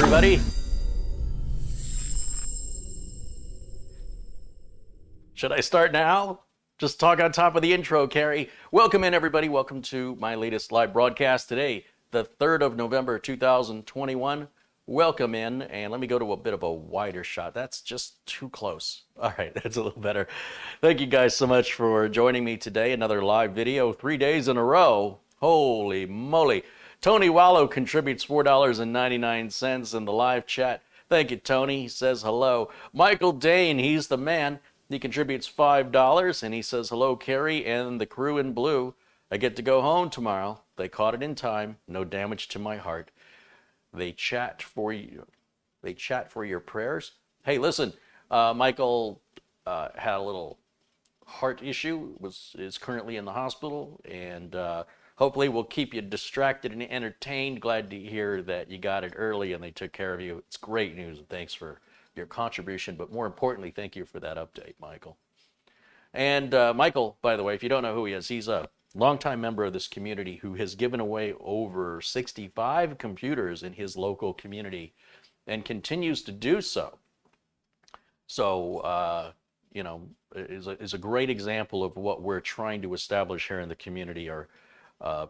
everybody. Should I start now? Just talk on top of the intro, Carrie. Welcome in, everybody. Welcome to my latest live broadcast today, the 3rd of November, 2021. Welcome in, and let me go to a bit of a wider shot. That's just too close. All right, that's a little better. Thank you guys so much for joining me today. Another live video, 3 days in a row. Holy moly. Tony Wallow contributes $4.99 in the live chat. Thank you, Tony. He says hello. Michael Dane, he's the man. He contributes $5, and he says hello, Carrie and the crew in blue. I get to go home tomorrow. They caught it in time. No damage to my heart. They chat for you. They chat for your prayers. Hey, listen, Michael had a little heart issue. Is currently in the hospital, and hopefully we'll keep you distracted and entertained. Glad to hear that you got it early and they took care of you. It's great news, and thanks for your contribution, but more importantly, thank you for that update, Michael. And Michael, by the way, if you don't know who he is, he's a longtime member of this community who has given away over 65 computers in his local community and continues to do so. So, you know, is a great example of what we're trying to establish here in the community, are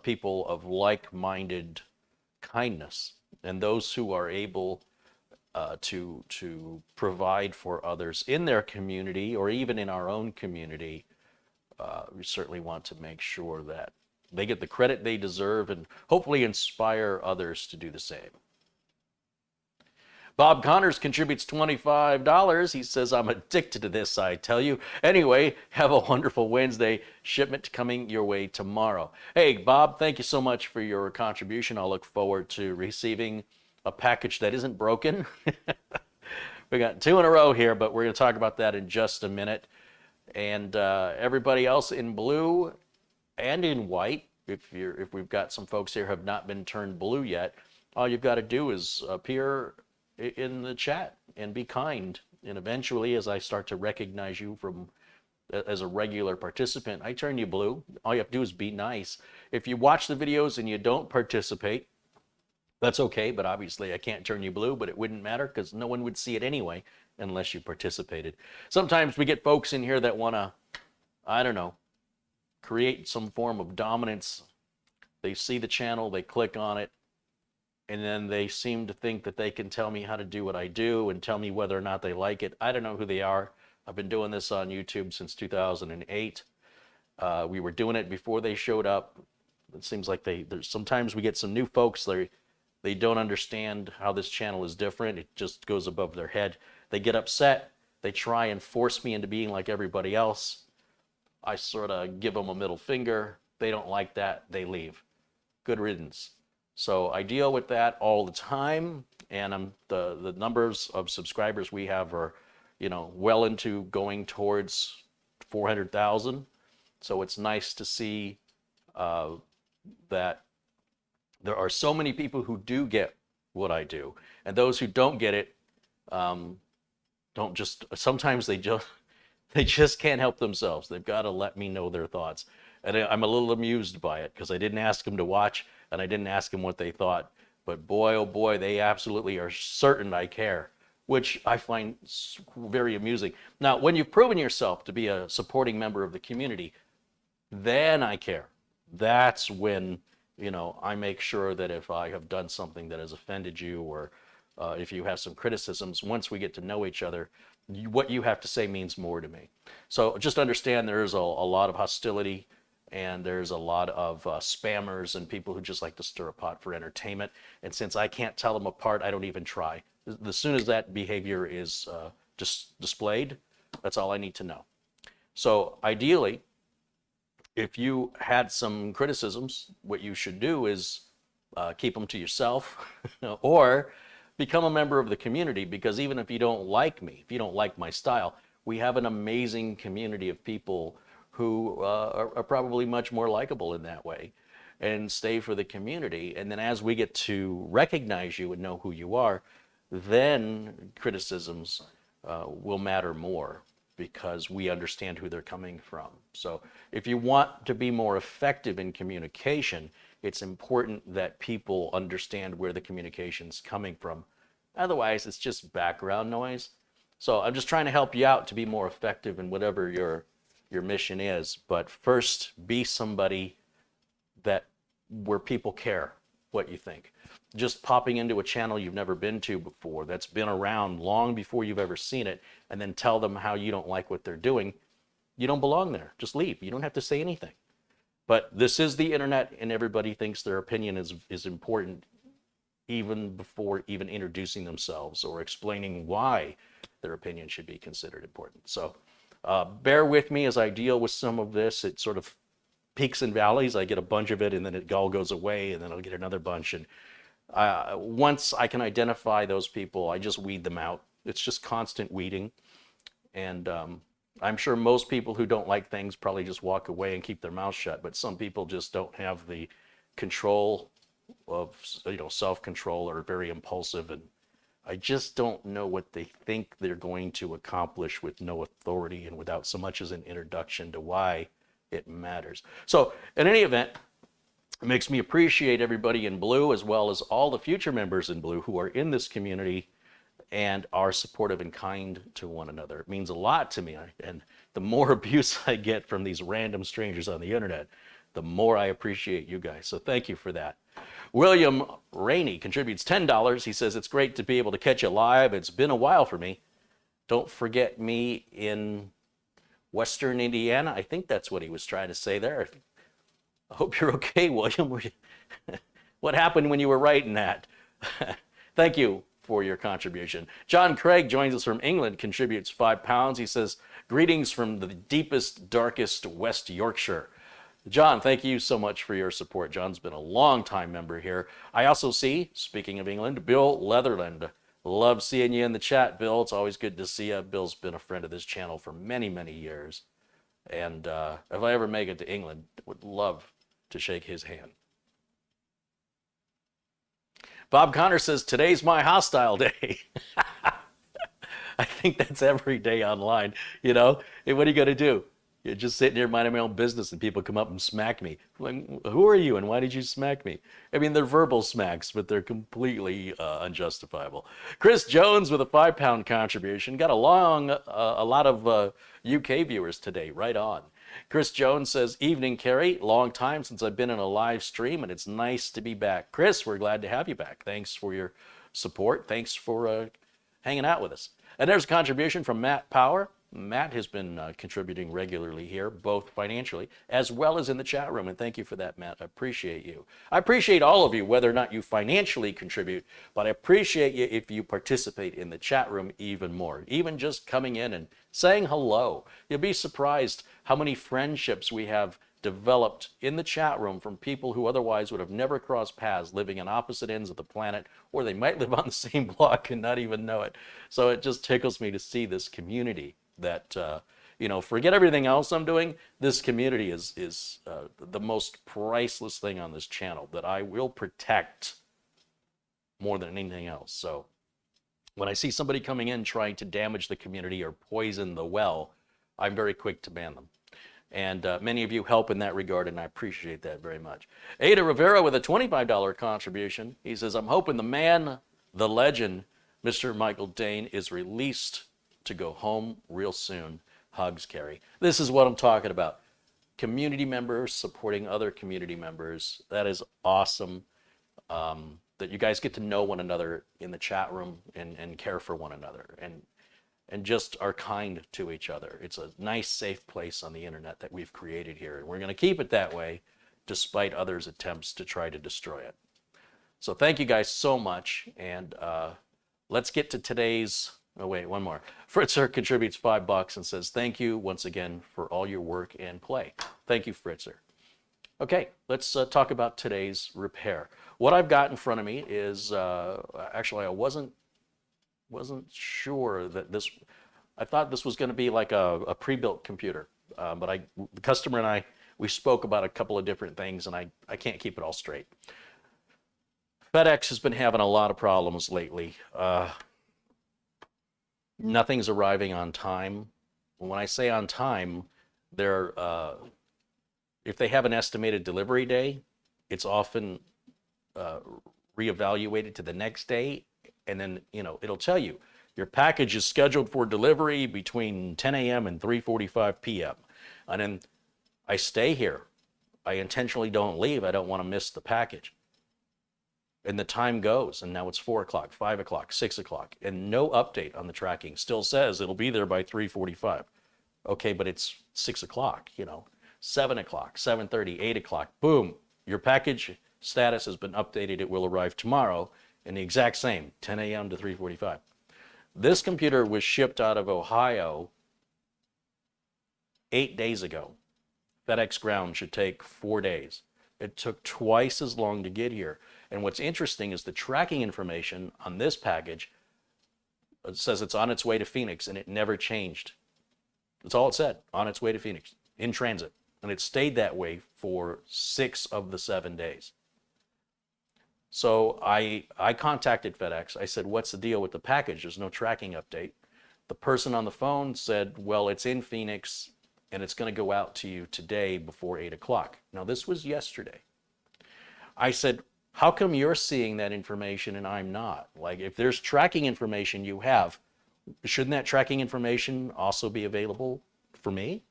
people of like-minded kindness and those who are able to provide for others in their community or even in our own community. We certainly want to make sure that they get the credit they deserve and hopefully inspire others to do the same. Bob Connors contributes $25. He says, I'm addicted to this, I tell you. Anyway, have a wonderful Wednesday. Shipment coming your way tomorrow. Hey, Bob, thank you so much for your contribution. I'll look forward to receiving a package that isn't broken. We got 2 in a row here, but we're going to talk about that in just a minute. And everybody else in blue and in white, if we've got some folks here who have not been turned blue yet, all you've got to do is appear in the chat and be kind. And eventually, as I start to recognize you as a regular participant, I turn you blue. All you have to do is be nice. If you watch the videos and you don't participate, that's okay, but obviously I can't turn you blue, but it wouldn't matter because no one would see it anyway unless you participated. Sometimes we get folks in here that want to, I don't know, create some form of dominance. They see the channel, they click on it, and then they seem to think that they can tell me how to do what I do and tell me whether or not they like it. I don't know who they are. I've been doing this on YouTube since 2008. We were doing it before they showed up. It seems like sometimes we get some new folks. They don't understand how this channel is different. It just goes above their head. They get upset. They try and force me into being like everybody else. I sort of give them a middle finger. They don't like that. They leave. Good riddance. So I deal with that all the time. And the numbers of subscribers we have are, you know, well into going towards 400,000. So it's nice to see that there are so many people who do get what I do, and those who don't get it, sometimes they just can't help themselves. They've got to let me know their thoughts. And I'm a little amused by it because I didn't ask them to watch and I didn't ask them what they thought, but boy, oh boy, they absolutely are certain I care, which I find very amusing. Now, when you've proven yourself to be a supporting member of the community, then I care. That's when, you know, I make sure that if I have done something that has offended you, or if you have some criticisms, once we get to know each other, what you have to say means more to me. So just understand there's a lot of hostility, and there's a lot of spammers and people who just like to stir a pot for entertainment. And since I can't tell them apart, I don't even try. As soon as that behavior is just displayed, that's all I need to know. So ideally, if you had some criticisms, what you should do is keep them to yourself or become a member of the community, because even if you don't like me, if you don't like my style, we have an amazing community of people who are probably much more likable in that way, and stay for the community. And then as we get to recognize you and know who you are, then criticisms will matter more, because we understand who they're coming from. So if you want to be more effective in communication, it's important that people understand where the communication's coming from Otherwise, it's just background noise. So I'm just trying to help you out to be more effective in whatever your mission is. But first, be somebody that where people care what you think. Just popping into a channel you've never been to before, that's been around long before you've ever seen it, and then tell them how you don't like what they're doing, you don't belong there. Just leave. You don't have to say anything. But this is the internet, and everybody thinks their opinion is important even before even introducing themselves or explaining why their opinion should be considered important. So bear with me as I deal with some of this. It sort of peaks and valleys. I get a bunch of it, and then it all goes away, and then I'll get another bunch. And once I can identify those people, I just weed them out. It's just constant weeding. And I'm sure most people who don't like things probably just walk away and keep their mouth shut, but some people just don't have the control of, self-control, or very impulsive, and I just don't know what they think they're going to accomplish with no authority and without so much as an introduction to why it matters. So in any event, it makes me appreciate everybody in blue, as well as all the future members in blue who are in this community and are supportive and kind to one another. It means a lot to me, and the more abuse I get from these random strangers on the internet, the more I appreciate you guys. So thank you for that. William Rainey contributes $10. He says, it's great to be able to catch you live. It's been a while for me. Don't forget me in Western Indiana. I think that's what he was trying to say there. I hope you're okay, William. What happened when you were writing that? Thank you for your contribution. John Craig joins us from England, contributes £5. He says, greetings from the deepest, darkest West Yorkshire. John, thank you so much for your support. John's been a long-time member here. I also see, speaking of England, Bill Leatherland. Love seeing you in the chat, Bill. It's always good to see you. Bill's been a friend of this channel for many, many years. And if I ever make it to England, would love to shake his hand. Bob Connor says, today's my hostile day. I think that's every day online, Hey, what are you going to do? You're just sitting here minding my own business, and people come up and smack me. Like, who are you and why did you smack me? I mean, they're verbal smacks, but they're completely unjustifiable. Chris Jones with a £5 contribution. Got a lot of UK viewers today. Right on. Chris Jones says, evening, Carrie. Long time since I've been in a live stream, and it's nice to be back. Chris, we're glad to have you back. Thanks for your support. Thanks for hanging out with us. And there's a contribution from Matt Power. Matt has been contributing regularly here, both financially as well as in the chat room. And thank you for that, Matt. I appreciate you. I appreciate all of you, whether or not you financially contribute, but I appreciate you if you participate in the chat room even more, even just coming in and saying hello. You'll be surprised how many friendships we have developed in the chat room from people who otherwise would have never crossed paths, living on opposite ends of the planet, or they might live on the same block and not even know it. So it just tickles me to see this community that, forget everything else I'm doing. This community is the most priceless thing on this channel that I will protect more than anything else. So when I see somebody coming in trying to damage the community or poison the well, I'm very quick to ban them. And many of you help in that regard, and I appreciate that very much. Ada Rivera with a $25 contribution. He says, I'm hoping the man, the legend, Mr. Michael Dane, is released to go home real soon. Hugs, Carrie. This is what I'm talking about. Community members supporting other community members. That is awesome. That you guys get to know one another in the chat room and care for one another and just are kind to each other. It's a nice, safe place on the internet that we've created here, and we're going to keep it that way despite others' attempts to try to destroy it. So thank you guys so much, and let's get to today's. Oh wait, one more. Fritzer contributes $5 and says, thank you once again for all your work and play. Thank you, Fritzer. Okay, let's talk about today's repair. What I've got in front of me is, actually I wasn't sure that I thought this was going to be like a pre-built computer, but the customer and we spoke about a couple of different things, and I can't keep it all straight. FedEx has been having a lot of problems lately. Nothing's arriving on time. When I say on time, if they have an estimated delivery day, it's often reevaluated to the next day, And then, it'll tell you your package is scheduled for delivery between 10 a.m. and 3:45 p.m. And then I stay here. I intentionally don't leave. I don't want to miss the package. And the time goes, and now it's 4 o'clock, 5 o'clock, 6 o'clock, and no update on the tracking. Still says it'll be there by 3:45. Okay, but it's 6 o'clock, 7 o'clock, 7:30, 8 o'clock. Boom, your package status has been updated. It will arrive tomorrow in the exact same, 10 a.m. to 3:45. This computer was shipped out of Ohio 8 days ago. FedEx ground should take 4 days. It took twice as long to get here. And what's interesting is the tracking information on this package. It says it's on its way to Phoenix, and it never changed. That's all it said, on its way to Phoenix, in transit. And it stayed that way for 6 of the 7 days. So I contacted FedEx. I said, what's the deal with the package? There's no tracking update. The person on the phone said, well, it's in Phoenix, and it's going to go out to you today before 8 o'clock. Now, this was yesterday. I said, how come you're seeing that information and I'm not? Like, if there's tracking information you have, shouldn't that tracking information also be available for me?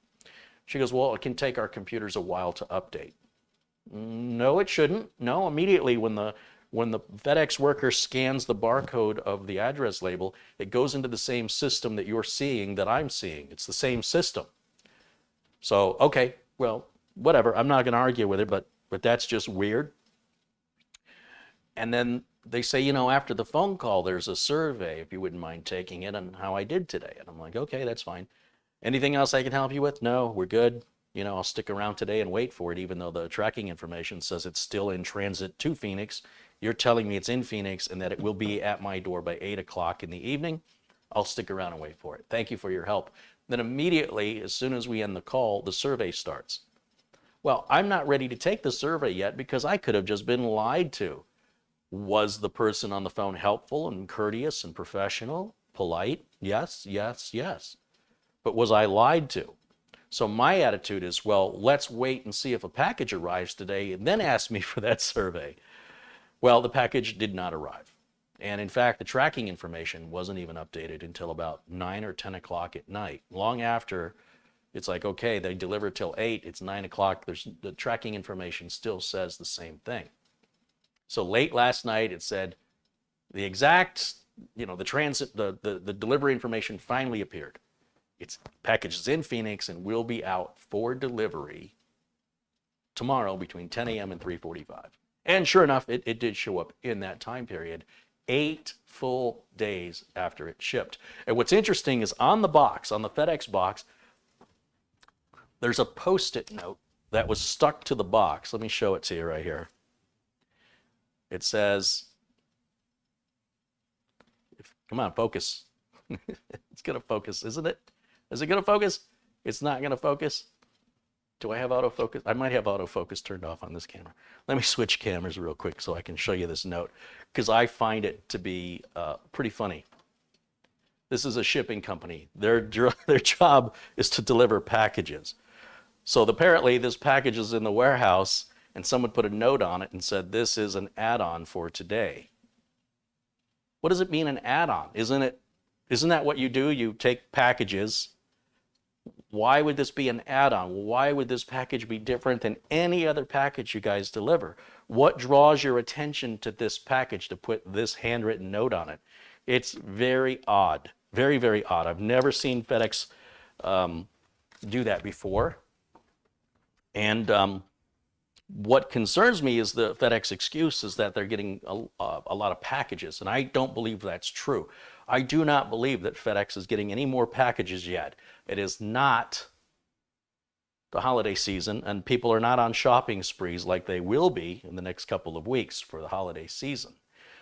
She goes, well, it can take our computers a while to update. No, it shouldn't. No, immediately when the FedEx worker scans the barcode of the address label, it goes into the same system that you're seeing that I'm seeing. It's the same system. So, okay, well, whatever. I'm not going to argue with it, but that's just weird. And then they say, after the phone call, there's a survey, if you wouldn't mind taking it, on how I did today. And I'm like, okay, that's fine. Anything else I can help you with? No, we're good. I'll stick around today and wait for it, even though the tracking information says it's still in transit to Phoenix. You're telling me it's in Phoenix and that it will be at my door by 8 o'clock in the evening. I'll stick around and wait for it. Thank you for your help. Then immediately, as soon as we end the call, the survey starts. Well, I'm not ready to take the survey yet because I could have just been lied to. Was the person on the phone helpful and courteous and professional, polite? Yes, yes, yes. But was I lied to? So my attitude is, well, let's wait and see if a package arrives today and then ask me for that survey. Well, the package did not arrive. And in fact, the tracking information wasn't even updated until about 9 or 10 o'clock at night. Long after, it's like, okay, they delivered till 8, it's 9 o'clock, the tracking information still says the same thing. So late last night, it said the exact, the transit, the delivery information finally appeared. Its package is in Phoenix and will be out for delivery tomorrow between 10 a.m. and 3:45. And sure enough, it did show up in that time period, 8 full days after it shipped. And what's interesting is on the box, on the FedEx box, there's a Post-it note that was stuck to the box. Let me show it to you right here. It says, come on, focus. It's going to focus, isn't it? Is it going to focus? It's not going to focus. Do I have autofocus? I might have autofocus turned off on this camera. Let me switch cameras real quick so I can show you this note, because I find it to be pretty funny. This is a shipping company. Their job is to deliver packages. So apparently this package is in the warehouse, and someone put a note on it and said, this is an add-on for today. What does it mean, an add-on? Isn't that what you do? You take packages. Why would this be an add-on? Why would this package be different than any other package you guys deliver? What draws your attention to this package to put this handwritten note on it? It's very odd. Very, very odd. I've never seen FedEx do that before. And what concerns me is the FedEx excuse is that they're getting a lot of packages, and I don't believe that's true. I do not believe that FedEx is getting any more packages yet. It is not the holiday season, and people are not on shopping sprees like they will be in the next couple of weeks for the holiday season.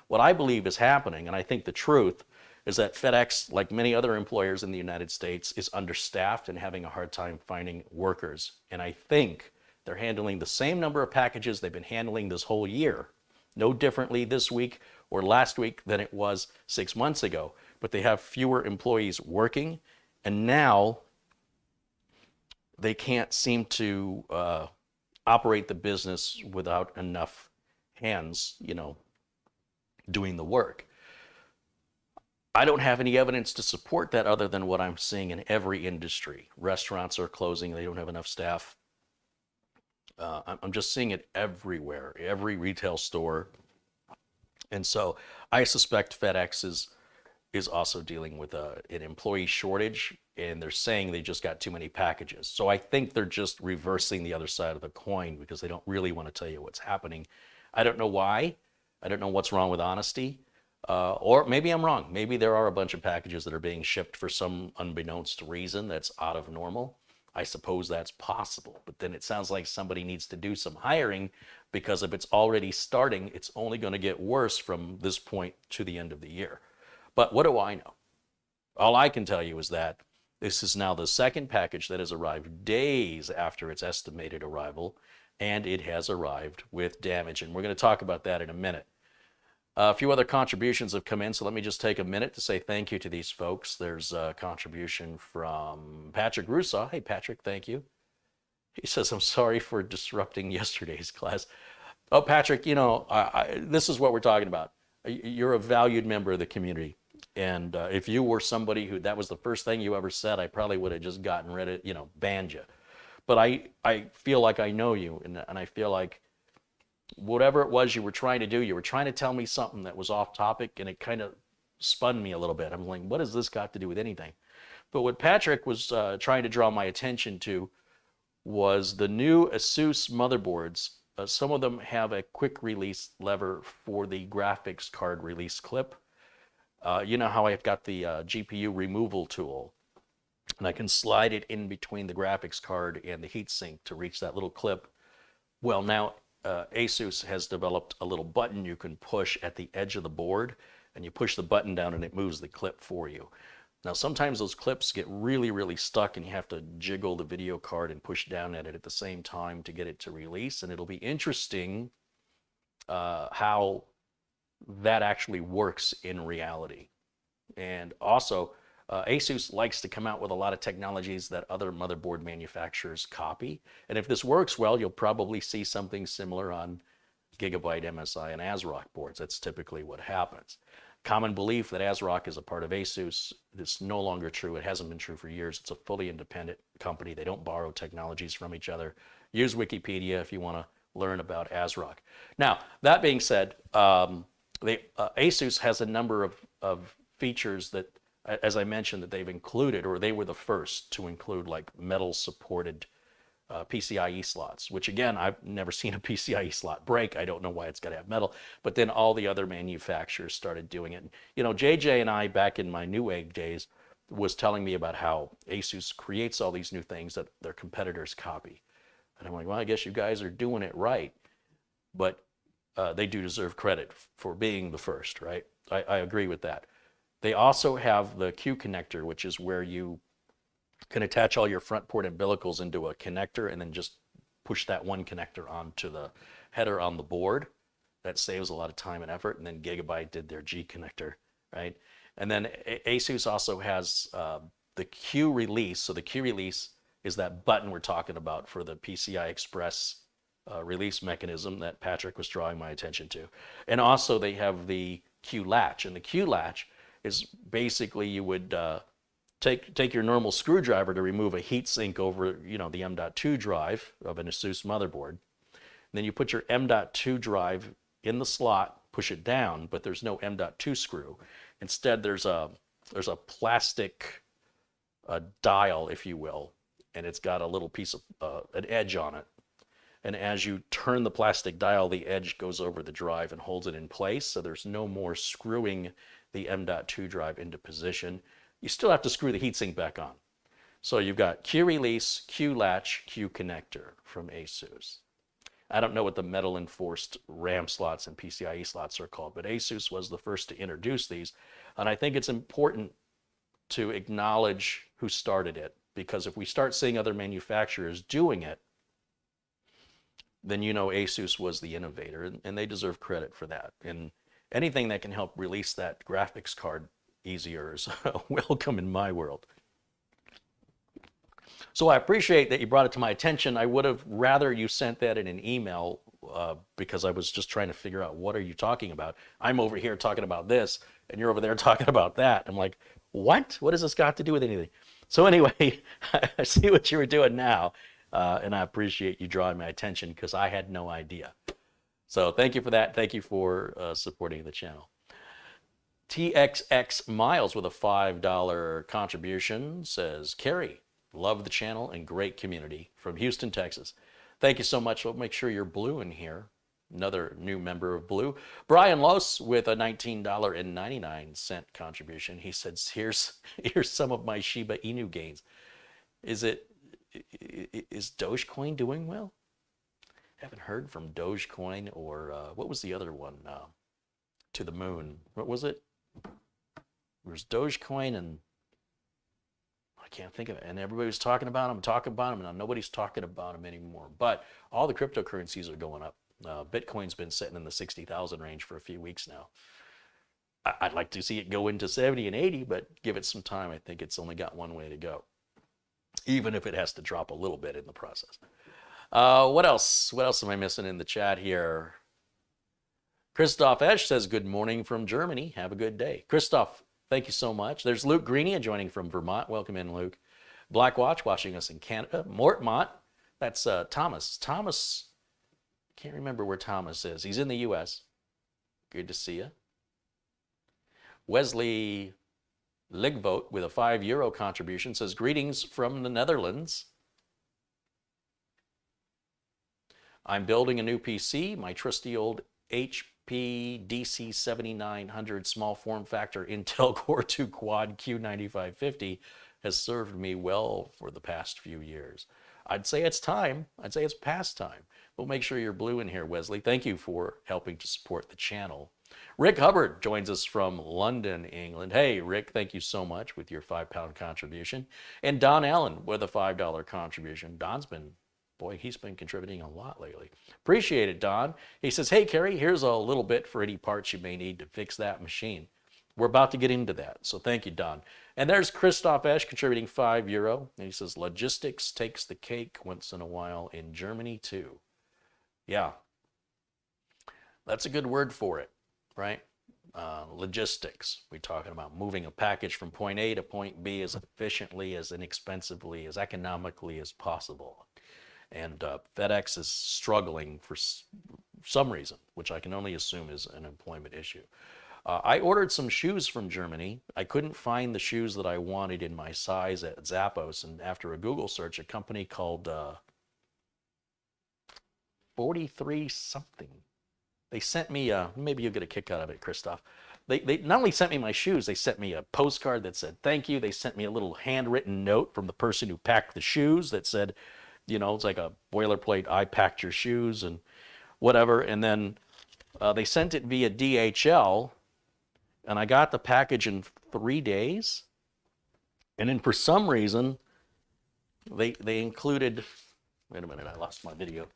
What I believe is happening, and I think the truth, is that FedEx, like many other employers in the United States, is understaffed and having a hard time finding workers. And I think they're handling the same number of packages they've been handling this whole year, no differently this week or last week than it was 6 months ago. But they have fewer employees working, and now they can't seem to operate the business without enough hands, doing the work. I don't have any evidence to support that other than what I'm seeing in every industry. Restaurants are closing, they don't have enough staff. I'm just seeing it everywhere, every retail store. And so I suspect FedEx is also dealing with an employee shortage, and they're saying they just got too many packages. So I think they're just reversing the other side of the coin because they don't really want to tell you what's happening. I don't know why. I don't know what's wrong with honesty. Or maybe I'm wrong. Maybe there are a bunch of packages that are being shipped for some unbeknownst reason that's out of normal. I suppose that's possible. But then it sounds like somebody needs to do some hiring, because if it's already starting, it's only going to get worse from this point to the end of the year. But what do I know? All I can tell you is that this is now the second package that has arrived days after its estimated arrival, and it has arrived with damage. And we're going to talk about that in a minute. A few other contributions have come in, so let me just take a minute to say thank you to these folks. There's a contribution from Patrick Russo. Hey, Patrick, thank you. He says, I'm sorry for disrupting yesterday's class. Oh, Patrick, you know, this is what we're talking about. You're a valued member of the community. And if you were somebody who that was the first thing you ever said, I probably would have just gotten rid of, you know, banned you. But I feel like I know you, and I feel like whatever it was you were trying to do, you were trying to tell me something that was off topic, and it kind of spun me a little bit. I'm like, what has this got to do with anything? But what Patrick was trying to draw my attention to was the new ASUS motherboards. Some of them have a quick release lever for the graphics card release clip. You know how I've got the GPU removal tool, and I can slide it in between the graphics card and the heatsink to reach that little clip. Well, now ASUS has developed a little button you can push at the edge of the board, and you push the button down and it moves the clip for you. Now, sometimes those clips get really, really stuck, and you have to jiggle the video card and push down at it at the same time to get it to release. And it'll be interesting how that actually works in reality. And also, ASUS likes to come out with a lot of technologies that other motherboard manufacturers copy. And if this works well, you'll probably see something similar on Gigabyte, MSI, and ASRock boards. That's typically what happens. Common belief that ASRock is a part of ASUS is no longer true. It hasn't been true for years. It's a fully independent company. They don't borrow technologies from each other. Use Wikipedia if you want to learn about ASRock. Now, that being said, ASUS has a number of features that, as I mentioned, that they've included, or they were the first to include, like metal supported PCIe slots, which again, I've never seen a PCIe slot break. I don't know why it's got to have metal, but then all the other manufacturers started doing it. You know, JJ and I, back in my Newegg days, was telling me about how ASUS creates all these new things that their competitors copy. And I'm like, well, I guess you guys are doing it right, but they do deserve credit for being the first, right? I agree with that. They also have the Q connector, which is where you can attach all your front port umbilicals into a connector and then just push that one connector onto the header on the board. That saves a lot of time and effort. And then Gigabyte did their G connector, right? And then ASUS also has the Q release. So the Q release is that button we're talking about for the PCI Express release mechanism that Patrick was drawing my attention to. And also they have the Q latch, and the Q latch is basically you would take your normal screwdriver to remove a heatsink over, you know, the M.2 drive of an ASUS motherboard. And then you put your M.2 drive in the slot, push it down, but there's no M.2 screw. Instead, there's a plastic dial, if you will, and it's got a little piece of an edge on it. And as you turn the plastic dial, the edge goes over the drive and holds it in place, so there's no more screwing the M.2 drive into position. You still have to screw the heatsink back on. So you've got Q release, Q latch, Q connector from ASUS. I don't know what the metal enforced RAM slots and PCIe slots are called, but ASUS was the first to introduce these. And I think it's important to acknowledge who started it, because if we start seeing other manufacturers doing it, then you know ASUS was the innovator, and they deserve credit for that. And anything that can help release that graphics card easier is welcome in my world. So I appreciate that you brought it to my attention. I would have rather you sent that in an email because I was just trying to figure out what are you talking about. I'm over here talking about this, and you're over there talking about that. I'm like, what? What does this got to do with anything? So anyway, I see what you were doing now, and I appreciate you drawing my attention because I had no idea. So thank you for that. Thank you for supporting the channel. TXX Miles with a $5 contribution says, Carrie, love the channel and great community from Houston, Texas. Thank you so much. We'll make sure you're blue in here. Another new member of Blue. Brian Los with a $19.99 contribution. He says, here's some of my Shiba Inu gains. Is Dogecoin doing well? Haven't heard from Dogecoin or what was the other one? To the moon. What was it? There's Dogecoin and I can't think of it. And everybody was talking about them, and nobody's talking about them anymore. But all the cryptocurrencies are going up. Bitcoin's been sitting in the 60,000 range for a few weeks now. I'd like to see it go into 70 and 80, but give it some time. I think it's only got one way to go, even if it has to drop a little bit in the process. What else? What else am I missing in the chat here? Christoph Esch says, good morning from Germany. Have a good day. Christoph, thank you so much. There's Luke Greenia joining from Vermont. Welcome in, Luke. Black Watch watching us in Canada. Mortmont, that's Thomas. Thomas, can't remember where Thomas is. He's in the U.S. Good to see you. Wesley Ligvoet with a €5 contribution says, greetings from the Netherlands. I'm building a new PC. My trusty old HP DC7900 small form factor Intel Core 2 Quad Q9550 has served me well for the past few years. I'd say it's time. I'd say it's past time. We'll make sure you're blue in here, Wesley. Thank you for helping to support the channel. Rick Hubbard joins us from London, England. Hey, Rick, thank you so much with your £5 contribution. And Don Allen with a $5 contribution. Don's been, boy, he's been contributing a lot lately. Appreciate it, Don. He says, hey, Carrie, here's a little bit for any parts you may need to fix that machine. We're about to get into that, so thank you, Don. And there's Christoph Esch contributing €5. And he says, logistics takes the cake once in a while in Germany, too. Yeah, that's a good word for it, right? Logistics. We're talking about moving a package from point A to point B as efficiently, as inexpensively, as economically as possible. And FedEx is struggling for some reason, which I can only assume is an employment issue. I ordered some shoes from Germany. I couldn't find the shoes that I wanted in my size at Zappos, and after a Google search, a company called 43 something. They sent me, maybe you'll get a kick out of it, Christoph. They not only sent me my shoes, they sent me a postcard that said thank you. They sent me a little handwritten note from the person who packed the shoes that said, you know, it's like a boilerplate, I packed your shoes and whatever. And then they sent it via DHL, and I got the package in 3 days. And then for some reason, they included, wait a minute, I lost my video.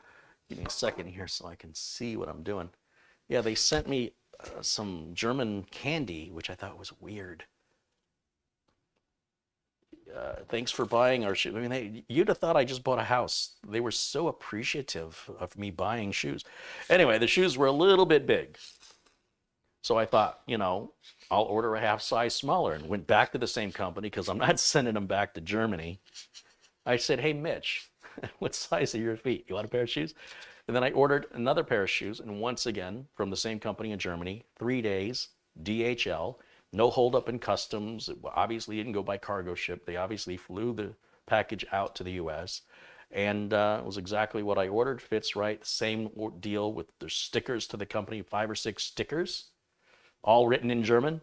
Give me a second here so I can see what I'm doing. Yeah, they sent me some German candy, which I thought was weird. Thanks for buying our shoes. I mean, you'd have thought I just bought a house. They were so appreciative of me buying shoes. Anyway, the shoes were a little bit big. So I thought, you know, I'll order a half size smaller, and went back to the same company because I'm not sending them back to Germany. I said, hey, Mitch, what size are your feet? You want a pair of shoes? And then I ordered another pair of shoes, and once again, from the same company in Germany, 3 days, DHL, no holdup in customs. It obviously didn't go by cargo ship. They obviously flew the package out to the U.S., and it was exactly what I ordered. Fits right. Same deal with the stickers to the company, 5 or 6 stickers, all written in German.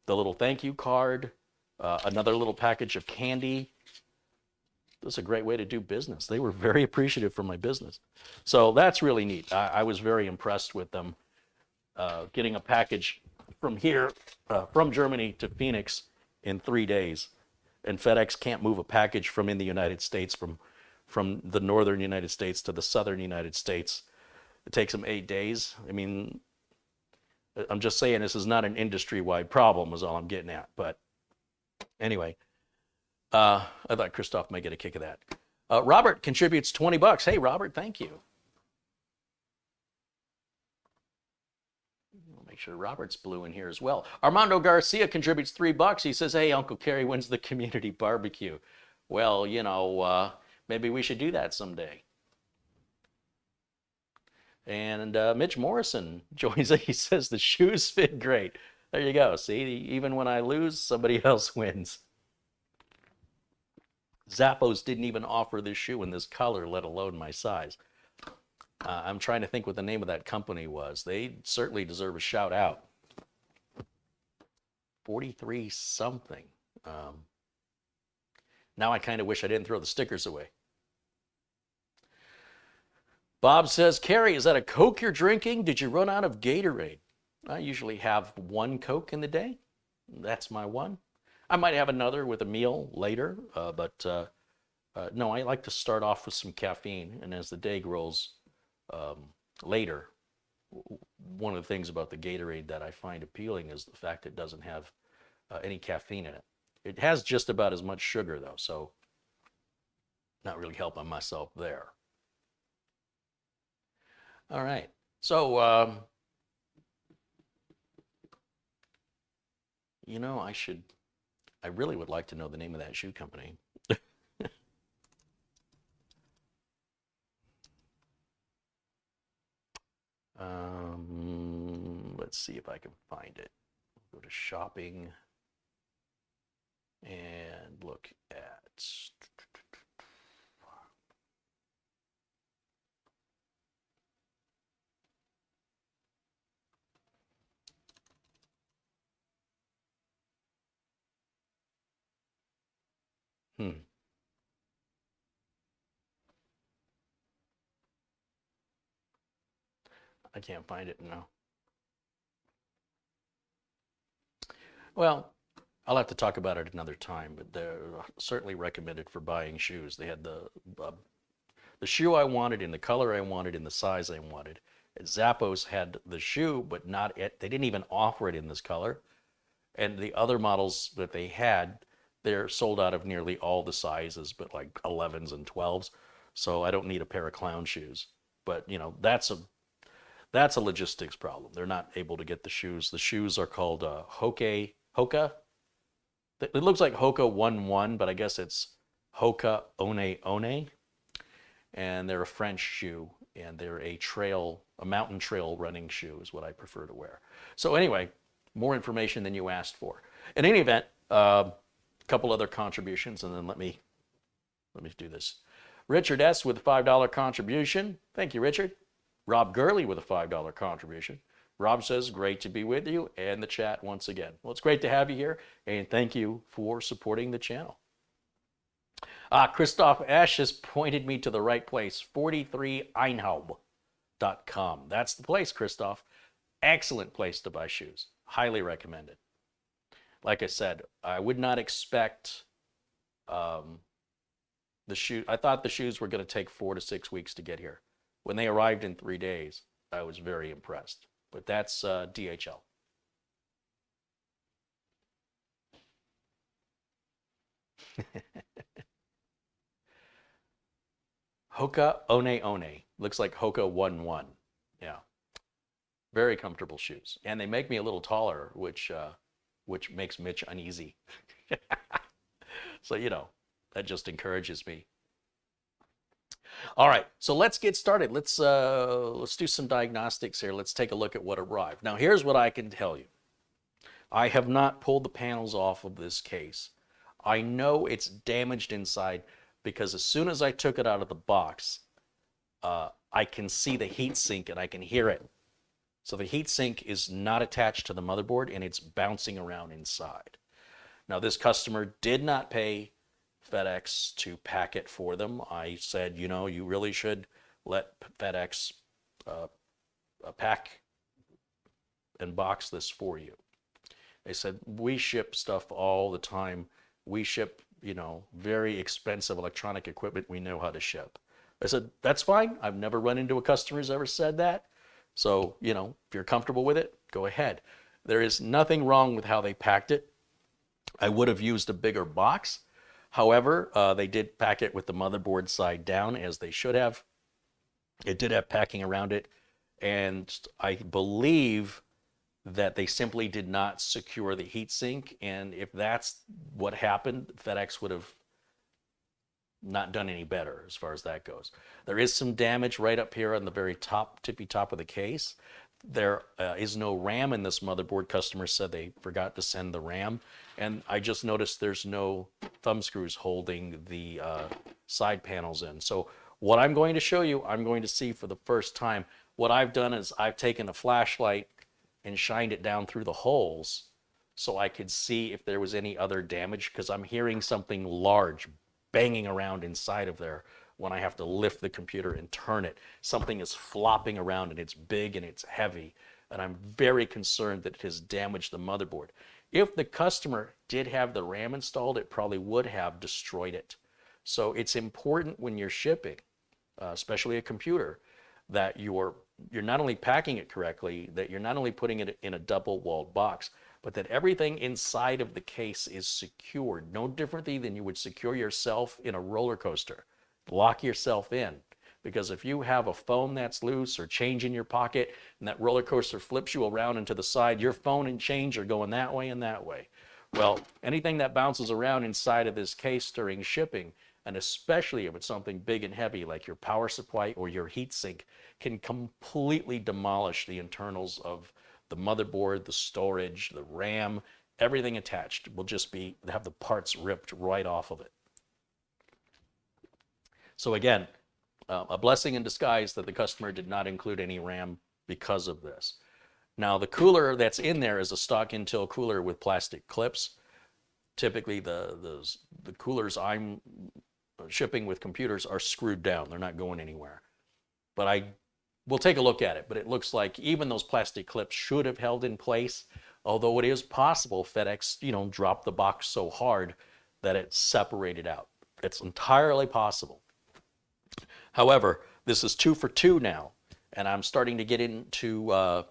The little thank you card, another little package of candy. That's a great way to do business. They were very appreciative for my business. So that's really neat. I was very impressed with them getting a package from here, from Germany to Phoenix in 3 days. And FedEx can't move a package from in the United States, from the northern United States to the southern United States. It takes them 8 days. I mean, I'm just saying this is not an industry-wide problem is all I'm getting at. But anyway, I thought Christoph might get a kick of that. Robert contributes $20. Hey, Robert, thank you. make sure Robert's blue in here as well. Armando Garcia contributes $3. He says, hey, Uncle Kerry, when's the community barbecue? Well, you know, maybe we should do that someday. And Mitch Morrison joins us. He says, the shoes fit great. There you go. See, even when I lose, somebody else wins. Zappos didn't even offer this shoe in this color, let alone my size. I'm trying to think what the name of that company was. They certainly deserve a shout out. 43 something. Now I kind of wish I didn't throw the stickers away. Bob says, Kerry, is that a Coke you're drinking? Did you run out of Gatorade? I usually have one Coke in the day. That's my one. I might have another with a meal later, but no, I like to start off with some caffeine, and as the day grows later, one of the things about the Gatorade that I find appealing is the fact it doesn't have any caffeine in it. It has just about as much sugar, though, so not really helping myself there. All right, so you know, I really would like to know the name of that shoe company. Let's see if I can find it. Go to shopping and look at I can't find it now. Well, I'll have to talk about it another time, but they're certainly recommended for buying shoes. They had the shoe I wanted in the color I wanted in the size I wanted. Zappos had the shoe, but not it. They didn't even offer it in this color. And the other models that they had, they're sold out of nearly all the sizes, but like 11s and 12s. So I don't need a pair of clown shoes. But you know, that's a logistics problem. They're not able to get the shoes. The shoes are called Hoka. It looks like Hoka 1-1, but I guess it's Hoka One. And they're a French shoe, and they're a mountain trail running shoe is what I prefer to wear. So anyway, more information than you asked for. In any event, a couple other contributions, and then let me do this. Richard S. with a $5 contribution. Thank you, Richard. Rob Gurley with a $5 contribution. Rob says, great to be with you and the chat once again. Well, it's great to have you here, and thank you for supporting the channel. Christoph Ash has pointed me to the right place, 43einhaub.com. That's the place, Christoph. Excellent place to buy shoes. Highly recommended. Like I said, I would not expect the shoe. I thought the shoes were going to take 4 to 6 weeks to get here. When they arrived in 3 days, I was very impressed. But that's DHL. Hoka One. Looks like Hoka 1-1. Yeah. Very comfortable shoes. And they make me a little taller, which makes Mitch uneasy. So, you know, that just encourages me. All right, so let's get started. Let's do some diagnostics here. Let's take a look at what arrived. Now, here's what I can tell you. I have not pulled the panels off of this case. I know it's damaged inside because as soon as I took it out of the box, I can see the heat sink and I can hear it. So the heat sink is not attached to the motherboard and it's bouncing around inside. Now, this customer did not pay FedEx to pack it for them. I said, you know, you really should let FedEx pack and box this for you. They said, we ship stuff all the time. We ship, you know, very expensive electronic equipment we know how to ship. I said, that's fine. I've never run into a customer who's ever said that. So, you know, if you're comfortable with it, go ahead. There is nothing wrong with how they packed it. I would have used a bigger box. However, they did pack it with the motherboard side down, as they should have. It did have packing around it, and I believe that they simply did not secure the heatsink. And if that's what happened, FedEx would have not done any better as far as that goes. There is some damage right up here on the very top, tippy top of the case. There is no RAM in this motherboard. Customer said they forgot to send the RAM. And I just noticed there's no thumb screws holding the side panels in. So what I'm going to show you, I'm going to see for the first time. What I've done is I've taken a flashlight and shined it down through the holes so I could see if there was any other damage, because I'm hearing something large banging around inside of there when I have to lift the computer and turn it. Something is flopping around and it's big and it's heavy, and I'm very concerned that it has damaged the motherboard. If the customer did have the RAM installed, it probably would have destroyed it. So it's important when you're shipping, especially a computer, that you're not only packing it correctly, that you're not only putting it in a double-walled box, but that everything inside of the case is secured, no differently than you would secure yourself in a roller coaster. Lock yourself in, because if you have a phone that's loose or change in your pocket and that roller coaster flips you around and to the side, your phone and change are going that way and that way. Well, anything that bounces around inside of this case during shipping, and especially if it's something big and heavy like your power supply or your heatsink, can completely demolish the internals of the motherboard, the storage, the RAM, everything attached will just have the parts ripped right off of it. So again, a blessing in disguise that the customer did not include any RAM because of this. Now the cooler that's in there is a stock Intel cooler with plastic clips. Typically the coolers I'm shipping with computers are screwed down. They're not going anywhere. But we'll take a look at it. But it looks like even those plastic clips should have held in place, although it is possible FedEx, dropped the box so hard that it separated out. It's entirely possible. However, this is 2 for 2 now, and I'm starting to get into, I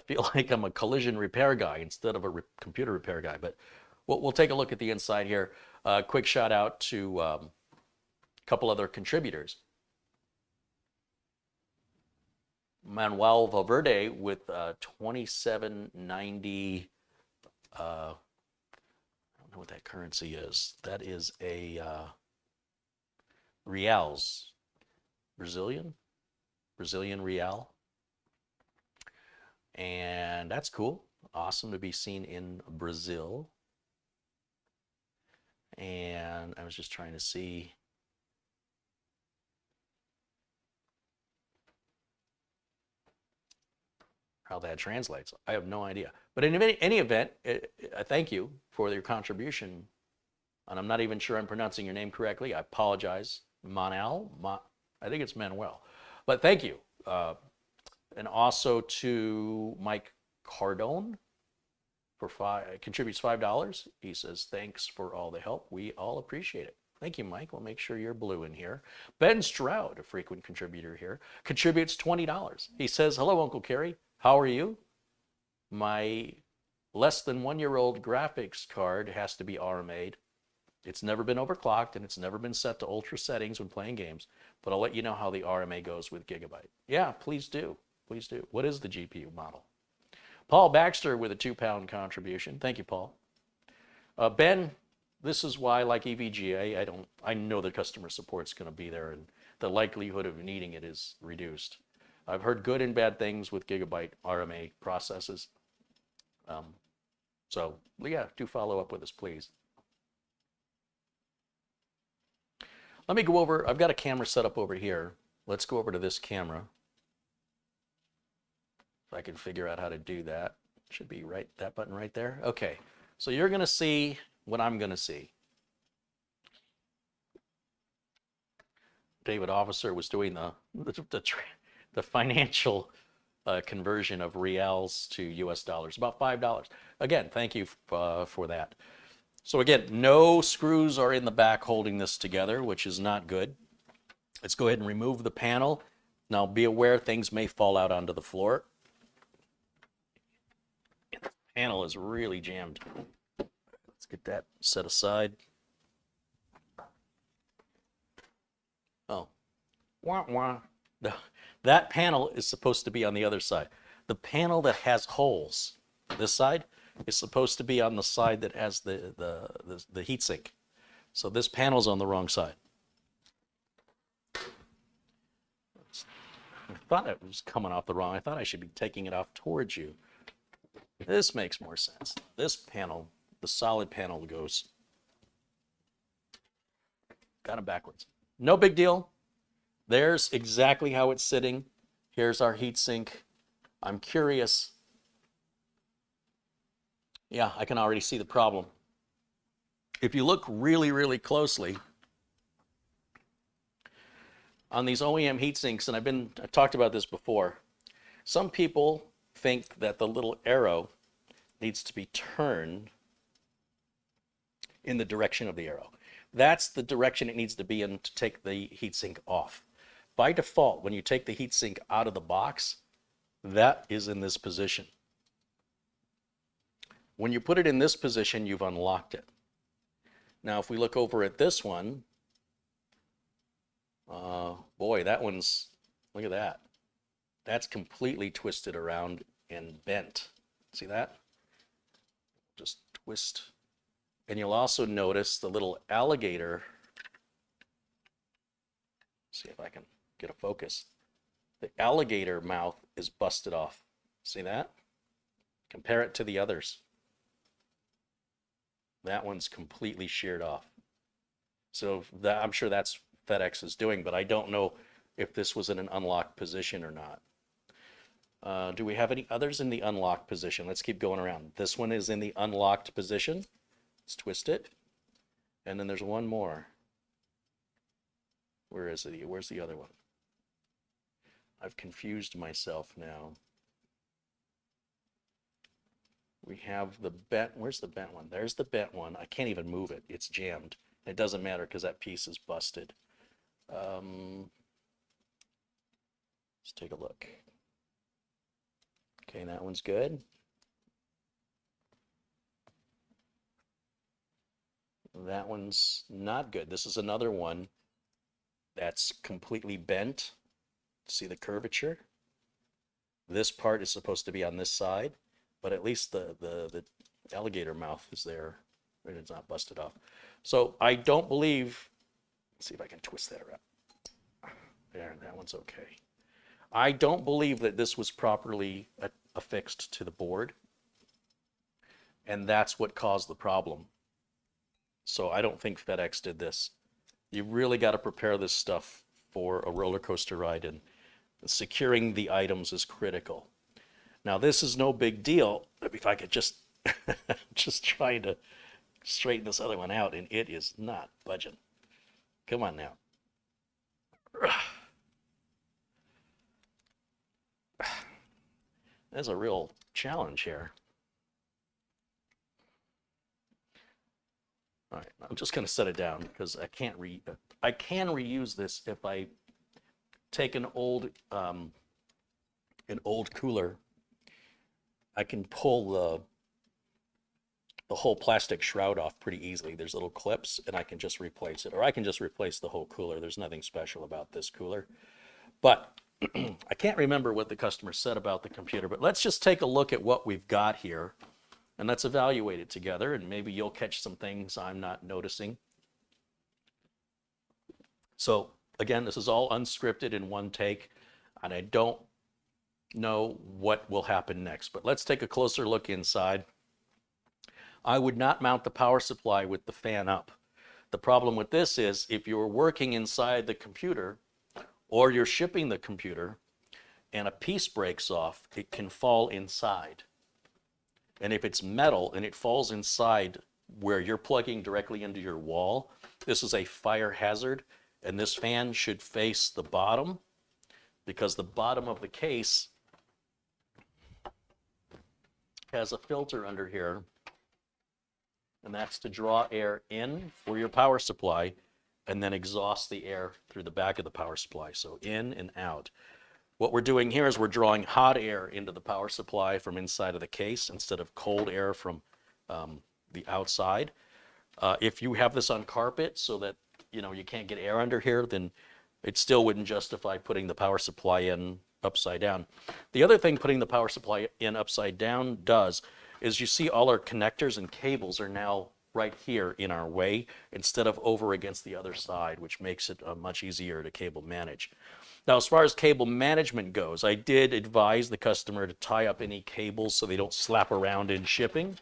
feel like I'm a collision repair guy instead of a computer repair guy, but we'll take a look at the inside here. Quick shout out to a couple other contributors. Manuel Valverde with 2790, I don't know what that currency is. That is a reals, Brazilian real. And that's cool. Awesome to be seen in Brazil. And I was just trying to see. How that translates. I have no idea. But in any event, I thank you for your contribution. And I'm not even sure I'm pronouncing your name correctly. I apologize. I think it's Manuel. But thank you. And also to Mike Cardone contributes $5. He says, thanks for all the help. We all appreciate it. Thank you, Mike. We'll make sure you're blue in here. Ben Stroud, a frequent contributor here, contributes $20. He says, hello, Uncle Kerry. How are you? My less than 1-year-old graphics card has to be RMA'd. It's never been overclocked and it's never been set to ultra settings when playing games, but I'll let you know how the RMA goes with Gigabyte. Yeah, please do. Please do. What is the GPU model? Paul Baxter with a £2 contribution. Thank you, Paul. Ben, this is why, like EVGA, I know the customer support's going to be there and the likelihood of needing it is reduced. I've heard good and bad things with Gigabyte RMA processes. So yeah, do follow up with us, please. Let me go over, I've got a camera set up over here. Let's go over to this camera. If I can figure out how to do that. Should be right, that button right there. Okay, so you're gonna see what I'm gonna see. David Officer was doing the financial conversion of reals to US dollars, about $5. Again, thank you for that. So again, no screws are in the back holding this together, which is not good. Let's go ahead and remove the panel. Now be aware things may fall out onto the floor. The panel is really jammed. Let's get that set aside. Oh, wah, wah. That panel is supposed to be on the other side. The panel that has holes, this side, is supposed to be on the side that has the heat sink. So this panel's on the wrong side. I thought it was coming off the wrong. I thought I should be taking it off towards you. This makes more sense. This panel, the solid panel, got it backwards. No big deal. There's exactly how it's sitting. Here's our heat sink. I'm curious. Yeah, I can already see the problem. If you look really, really closely on these OEM heat sinks, and I've talked about this before, some people think that the little arrow needs to be turned in the direction of the arrow. That's the direction it needs to be in to take the heatsink off. By default, when you take the heatsink out of the box, that is in this position. When you put it in this position, you've unlocked it. Now, if we look over at this one, boy, that one's, look at that. That's completely twisted around and bent. See that? Just twist. And you'll also notice the little alligator. See if I can get a focus. The alligator mouth is busted off. See that? Compare it to the others. That one's completely sheared off. So that, I'm sure that's FedEx is doing, but I don't know if this was in an unlocked position or not. Do we have any others in the unlocked position? Let's keep going around. This one is in the unlocked position. Let's twist it. And then there's one more. Where is it? Where's the other one? I've confused myself now. We have the bent, where's the bent one? There's the bent one. I can't even move it. It's jammed. It doesn't matter because that piece is busted. Let's take a look. Okay, that one's good. That one's not good. This is another one that's completely bent. See the curvature? This part is supposed to be on this side, but at least the alligator mouth is there and it's not busted off. So I don't believe, let's see if I can twist that around. There, that one's okay. I don't believe that this was properly affixed to the board, and that's what caused the problem. So I don't think FedEx did this. You really got to prepare this stuff for a roller coaster ride, and securing the items is critical. Now this is no big deal. If I could just just try to straighten this other one out, and it is not budging. Come on now. There's a real challenge here. All right, I'm just going to set it down because I can reuse this if I take an old cooler. I can pull the whole plastic shroud off pretty easily. There's little clips, and I can just replace it, or I can just replace the whole cooler. There's nothing special about this cooler, but I can't remember what the customer said about the computer. But let's just take a look at what we've got here, and let's evaluate it together, and maybe you'll catch some things I'm not noticing. So again, this is all unscripted in one take, and I don't know what will happen next, but let's take a closer look inside. I would not mount the power supply with the fan up. The problem with this is if you're working inside the computer or you're shipping the computer and a piece breaks off, it can fall inside. And if it's metal and it falls inside where you're plugging directly into your wall, this is a fire hazard, and this fan should face the bottom because the bottom of the case has a filter under here, and that's to draw air in for your power supply and then exhaust the air through the back of the power supply. So in and out. What we're doing here is we're drawing hot air into the power supply from inside of the case instead of cold air from the outside. If you have this on carpet so that you can't get air under here, then it still wouldn't justify putting the power supply in upside down. The other thing putting the power supply in upside down does is you see all our connectors and cables are now right here in our way instead of over against the other side, which makes it much easier to cable manage. Now, as far as cable management goes, I did advise the customer to tie up any cables so they don't slap around in shipping.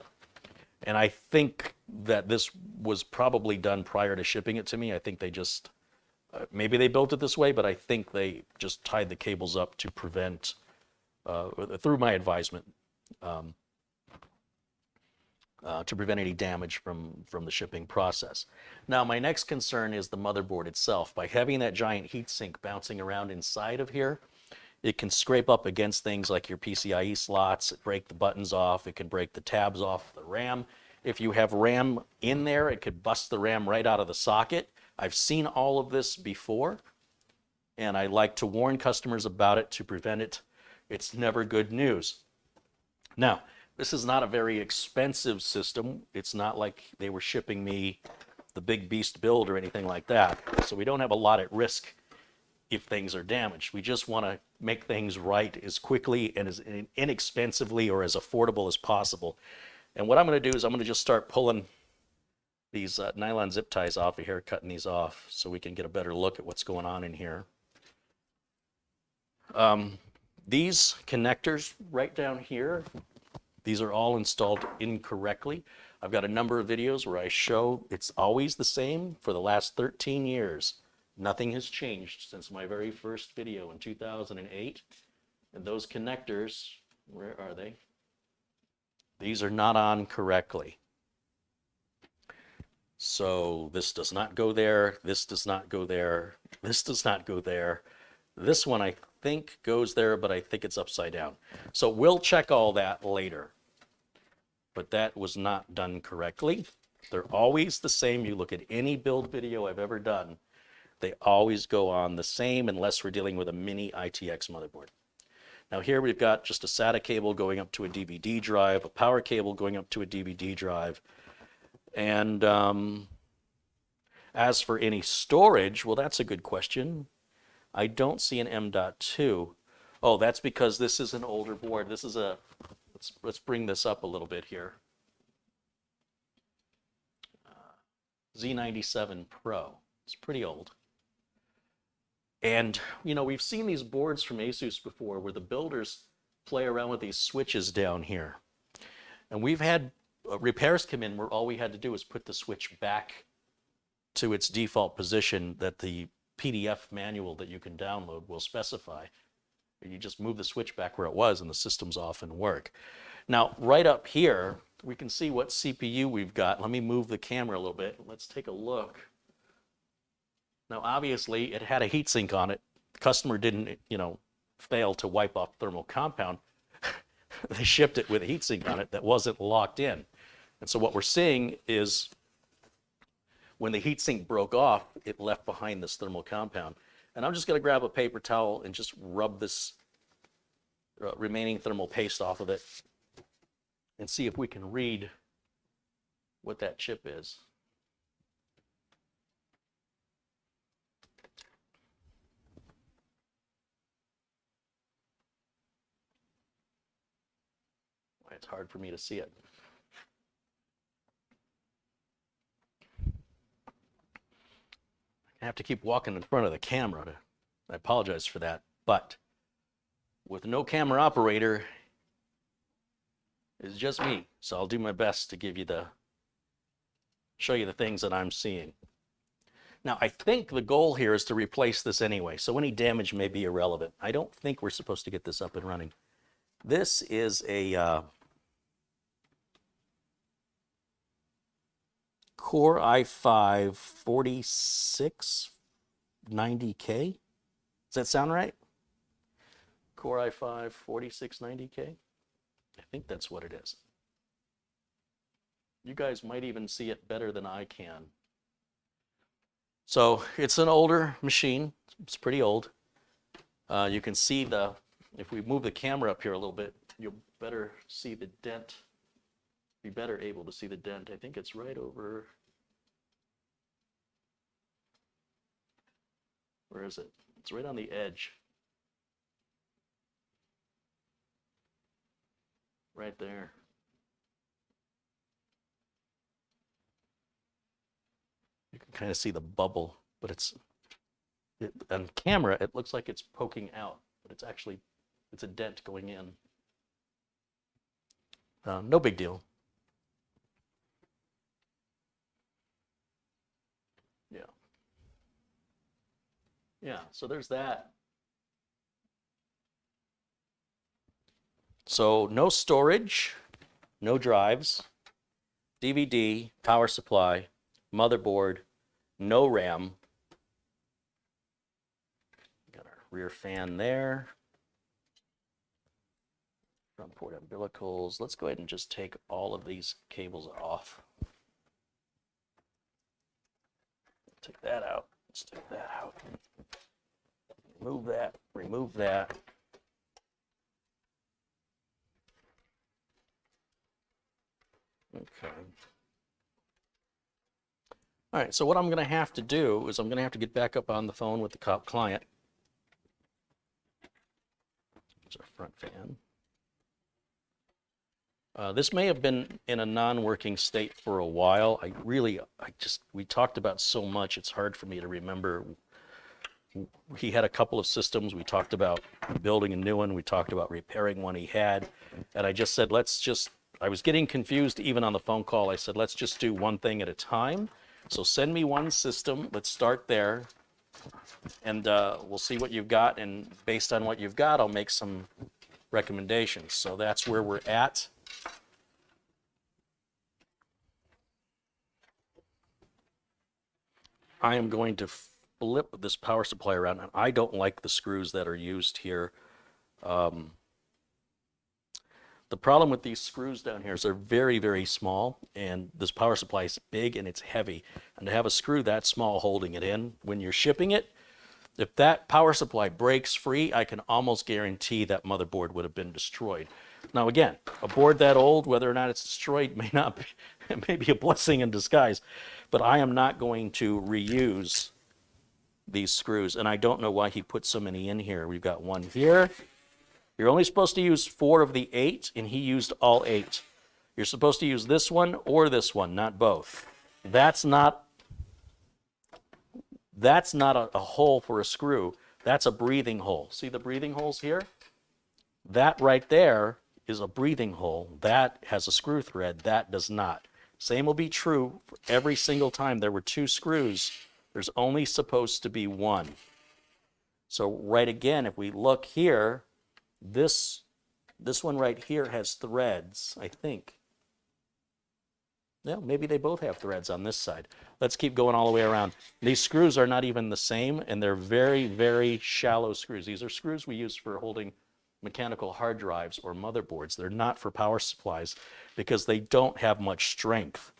And I think that this was probably done prior to shipping it to me. I think they just, maybe they built it this way, but I think they just tied the cables up to prevent, through my advisement, to prevent any damage from the shipping process. Now, my next concern is the motherboard itself. By having that giant heatsink bouncing around inside of here, it can scrape up against things like your PCIe slots, break the buttons off, it can break the tabs off the RAM. If you have RAM in there, it could bust the RAM right out of the socket. I've seen all of this before, and I like to warn customers about it to prevent it. It's never good news. Now, this is not a very expensive system. It's not like they were shipping me the big beast build or anything like that. So we don't have a lot at risk if things are damaged. We just want to make things right as quickly and as inexpensively or as affordable as possible. And what I'm going to do is I'm going to just start pulling these nylon zip ties off of here, cutting these off so we can get a better look at what's going on in here. These connectors right down here, these are all installed incorrectly. I've got a number of videos where I show it's always the same for the last 13 years. Nothing has changed since my very first video in 2008. And those connectors, where are they? These are not on correctly. So this does not go there, this does not go there, this does not go there. This one I think goes there, but I think it's upside down. So we'll check all that later. But that was not done correctly. They're always the same. You look at any build video I've ever done, they always go on the same unless we're dealing with a mini ITX motherboard. Now here we've got just a SATA cable going up to a DVD drive, a power cable going up to a DVD drive. And as for any storage, well, that's a good question. I don't see an M.2. Oh, that's because this is an older board. This is a, let's bring this up a little bit here. Z97 Pro. It's pretty old. And, you know, we've seen these boards from ASUS before where the builders play around with these switches down here. And we've had repairs come in where all we had to do was put the switch back to its default position that the PDF manual that you can download will specify. You just move the switch back where it was and the system's off and work. Now, right up here, we can see what CPU we've got. Let me move the camera a little bit. Let's take a look. Now, obviously, it had a heatsink on it. The customer didn't, you know, fail to wipe off thermal compound. They shipped it with a heatsink on it that wasn't locked in. And so what we're seeing is when the heatsink broke off, it left behind this thermal compound. And I'm just going to grab a paper towel and just rub this remaining thermal paste off of it and see if we can read what that chip is. It's hard for me to see it. I have to keep walking in front of the camera. I apologize for that, but with no camera operator, it's just me. So I'll do my best to give you show you the things that I'm seeing. Now, I think the goal here is to replace this anyway, so any damage may be irrelevant. I don't think we're supposed to get this up and running. This is a Core i5 4690K. Does that sound right? Core i5 4690K? I think that's what it is. You guys might even see it better than I can. So it's an older machine. It's pretty old. You can see if we move the camera up here a little bit, you'll better see the dent. Be better able to see the dent. I think it's right over, where is it? It's right on the edge. right there. You can kind of see the bubble, but on camera, it looks like it's poking out, but it's actually, it's a dent going in. No big deal. Yeah. Yeah, so there's that. So no storage, no drives, DVD, power supply, motherboard, no RAM. Got our rear fan there. Front port umbilicals. Let's go ahead and just take all of these cables off. Take that out. Let's take that out. Remove that. Remove that. Okay. All right, so what I'm going to have to do is I'm going to have to get back up on the phone with the client. There's our front fan. This may have been in a non-working state for a while. We talked about so much, it's hard for me to remember. He had a couple of systems. We talked about building a new one. We talked about repairing one he had. And I just said, I was getting confused even on the phone call. I said, let's just do one thing at a time. So send me one system. Let's start there. And we'll see what you've got. And based on what you've got, I'll make some recommendations. So that's where we're at. I am going to flip this power supply around, and I don't like the screws that are used here. The problem with these screws down here is they're very, very small, and this power supply is big and it's heavy. And to have a screw that small holding it in, when you're shipping it, if that power supply breaks free, I can almost guarantee that motherboard would have been destroyed. Now again, a board that old, whether or not it's destroyed may not be, it may be a blessing in disguise, but I am not going to reuse these screws, and I don't know why he put so many in here. We've got one here. You're only supposed to use 4 of the 8, and he used all 8. You're supposed to use this one or this one, not both. That's not a hole for a screw. That's a breathing hole. See the breathing holes here? That right there is a breathing hole. That has a screw thread. That does not. Same will be true for every single time there were 2 screws. There's only supposed to be 1. So right again, if we look here, this one right here has threads, I think. Yeah, maybe they both have threads on this side. Let's keep going all the way around. These screws are not even the same, and they're very, very shallow screws. These are screws we use for holding mechanical hard drives or motherboards. They're not for power supplies because they don't have much strength.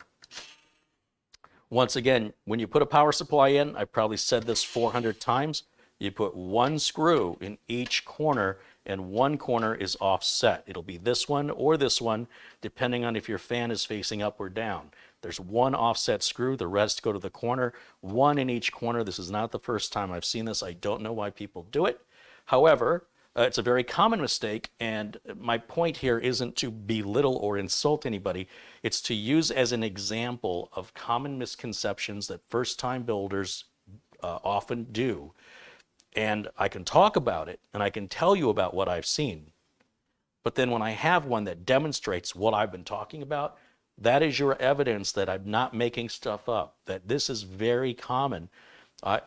Once again, when you put a power supply in, I've probably said this 400 times, you put 1 screw in each corner, and 1 corner is offset. It'll be this one or this one, depending on if your fan is facing up or down. There's 1 offset screw, the rest go to the corner, 1 in each corner. This is not the first time I've seen this. I don't know why people do it. However, it's a very common mistake, and my point here isn't to belittle or insult anybody. It's to use as an example of common misconceptions that first-time builders often do. And I can talk about it, and I can tell you about what I've seen. But then when I have one that demonstrates what I've been talking about, that is your evidence that I'm not making stuff up, that this is very common.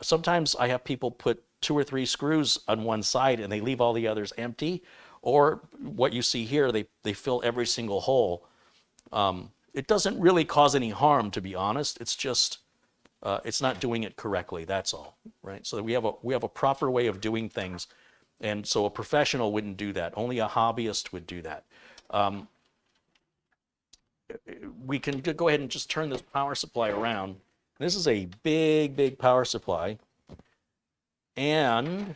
Sometimes I have people put 2 or 3 screws on one side and they leave all the others empty, or what you see here, they fill every single hole. It doesn't really cause any harm, to be honest. It's just it's not doing it correctly. That's all, right? So we have a proper way of doing things, and so a professional wouldn't do that. Only a hobbyist would do that. We can go ahead and just turn this power supply around. This is a big, big power supply. And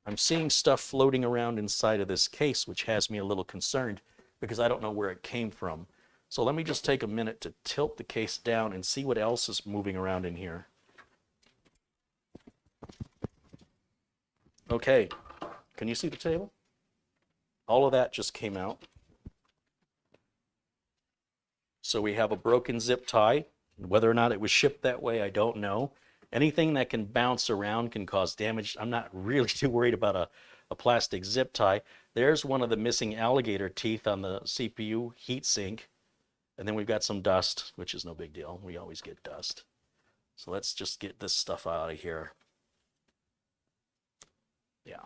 I'm seeing stuff floating around inside of this case, which has me a little concerned because I don't know where it came from. So let me just take a minute to tilt the case down and see what else is moving around in here. Okay, can you see the table? All of that just came out. So we have a broken zip tie. Whether or not it was shipped that way, I don't know. Anything that can bounce around can cause damage. I'm not really too worried about a plastic zip tie. There's one of the missing alligator teeth on the CPU heatsink. And then we've got some dust, which is no big deal. We always get dust. So let's just get this stuff out of here. Yeah.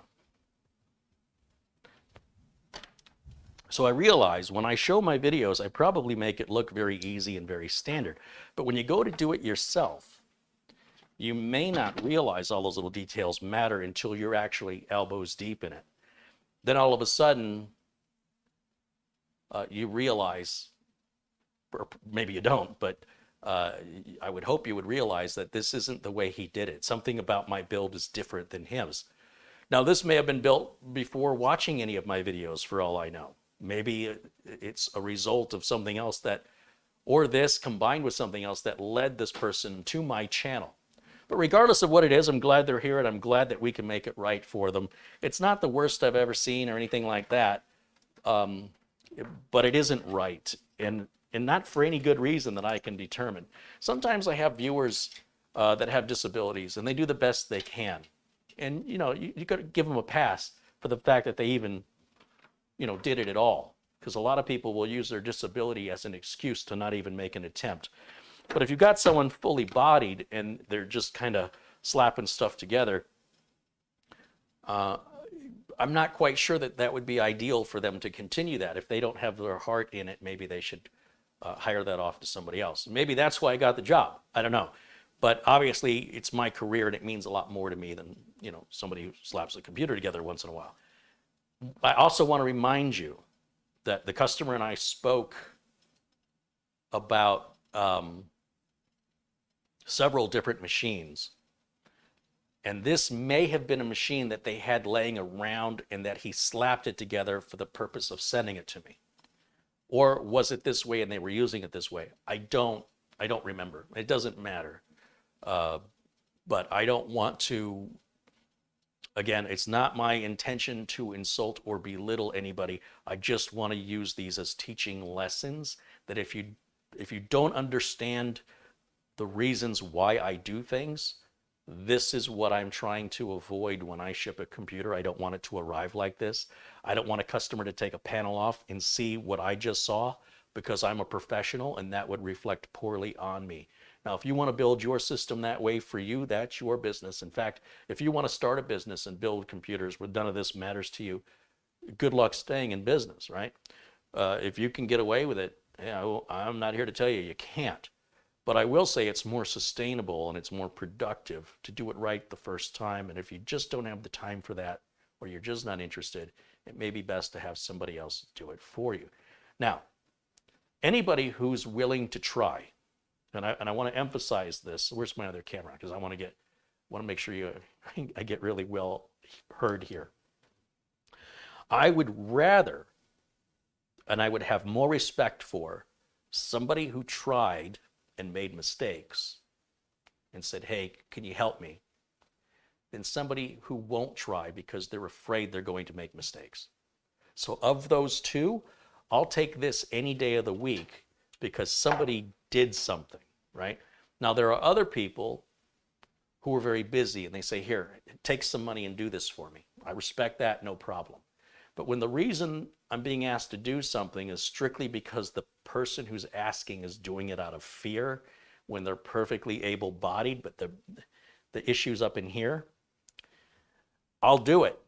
So I realize when I show my videos, I probably make it look very easy and very standard. But when you go to do it yourself, you may not realize all those little details matter until you're actually elbows deep in it. Then all of a sudden, you realize, or maybe you don't, but I would hope you would realize that this isn't the way he did it. Something about my build is different than his. Now, this may have been built before watching any of my videos, for all I know. Maybe it's a result of something else that, or this combined with something else that led this person to my channel. But regardless of what it is, I'm glad they're here and I'm glad that we can make it right for them. It's not the worst I've ever seen or anything like that, but it isn't right. And not for any good reason that I can determine. Sometimes I have viewers that have disabilities and they do the best they can. And, you know, you got to give them a pass for the fact that they even, you know, did it at all. Because a lot of people will use their disability as an excuse to not even make an attempt. But if you've got someone fully bodied and they're just kind of slapping stuff together, I'm not quite sure that that would be ideal for them to continue that. If they don't have their heart in it, maybe they should hire that off to somebody else. Maybe that's why I got the job. I don't know. But obviously, it's my career, and it means a lot more to me than, you know, somebody who slaps a computer together once in a while. I also want to remind you that the customer and I spoke about several different machines. And this may have been a machine that they had laying around and that he slapped it together for the purpose of sending it to me. Or was it this way and they were using it this way? I don't remember. It doesn't matter. But I don't want to, again, it's not my intention to insult or belittle anybody. I just want to use these as teaching lessons that if you don't understand the reasons why I do things, this is what I'm trying to avoid when I ship a computer. I don't want it to arrive like this. I don't want a customer to take a panel off and see what I just saw because I'm a professional and that would reflect poorly on me. Now, if you want to build your system that way for you, that's your business. In fact, if you want to start a business and build computers where none of this matters to you, good luck staying in business, right? If you can get away with it, yeah, I'm not here to tell you you can't. But I will say it's more sustainable and it's more productive to do it right the first time. And if you just don't have the time for that, or you're just not interested, it may be best to have somebody else do it for you. Now, anybody who's willing to try, and I want to emphasize this. Where's my other camera? Because I want to make sure I get really well heard here. I would rather, and I would have more respect for somebody who tried and made mistakes and said, hey, can you help me? Than somebody who won't try because they're afraid they're going to make mistakes. So of those two, I'll take this any day of the week because somebody did something, right? Now, there are other people who are very busy and they say, here, take some money and do this for me. I respect that, no problem. But when the reason I'm being asked to do something is strictly because the person who's asking is doing it out of fear when they're perfectly able-bodied, but the issue's up in here, I'll do it.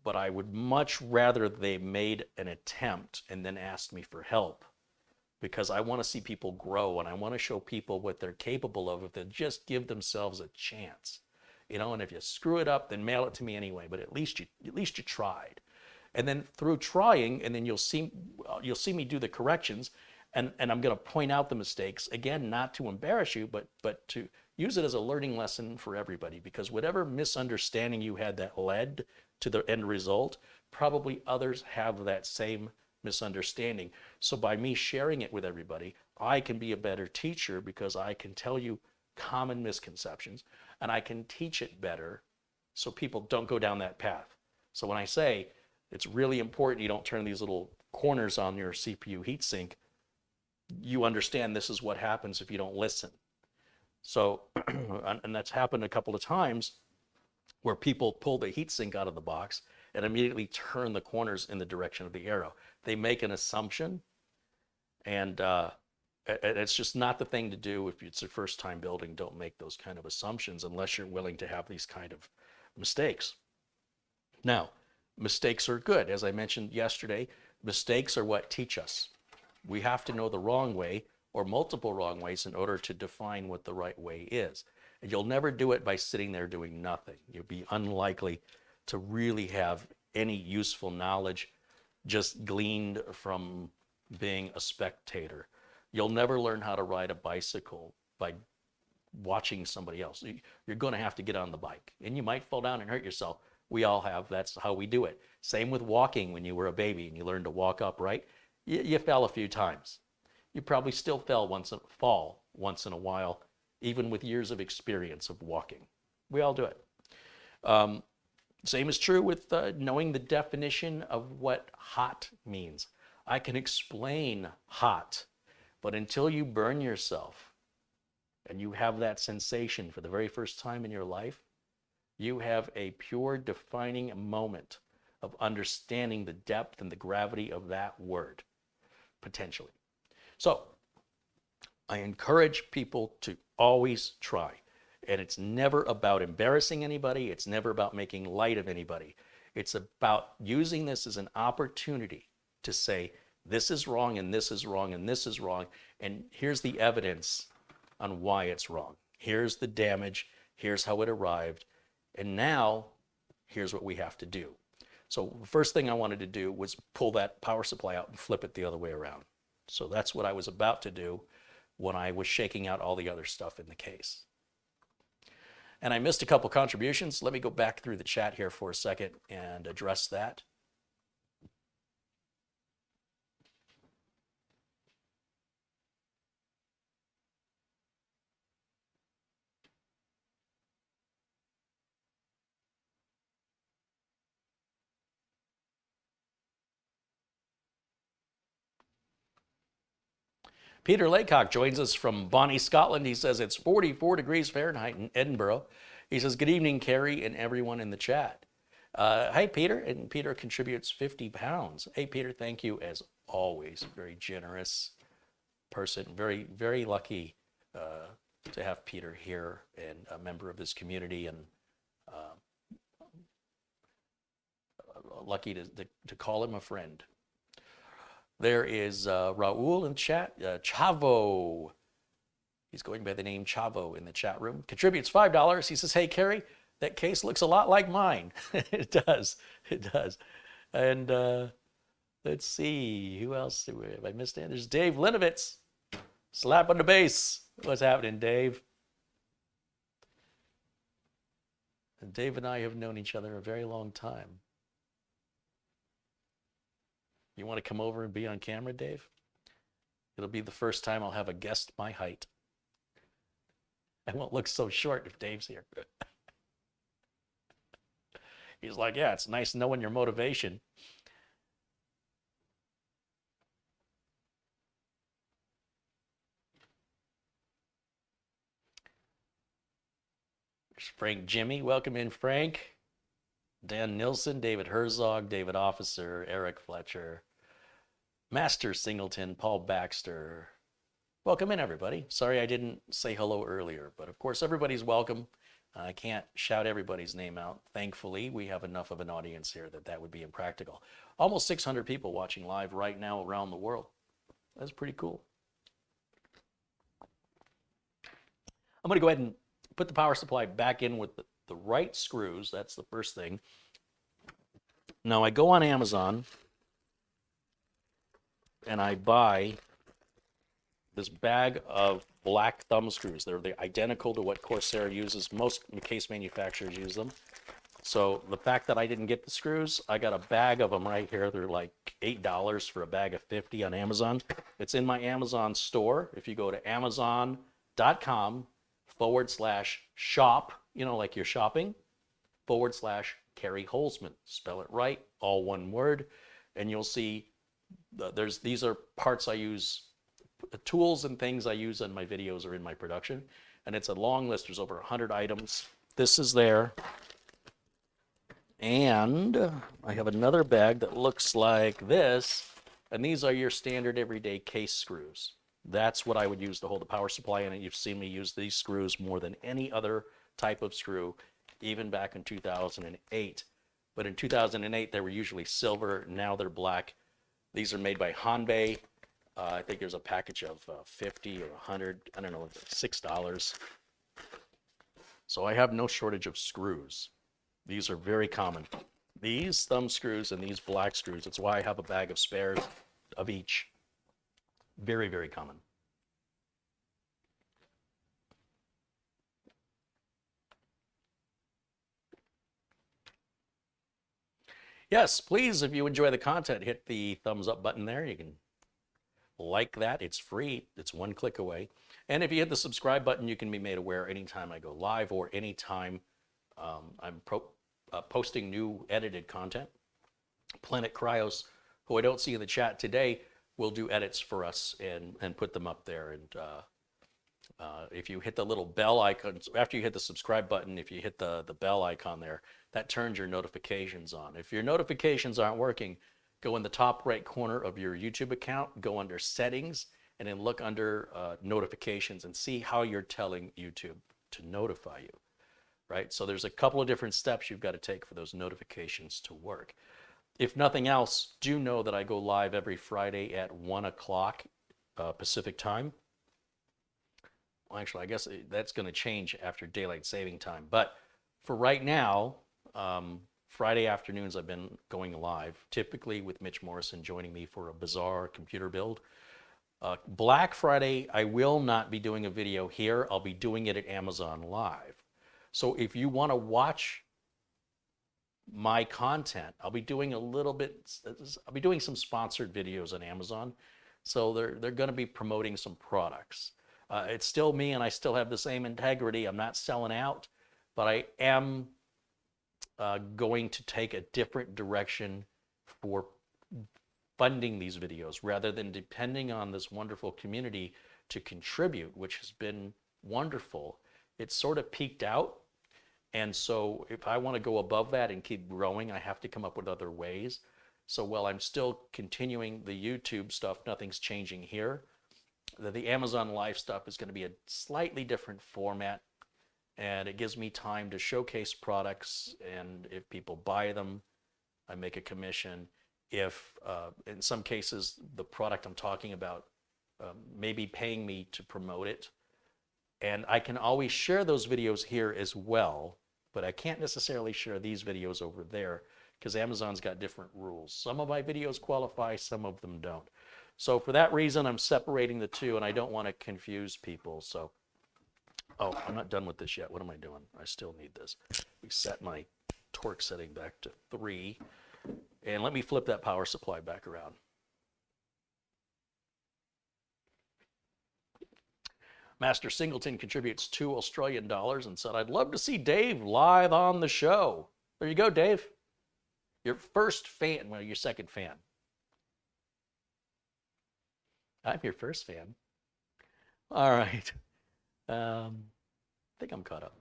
But I would much rather they made an attempt and then asked me for help because I want to see people grow and I want to show people what they're capable of if they just give themselves a chance. You know, and if you screw it up, then mail it to me anyway, but at least you tried. And then through trying, and then you'll see me do the corrections, and I'm going to point out the mistakes, again, not to embarrass you, but to use it as a learning lesson for everybody, because whatever misunderstanding you had that led to the end result, probably others have that same misunderstanding. So by me sharing it with everybody, I can be a better teacher because I can tell you common misconceptions, and I can teach it better so people don't go down that path. So when I say it's really important you don't turn these little corners on your CPU heatsink you understand this is what happens if you don't listen. So, and that's happened a couple of times where people pull the heatsink out of the box and immediately turn the corners in the direction of the arrow. They make an assumption, and it's just not the thing to do if it's your first time building. Don't make those kind of assumptions unless you're willing to have these kind of mistakes. Now, mistakes are good. As I mentioned yesterday, mistakes are what teach us. We have to know the wrong way or multiple wrong ways in order to define what the right way is. And you'll never do it by sitting there doing nothing. You'll be unlikely to really have any useful knowledge just gleaned from being a spectator. You'll never learn how to ride a bicycle by watching somebody else. You're going to have to get on the bike, and you might fall down and hurt yourself. We all have. That's how we do it. Same with walking. When you were a baby and you learned to walk upright, you fell a few times. You probably still fall once in a while, even with years of experience of walking. We all do it. Same is true with knowing the definition of what hot means. I can explain hot, but until you burn yourself and you have that sensation for the very first time in your life, you have a pure defining moment of understanding the depth and the gravity of that word, potentially. So I encourage people to always try. And it's never about embarrassing anybody. It's never about making light of anybody. It's about using this as an opportunity to say, this is wrong, and this is wrong, and this is wrong. And here's the evidence on why it's wrong. Here's the damage. Here's how it arrived. And now, here's what we have to do. So the first thing I wanted to do was pull that power supply out and flip it the other way around. So that's what I was about to do when I was shaking out all the other stuff in the case. And I missed a couple contributions. Let me go back through the chat here for a second and address that. Peter Laycock joins us from Bonnie, Scotland. He says it's 44 degrees Fahrenheit in Edinburgh. He says, good evening, Carrie and everyone in the chat. Hi, Peter. And Peter contributes 50 pounds. Hey, Peter, thank you as always. Very generous person. Very, very lucky to have Peter here and a member of this community, and lucky to call him a friend. There is Raul in chat. Chavo. He's going by the name Chavo in the chat room. Contributes $5. He says, hey, Carrie, that case looks a lot like mine. It does. It does. And let's see. Who else have I missed? There's Dave Linovitz. Slap on the bass. What's happening, Dave? And Dave and I have known each other a very long time. You want to come over and be on camera, Dave? It'll be the first time I'll have a guest my height. I won't look so short if Dave's here. He's like, yeah, it's nice knowing your motivation. There's Frank Jimmy. Welcome in, Frank. Dan Nilsson, David Herzog, David Officer, Eric Fletcher, Master Singleton, Paul Baxter. Welcome in, everybody. Sorry I didn't say hello earlier, but of course everybody's welcome. I can't shout everybody's name out. Thankfully, we have enough of an audience here that would be impractical. Almost 600 people watching live right now around the world. That's pretty cool. I'm going to go ahead and put the power supply back in with the right screws. That's the first thing. Now I go on Amazon and I buy this bag of black thumb screws. They're identical to what Corsair uses. Most case manufacturers use them. So the fact that I didn't get the screws, I got a bag of them right here. They're like $8 for a bag of 50 on Amazon. It's in my Amazon store. If you go to amazon.com/shop, you know, like you're shopping, /Carrie Holzman. Spell it right, all one word. And you'll see these are parts I use the tools and things I use in my videos are in my production, and it's a long list. There's over 100 items. This is there. And I have another bag that looks like this, and these are your standard everyday case screws. That's what I would use to hold the power supply in it. You've seen me use these screws more than any other type of screw, even back in 2008. But in 2008, they were usually silver. Now they're black. These are made by Hanbei. I think there's a package of 50 or 100, I don't know, $6. So I have no shortage of screws. These are very common. These thumb screws and these black screws, that's why I have a bag of spares of each. Very, very common. Yes, please, if you enjoy the content, hit the thumbs up button there. You can like that. It's free. It's one click away. And if you hit the subscribe button, you can be made aware anytime I go live or anytime I'm posting new edited content. Planet Cryos, who I don't see in the chat today, will do edits for us and put them up there. And if you hit the little bell icon, after you hit the subscribe button, if you hit the bell icon there, that turns your notifications on. If your notifications aren't working, go in the top right corner of your YouTube account, go under settings, and then look under notifications and see how you're telling YouTube to notify you, right? So there's a couple of different steps you've got to take for those notifications to work. If nothing else, do know that I go live every Friday at 1 o'clock Pacific time. Well, actually, I guess that's going to change after daylight saving time. But for right now, Friday afternoons I've been going live, typically with Mitch Morrison joining me for a bizarre computer build. Black Friday, I will not be doing a video here. I'll be doing it at Amazon Live. So if you want to watch my content, I'll be doing some sponsored videos on Amazon. So they're going to be promoting some products. It's still me, and I still have the same integrity. I'm not selling out, but I am going to take a different direction for funding these videos rather than depending on this wonderful community to contribute, which has been wonderful. It's sort of peaked out. And so if I want to go above that and keep growing, I have to come up with other ways. So while I'm still continuing the YouTube stuff, nothing's changing here. The Amazon Live stuff is going to be a slightly different format, and it gives me time to showcase products, and if people buy them, I make a commission. If in some cases the product I'm talking about may be paying me to promote it, and I can always share those videos here as well, but I can't necessarily share these videos over there because Amazon's got different rules. Some of my videos qualify, some of them don't. So for that reason, I'm separating the two, and I don't want to confuse people. So, oh, I'm not done with this yet. What am I doing? I still need this. We set my torque setting back to 3. And let me flip that power supply back around. Master Singleton contributes $2 Australian and said, I'd love to see Dave live on the show. There you go, Dave. Your first fan, well, your second fan. I'm your first fan. All right. I think I'm caught up.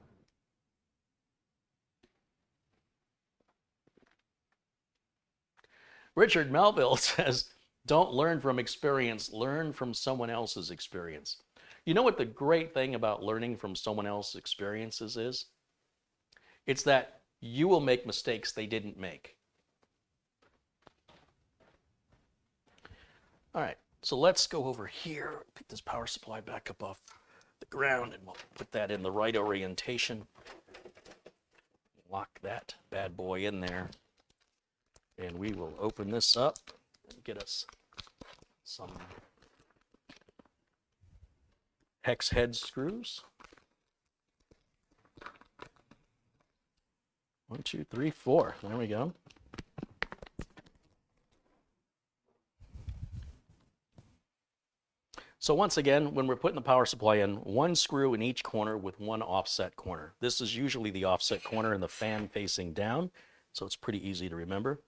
Richard Melville says, don't learn from experience, learn from someone else's experience. You know what the great thing about learning from someone else's experiences is? It's that you will make mistakes they didn't make. All right. So let's go over here, pick this power supply back up off the ground, and we'll put that in the right orientation. Lock that bad boy in there. And we will open this up and get us some hex head screws. 1, 2, 3, 4. There we go. So once again, when we're putting the power supply in, 1 screw in each corner with 1 offset corner. This is usually the offset corner and the fan facing down, so it's pretty easy to remember.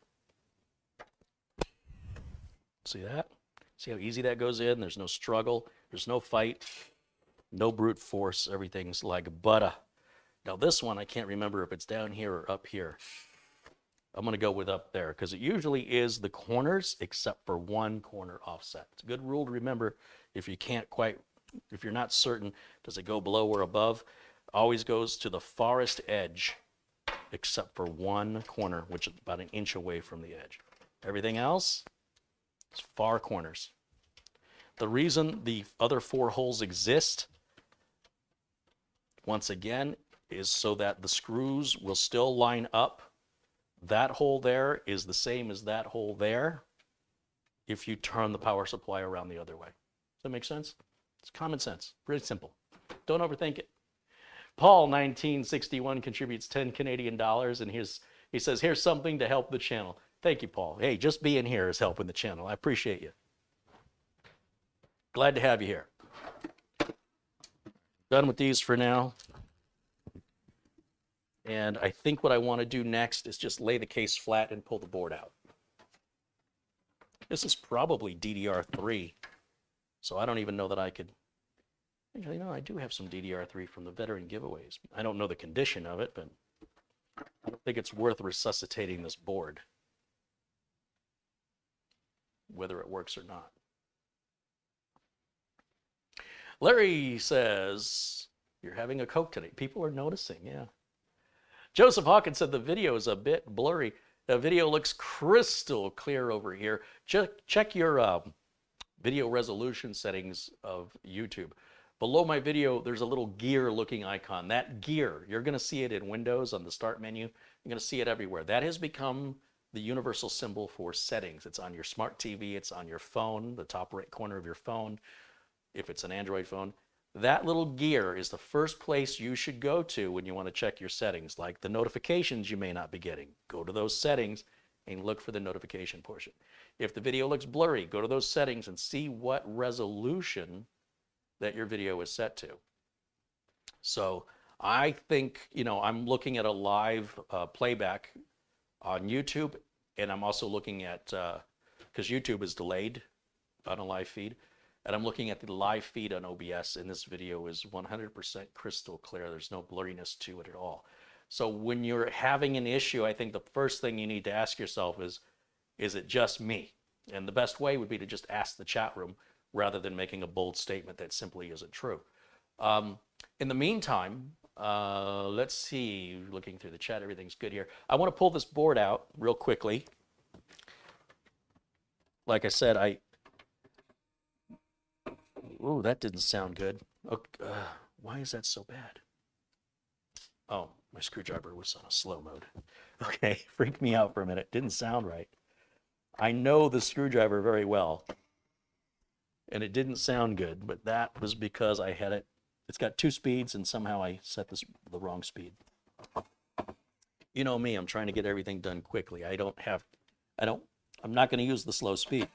See that? See how easy that goes in? There's no struggle, there's no fight, no brute force. Everything's like butter. Now this one, I can't remember if it's down here or up here. I'm going to go with up there because it usually is the corners except for one corner offset. It's a good rule to remember if you can't quite, if you're not certain, does it go below or above? Always goes to the farthest edge except for one corner, which is about an inch away from the edge. Everything else is far corners. The reason the other 4 holes exist, once again, is so that the screws will still line up. That hole there is the same as that hole there if you turn the power supply around the other way. Does that make sense? It's common sense. Pretty simple. Don't overthink it. Paul, 1961, contributes 10 Canadian dollars, and he says, here's something to help the channel. Thank you, Paul. Hey, just being here is helping the channel. I appreciate you. Glad to have you here. Done with these for now. And I think what I want to do next is just lay the case flat and pull the board out. This is probably DDR3, so I don't even know that I could. Actually, no, I do have some DDR3 from the veteran giveaways. I don't know the condition of it, but I don't think it's worth resuscitating this board, whether it works or not. Larry says, you're having a Coke today. People are noticing, yeah. Joseph Hawkins said the video is a bit blurry. The video looks crystal clear over here. Check your video resolution settings of YouTube. Below my video, there's a little gear looking icon. That gear, you're going to see it in Windows on the Start menu. You're going to see it everywhere. That has become the universal symbol for settings. It's on your smart TV. It's on your phone, the top right corner of your phone, if it's an Android phone. That little gear is the first place you should go to when you want to check your settings, like the notifications you may not be getting. Go to those settings and look for the notification portion. If the video looks blurry, go to those settings and see what resolution that your video is set to. So I think, you know, I'm looking at a live playback on YouTube, and I'm also looking at, because YouTube is delayed on a live feed, and I'm looking at the live feed on OBS, and this video is 100% crystal clear. There's no blurriness to it at all. So when you're having an issue, I think the first thing you need to ask yourself is it just me? And the best way would be to just ask the chat room rather than making a bold statement that simply isn't true. In the meantime, let's see, looking through the chat, everything's good here. I want to pull this board out real quickly. Like I said, ooh, that didn't sound good. Okay, why is that so bad? Oh, my screwdriver was on a slow mode. Okay, freaked me out for a minute. Didn't sound right. I know the screwdriver very well, and it didn't sound good, but that was because I had it. It's got 2 speeds, and somehow I set this the wrong speed. You know me, I'm trying to get everything done quickly. I'm not going to use the slow speed.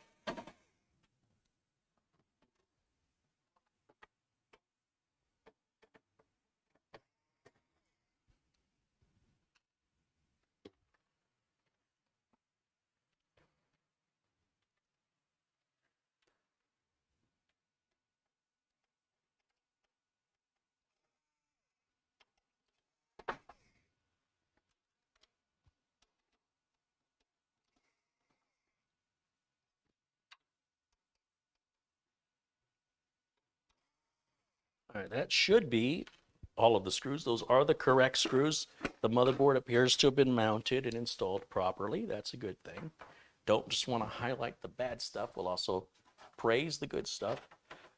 All right, that should be all of the screws. Those are the correct screws. The motherboard appears to have been mounted and installed properly. That's a good thing. Don't just want to highlight the bad stuff. We'll also praise the good stuff.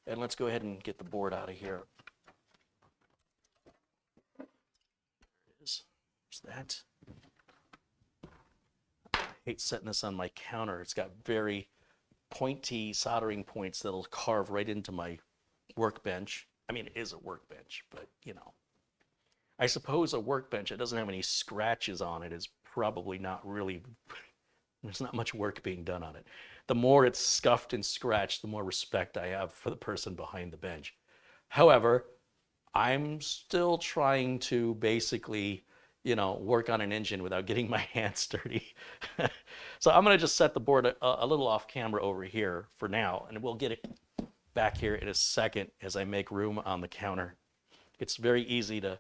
And let's go ahead and get the board out of here. There it is. There's that. I hate setting this on my counter. It's got very pointy soldering points that'll carve right into my workbench. I mean, it is a workbench, but you know, I suppose a workbench that doesn't have any scratches on it is probably not really, there's not much work being done on it. The more it's scuffed and scratched, the more respect I have for the person behind the bench. However, I'm still trying to basically, you know, work on an engine without getting my hands dirty. So I'm going to just set the board a little off camera over here for now, and we'll get it back here in a second as I make room on the counter. It's very easy to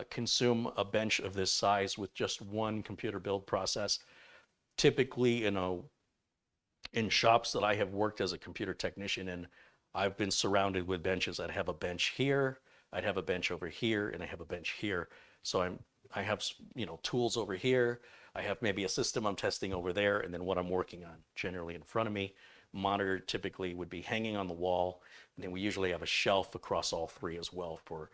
consume a bench of this size with just one computer build process. Typically, in shops that I have worked as a computer technician in, I've been surrounded with benches. I'd have a bench here, I'd have a bench over here, and I have a bench here. So I have, tools over here. I have maybe a system I'm testing over there, and then what I'm working on generally in front of me. Monitor typically would be hanging on the wall, and then we usually have a shelf across all three as well for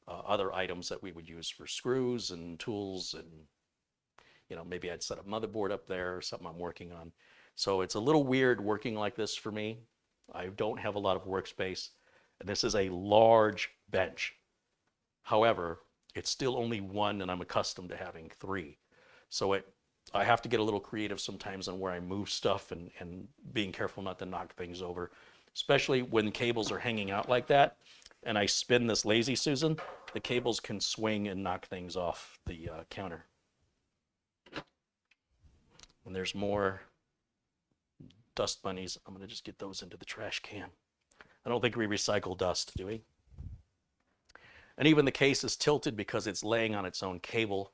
other items that we would use for screws and tools, and maybe I'd set a motherboard up there or something I'm working on. So it's a little weird working like this for me. I don't have a lot of workspace, and this is a large bench. However, it's still only one, and I'm accustomed to having three. So I have to get a little creative sometimes on where I move stuff and being careful not to knock things over, especially when cables are hanging out like that. And I spin this Lazy Susan, the cables can swing and knock things off the counter. And there's more dust bunnies. I'm going to just get those into the trash can. I don't think we recycle dust, do we? And even the case is tilted because it's laying on its own cable.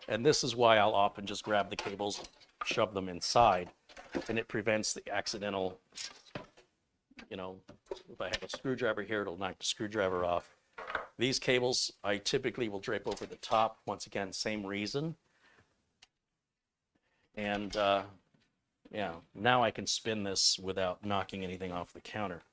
And this is why I'll often just grab the cables, shove them inside, and it prevents the accidental, if I have a screwdriver here, it'll knock the screwdriver off. These cables, I typically will drape over the top. Once again, same reason. And yeah, now I can spin this without knocking anything off the counter.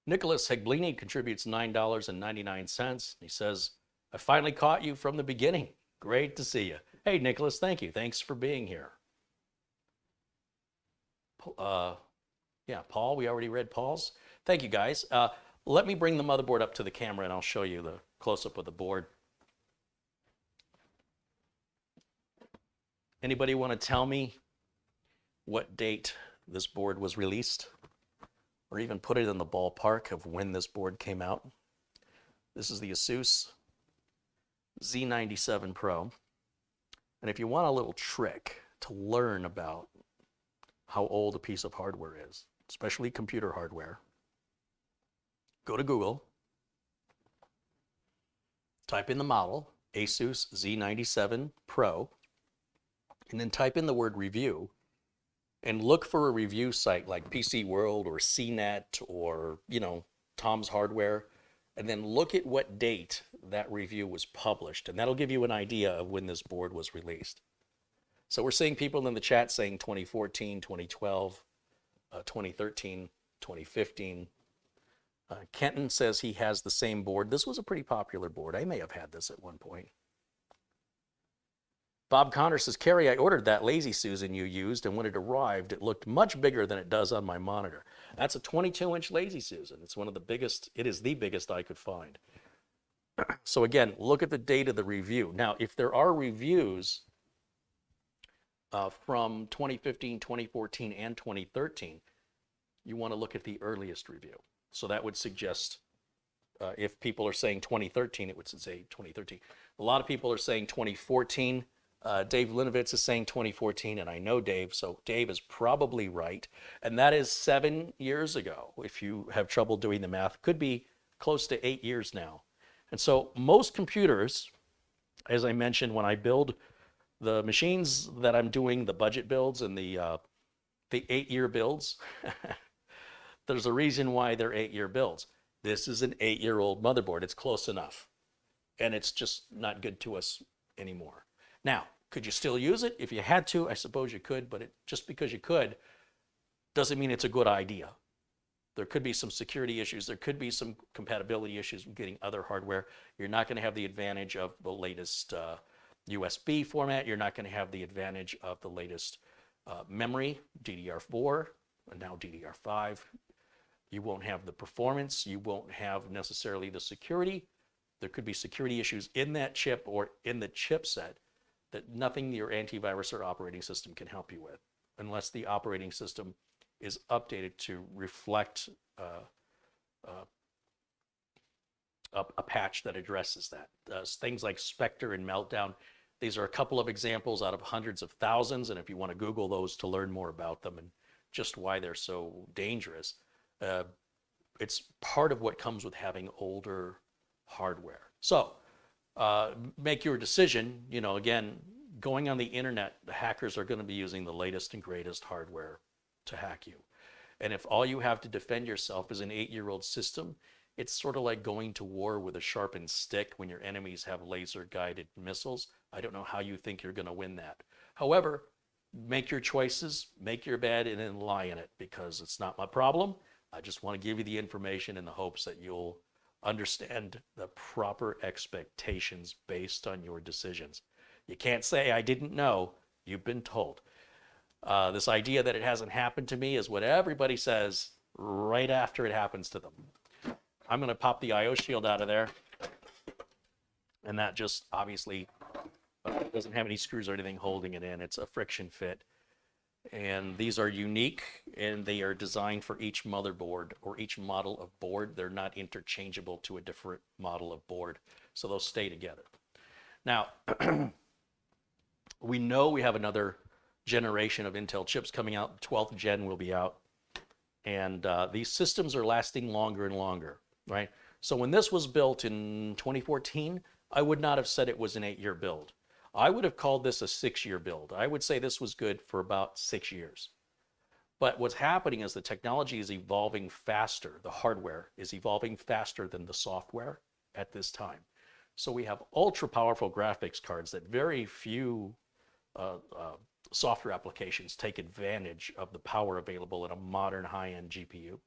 Nicholas Heglini contributes $9.99. He says, I finally caught you from the beginning. Great to see you. Hey, Nicholas, thank you. Thanks for being here. Yeah, Paul, we already read Paul's. Thank you, guys. Let me bring the motherboard up to the camera and I'll show you the close-up of the board. Anybody want to tell me what date this board was released? Or even put it in the ballpark of when this board came out? This is the ASUS Z97 Pro. And if you want a little trick to learn about how old a piece of hardware is, especially computer hardware, go to Google, type in the model, ASUS Z97 Pro, and then type in the word review, and look for a review site like PC World or CNET or, Tom's Hardware, and then look at what date that review was published, and that'll give you an idea of when this board was released. So we're seeing people in the chat saying 2014, 2012, 2013, 2015. Kenton says he has the same board. This was a pretty popular board. I may have had this at one point. Bob Connor says, Carrie, I ordered that Lazy Susan you used, and when it arrived, it looked much bigger than it does on my monitor. That's a 22-inch Lazy Susan. It's one of the biggest, it is the biggest I could find. So again, look at the date of the review. Now, if there are reviews from 2015, 2014, and 2013, you want to look at the earliest review. So that would suggest, if people are saying 2013, it would say 2013. A lot of people are saying 2014. Dave Linovitz is saying 2014, and I know Dave, so Dave is probably right. And that is 7 years ago. If you have trouble doing the math, could be close to 8 years now. And so most computers, as I mentioned, when I build the machines that I'm doing, the budget builds and the 8-year builds, there's a reason why they're 8-year builds. This is an 8-year-old motherboard. It's close enough. And it's just not good to us anymore. Now, could you still use it? If you had to, I suppose you could, but just because you could doesn't mean it's a good idea. There could be some security issues. There could be some compatibility issues with getting other hardware. You're not going to have the advantage of the latest USB format. You're not going to have the advantage of the latest memory, DDR4, and now DDR5. You won't have the performance. You won't have necessarily the security. There could be security issues in that chip or in the chipset that nothing your antivirus or operating system can help you with, unless the operating system is updated to reflect a patch that addresses that. Things like Spectre and Meltdown, these are a couple of examples out of hundreds of thousands, and if you want to Google those to learn more about them and just why they're so dangerous, it's part of what comes with having older hardware. So make your decision. You know, again, going on the internet, the hackers are going to be using the latest and greatest hardware to hack you. And if all you have to defend yourself is an 8-year-old system, it's sort of like going to war with a sharpened stick when your enemies have laser-guided missiles. I don't know how you think you're going to win that. However, make your choices, make your bed, and then lie in it, because it's not my problem. I just want to give you the information in the hopes that you'll understand the proper expectations based on your decisions. You can't say, I didn't know. You've been told. This idea that it hasn't happened to me is what everybody says right after it happens to them. I'm going to pop the IO shield out of there. And that just obviously doesn't have any screws or anything holding it in. It's a friction fit. And these are unique, and they are designed for each motherboard or each model of board. They're not interchangeable to a different model of board, so they'll stay together. Now, we know we have another generation of Intel chips coming out. The 12th gen will be out. And these systems are lasting longer and longer, right? So when this was built in 2014, I would not have said it was an 8-year build. I would have called this a 6-year build. I would say this was good for about 6 years. But what's happening is the technology is evolving faster. The hardware is evolving faster than the software at this time. So we have ultra powerful graphics cards that very few software applications take advantage of the power available in a modern high-end GPU.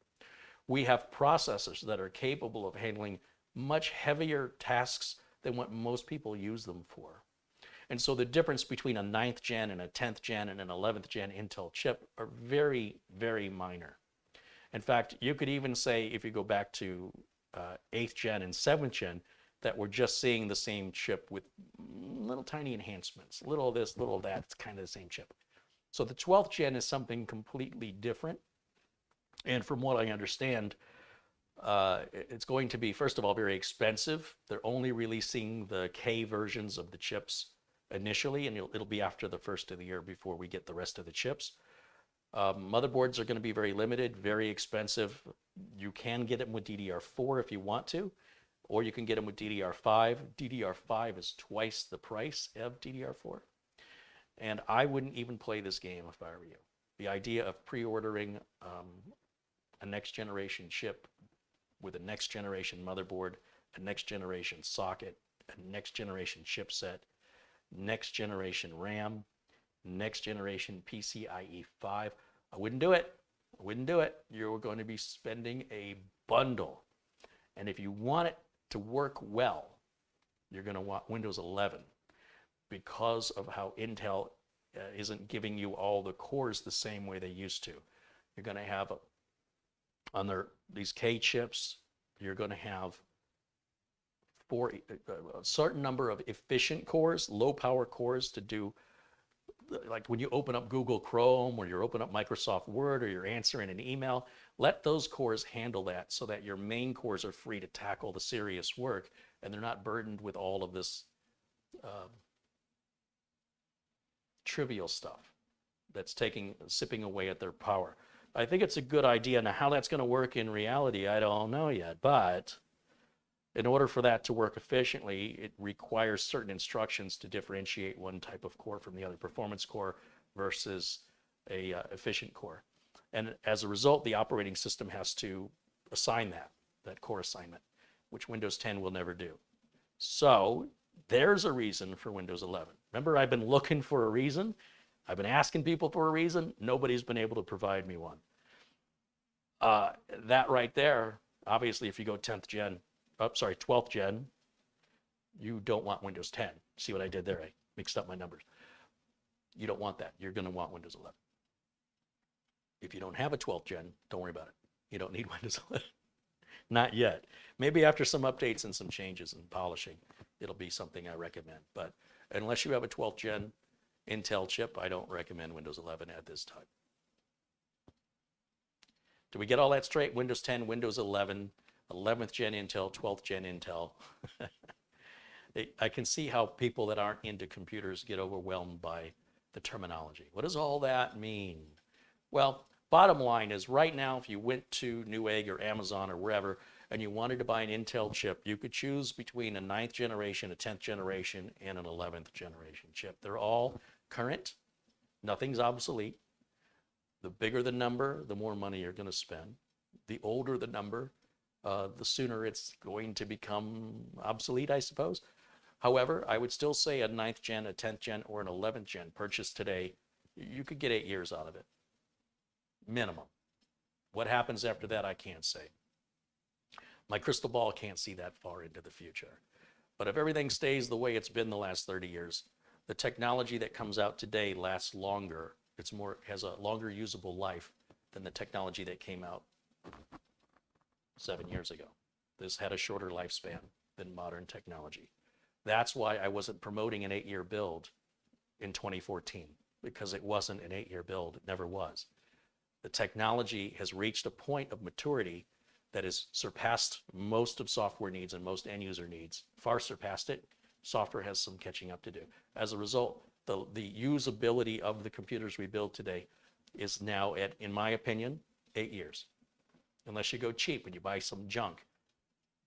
We have processors that are capable of handling much heavier tasks than what most people use them for. And so the difference between a 9th gen and a 10th gen and an 11th gen Intel chip are very, very minor. In fact, you could even say, if you go back to 8th gen and 7th gen, that we're just seeing the same chip with little tiny enhancements. Little of this, little of that, it's kind of the same chip. So the 12th gen is something completely different. And from what I understand, it's going to be, first of all, very expensive. They're only releasing the K versions of the chips initially, and it'll be after the first of the year before we get the rest of the chips. Motherboards are going to be very limited, very expensive. You can get them with DDR4 if you want to, or you can get them with DDR5. DDR5 is twice the price of DDR4. And I wouldn't even play this game if I were you. The idea of pre-ordering a next generation chip with a next generation motherboard, a next generation socket, a next generation chipset, next generation RAM, next generation PCIe 5. I wouldn't do it. I wouldn't do it. You're going to be spending a bundle. And if you want it to work well, you're going to want Windows 11, because of how Intel isn't giving you all the cores the same way they used to. You're going to have, on these K chips, you're going to have a certain number of efficient cores, low power cores to do, like when you open up Google Chrome or you open up Microsoft Word or you're answering an email, let those cores handle that so that your main cores are free to tackle the serious work and they're not burdened with all of this trivial stuff that's sipping away at their power. I think it's a good idea. Now, how that's going to work in reality, I don't know yet, but in order for that to work efficiently, it requires certain instructions to differentiate one type of core from the other, performance core versus a efficient core. And as a result, the operating system has to assign that core assignment, which Windows 10 will never do. So there's a reason for Windows 11. Remember, I've been looking for a reason. I've been asking people for a reason. Nobody's been able to provide me one. That right there, obviously, if you go 12th gen, you don't want Windows 10. See what I did there? I mixed up my numbers. You don't want that. You're going to want Windows 11. If you don't have a 12th gen, don't worry about it. You don't need Windows 11. Not yet. Maybe after some updates and some changes and polishing, it'll be something I recommend. But unless you have a 12th gen Intel chip, I don't recommend Windows 11 at this time. Do we get all that straight? Windows 10, Windows 11, 11th gen Intel, 12th gen Intel. I can see how people that aren't into computers get overwhelmed by the terminology. What does all that mean? Well, bottom line is right now, if you went to Newegg or Amazon or wherever, and you wanted to buy an Intel chip, you could choose between a 9th generation, a 10th generation, and an 11th generation chip. They're all current. Nothing's obsolete. The bigger the number, the more money you're going to spend. The older the number, the sooner it's going to become obsolete, I suppose. However, I would still say a 9th gen, a 10th gen, or an 11th gen purchased today, you could get 8 years out of it. Minimum. What happens after that, I can't say. My crystal ball can't see that far into the future. But if everything stays the way it's been the last 30 years, the technology that comes out today lasts longer. It's more, has a longer usable life than the technology that came out 7 years ago. This had a shorter lifespan than modern technology. That's why I wasn't promoting an 8-year build in 2014, because it wasn't an 8-year build. It never was. The technology has reached a point of maturity that has surpassed most of software needs and most end user needs, far surpassed it. Software has some catching up to do. As a result, the usability of the computers we build today is now at, in my opinion, 8 years. Unless you go cheap and you buy some junk.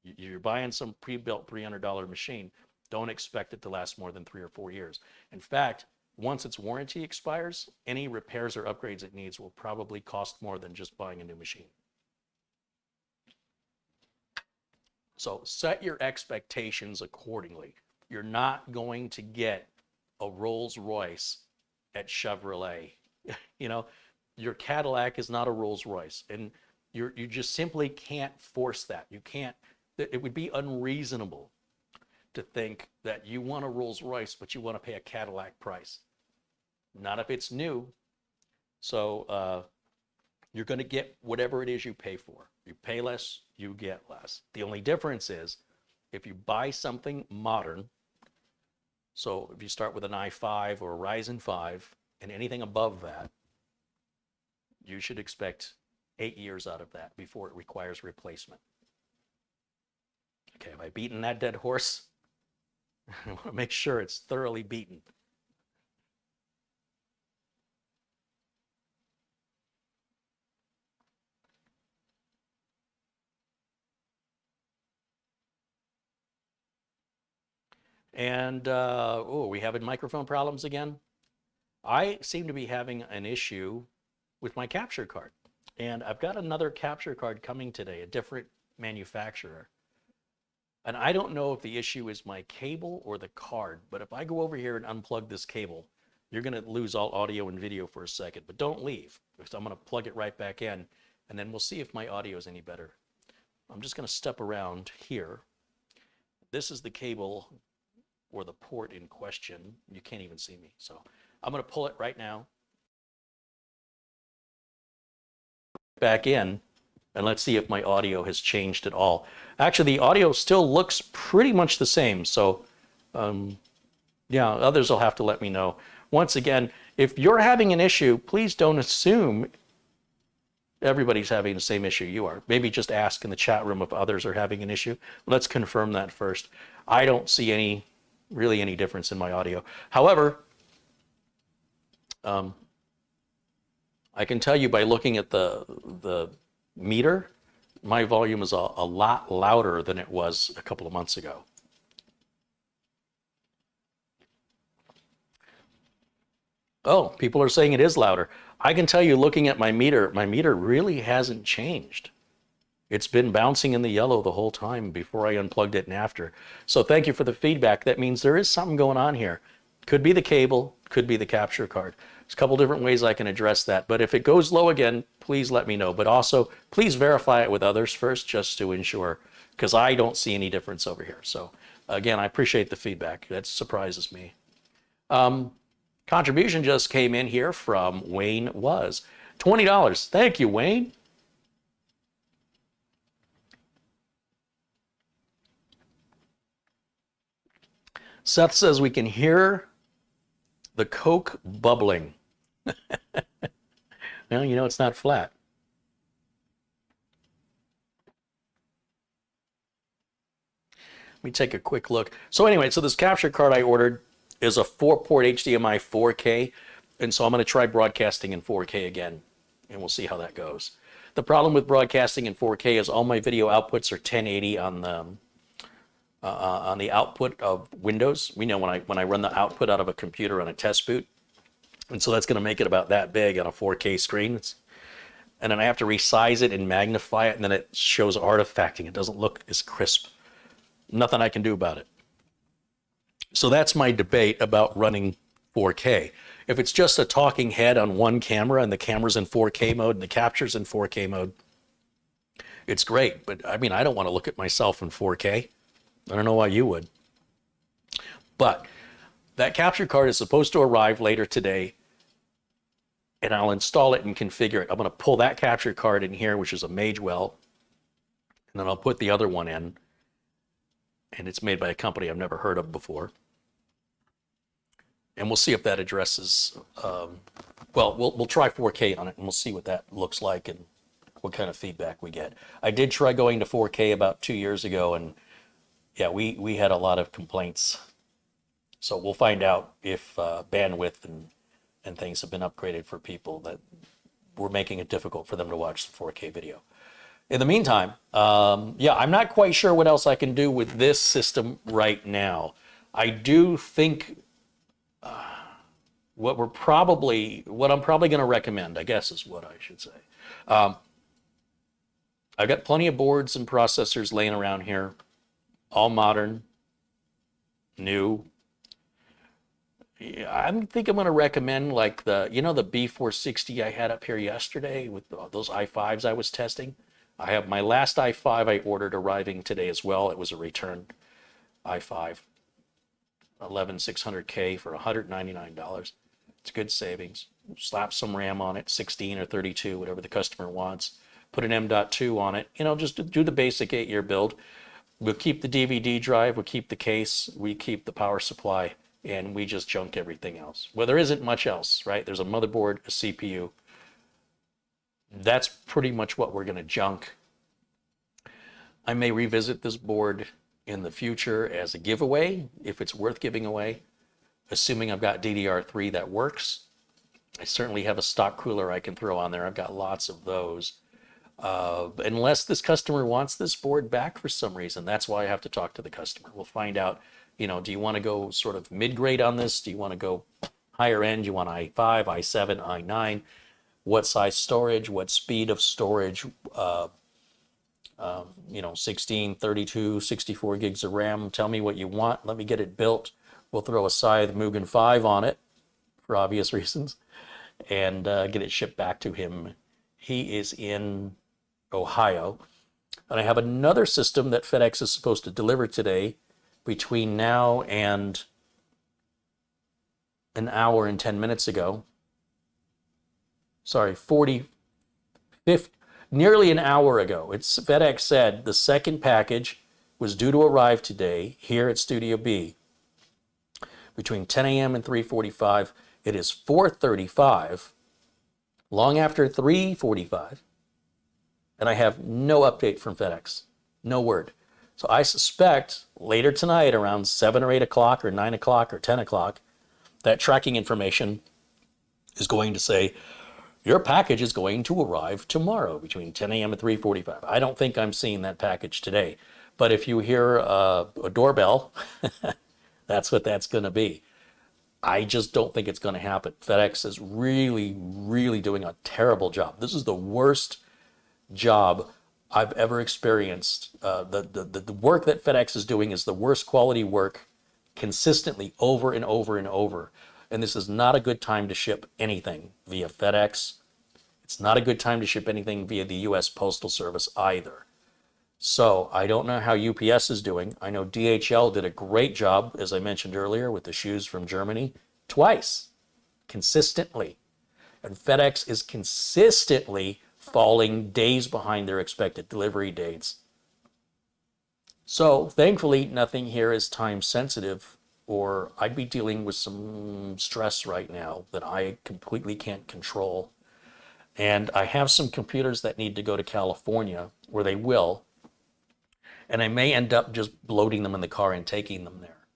You're buying some pre-built $300 machine, don't expect it to last more than 3 or 4 years. In fact, once its warranty expires, any repairs or upgrades it needs will probably cost more than just buying a new machine. So set your expectations accordingly. You're not going to get a Rolls Royce at Chevrolet. You know, your Cadillac is not a Rolls Royce, and you just simply can't force that. You can't, it would be unreasonable to think that you want a Rolls Royce, but you want to pay a Cadillac price. Not if it's new. So you're going to get whatever it is you pay for. You pay less, you get less. The only difference is if you buy something modern, so if you start with an i5 or a Ryzen 5 and anything above that, you should expect 8 years out of that before it requires replacement. Okay, have I beaten that dead horse? I want to make sure it's thoroughly beaten. And, oh, we having microphone problems again? I seem to be having an issue with my capture card. And I've got another capture card coming today, a different manufacturer. And I don't know if the issue is my cable or the card, but if I go over here and unplug this cable, you're going to lose all audio and video for a second. But don't leave, because I'm going to plug it right back in, and then we'll see if my audio is any better. I'm just going to step around here. This is the cable or the port in question. You can't even see me. So I'm going to pull it right now back in, and let's see if my audio has changed at all. Actually, the audio still looks pretty much the same. So yeah, others will have to let me know. Once again, if you're having an issue, please don't assume everybody's having the same issue you are. Maybe just ask in the chat room if others are having an issue. Let's confirm that first. I don't see really any difference in my audio. However, I can tell you by looking at the meter, my volume is a lot louder than it was a couple of months ago. Oh, people are saying it is louder. I can tell you, looking at my meter really hasn't changed. It's been bouncing in the yellow the whole time before I unplugged it and after. So thank you for the feedback. That means there is something going on here. Could be the cable, could be the capture card. There's a couple different ways I can address that. But if it goes low again, please let me know. But also, please verify it with others first, just to ensure, because I don't see any difference over here. So again, I appreciate the feedback. That surprises me. Contribution just came in here from Wayne Was. $20. Thank you, Wayne. Seth says we can hear the Coke bubbling. Well, you know, it's not flat. Let me take a quick look. So anyway, so this capture card I ordered is a 4-port HDMI 4K, and so I'm going to try broadcasting in 4K again, and we'll see how that goes. The problem with broadcasting in 4K is all my video outputs are 1080 on the output of Windows. We know when I run the output out of a computer on a test boot, and so that's going to make it about that big on a 4K screen. And then I have to resize it and magnify it, and then it shows artifacting. It doesn't look as crisp. Nothing I can do about it. So that's my debate about running 4K. If it's just a talking head on one camera and the camera's in 4K mode and the capture's in 4K mode, it's great. But I mean, I don't want to look at myself in 4K. I don't know why you would. But that capture card is supposed to arrive later today, and I'll install it and configure it. I'm going to pull that capture card in here, which is a Magewell, and then I'll put the other one in. And it's made by a company I've never heard of before. And we'll see if that addresses, well, we'll try 4K on it, and we'll see what that looks like and what kind of feedback we get. I did try going to 4K about 2 years ago, and yeah, we had a lot of complaints. So we'll find out if bandwidth and things have been upgraded for people that were making it difficult for them to watch the 4K video. In the meantime, yeah, I'm not quite sure what else I can do with this system right now. I do think what I'm probably going to recommend, I guess is what I should say. I've got plenty of boards and processors laying around here, all modern, new. I think I'm going to recommend like the B460 I had up here yesterday with those i5s I was testing. I have my last i5 I ordered arriving today as well. It was a return i5, 11600K for $199. It's good savings. Slap some RAM on it, 16 or 32, whatever the customer wants. Put an M.2 on it. Just do the basic 8-year build. We'll keep the DVD drive, we'll keep the case, we keep the power supply, and we just junk everything else. Well, there isn't much else, right? There's a motherboard, a CPU. That's pretty much what we're going to junk. I may revisit this board in the future as a giveaway, if it's worth giving away, assuming I've got DDR3 that works. I certainly have a stock cooler I can throw on there. I've got lots of those. Unless this customer wants this board back for some reason, that's why I have to talk to the customer. We'll find out, do you want to go sort of mid-grade on this? Do you want to go higher end? Do you want i5, i7, i9? What size storage, what speed of storage, 16, 32, 64 gigs of RAM. Tell me what you want. Let me get it built. We'll throw a Scythe Mugen 5 on it for obvious reasons and get it shipped back to him. He is in Ohio. And I have another system that FedEx is supposed to deliver today between now and an hour and 10 minutes ago. Sorry, 50, nearly an hour ago. FedEx said the second package was due to arrive today here at Studio B between 10 a.m. and 3:45. It is 4:35, long after 3:45, and I have no update from FedEx, no word. So I suspect later tonight around 7 or 8 o'clock or 9 o'clock or 10 o'clock, that tracking information is going to say, your package is going to arrive tomorrow between 10 a.m. and 3:45. I don't think I'm seeing that package today. But if you hear a doorbell, that's what that's going to be. I just don't think it's going to happen. FedEx is really, really doing a terrible job. This is the worst job I've ever experienced. The work that FedEx is doing is the worst quality work consistently over and over and over. And this is not a good time to ship anything via FedEx. It's not a good time to ship anything via the U.S. Postal Service either. So I don't know how UPS is doing. I know DHL did a great job, as I mentioned earlier, with the shoes from Germany, twice, consistently. And FedEx is consistently falling days behind their expected delivery dates. So thankfully, nothing here is time sensitive, or I'd be dealing with some stress right now that I completely can't control. And I have some computers that need to go to California, where they will. And I may end up just loading them in the car and taking them there,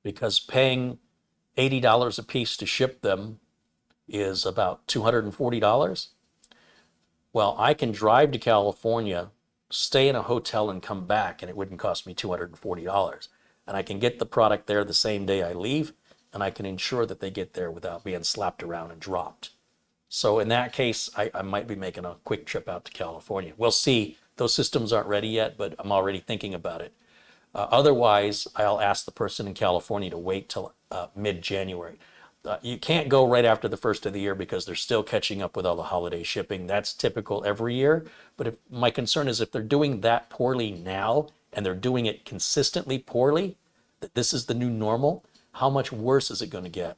because paying $80 a piece to ship them is about $240. Well, I can drive to California, stay in a hotel and come back, and it wouldn't cost me $240. And I can get the product there the same day I leave, and I can ensure that they get there without being slapped around and dropped. So in that case, I might be making a quick trip out to California. We'll see. Those systems aren't ready yet, but I'm already thinking about it. Otherwise, I'll ask the person in California to wait till mid-January. You can't go right after the first of the year because they're still catching up with all the holiday shipping. That's typical every year. But my concern is if they're doing that poorly now and they're doing it consistently poorly, that this is the new normal, how much worse is it going to get?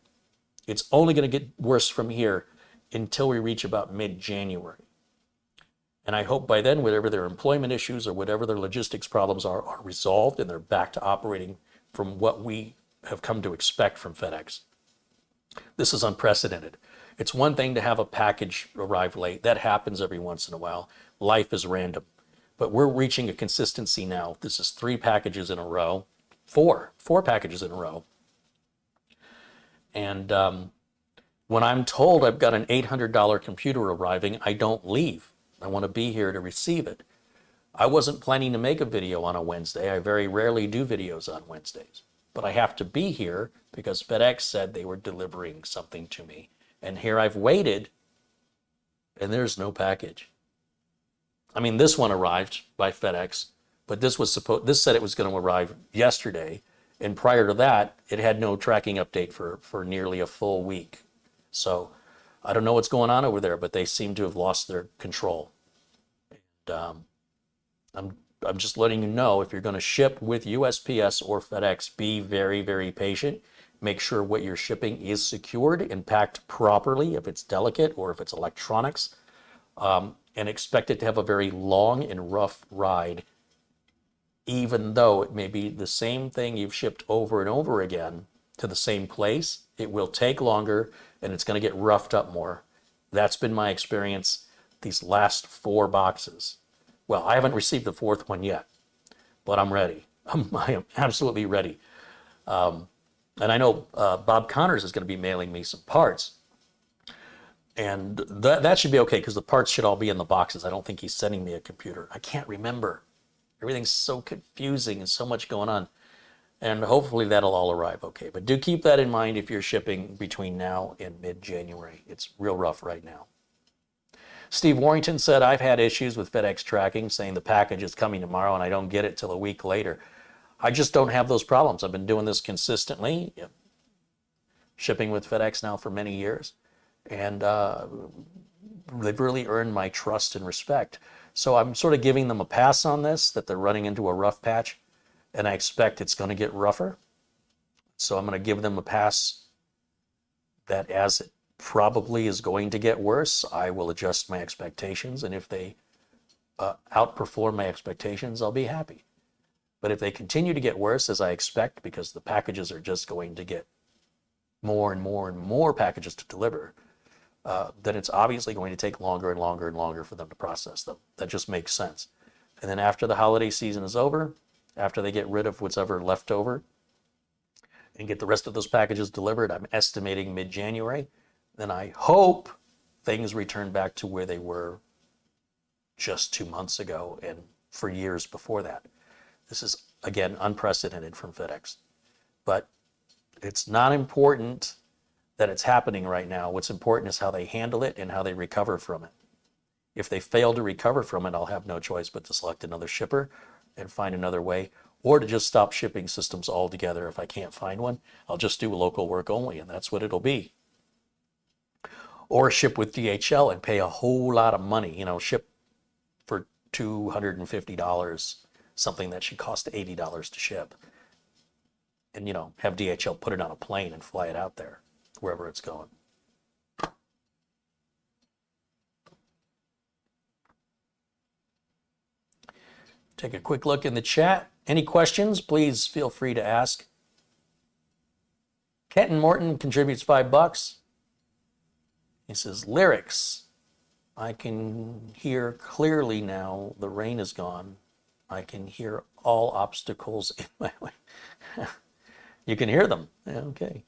It's only going to get worse from here until we reach about mid-January. And I hope by then, whatever their employment issues or whatever their logistics problems are resolved and they're back to operating from what we have come to expect from FedEx. This is unprecedented. It's one thing to have a package arrive late. That happens every once in a while. Life is random. But we're reaching a consistency now. This is 3 packages in a row, four packages in a row. And when I'm told I've got an $800 computer arriving, I don't leave. I want to be here to receive it. I wasn't planning to make a video on a Wednesday. I very rarely do videos on Wednesdays. But I have to be here because FedEx said they were delivering something to me. And here I've waited, and there's no package. I mean, this one arrived by FedEx, but this said it was going to arrive yesterday. And prior to that, it had no tracking update for nearly a full week. So I don't know what's going on over there, but they seem to have lost their control. And I'm just letting you know, if you're going to ship with USPS or FedEx, be very, very patient. Make sure what you're shipping is secured and packed properly if it's delicate or if it's electronics, and expect it to have a very long and rough ride, even though it may be the same thing you've shipped over and over again to the same place. It will take longer and it's going to get roughed up more. That's been my experience these last 4 boxes. Well, I haven't received the 4th one yet, but I'm ready. I am absolutely ready. And I know Bob Connors is going to be mailing me some parts. And that should be okay because the parts should all be in the boxes. I don't think he's sending me a computer. I can't remember. Everything's so confusing and so much going on. And hopefully that'll all arrive okay. But do keep that in mind if you're shipping between now and mid-January. It's real rough right now. Steve Warrington said, I've had issues with FedEx tracking, saying the package is coming tomorrow and I don't get it till a week later. I just don't have those problems. I've been doing this consistently, shipping with FedEx now for many years. And they've really earned my trust and respect. So I'm sort of giving them a pass on this, that they're running into a rough patch. And I expect it's going to get rougher. So I'm going to give them a pass that as it probably is going to get worse, I will adjust my expectations. And if they outperform my expectations, I'll be happy. But if they continue to get worse, as I expect, because the packages are just going to get more and more and more packages to deliver, then it's obviously going to take longer and longer and longer for them to process them. That just makes sense. And then after the holiday season is over, after they get rid of what's ever left over and get the rest of those packages delivered, I'm estimating mid-January, then I hope things return back to where they were just 2 months ago and for years before that. This is, again, unprecedented from FedEx. But it's not important that it's happening right now. What's important is how they handle it and how they recover from it. If they fail to recover from it, I'll have no choice but to select another shipper and find another way, or to just stop shipping systems altogether. If I can't find one, I'll just do local work only, and that's what it'll be. Or ship with DHL and pay a whole lot of money, ship for $250, something that should cost $80 to ship. And, have DHL put it on a plane and fly it out there, wherever it's going. Take a quick look in the chat. Any questions, please feel free to ask. Kenton Morton contributes $5. He says, lyrics. I can hear clearly now. The rain is gone. I can hear all obstacles in my way. You can hear them. Yeah, okay.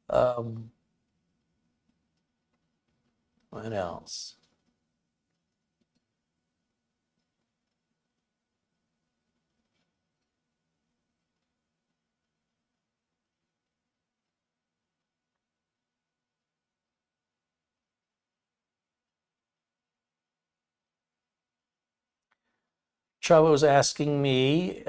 Um, what else? Chavo was asking me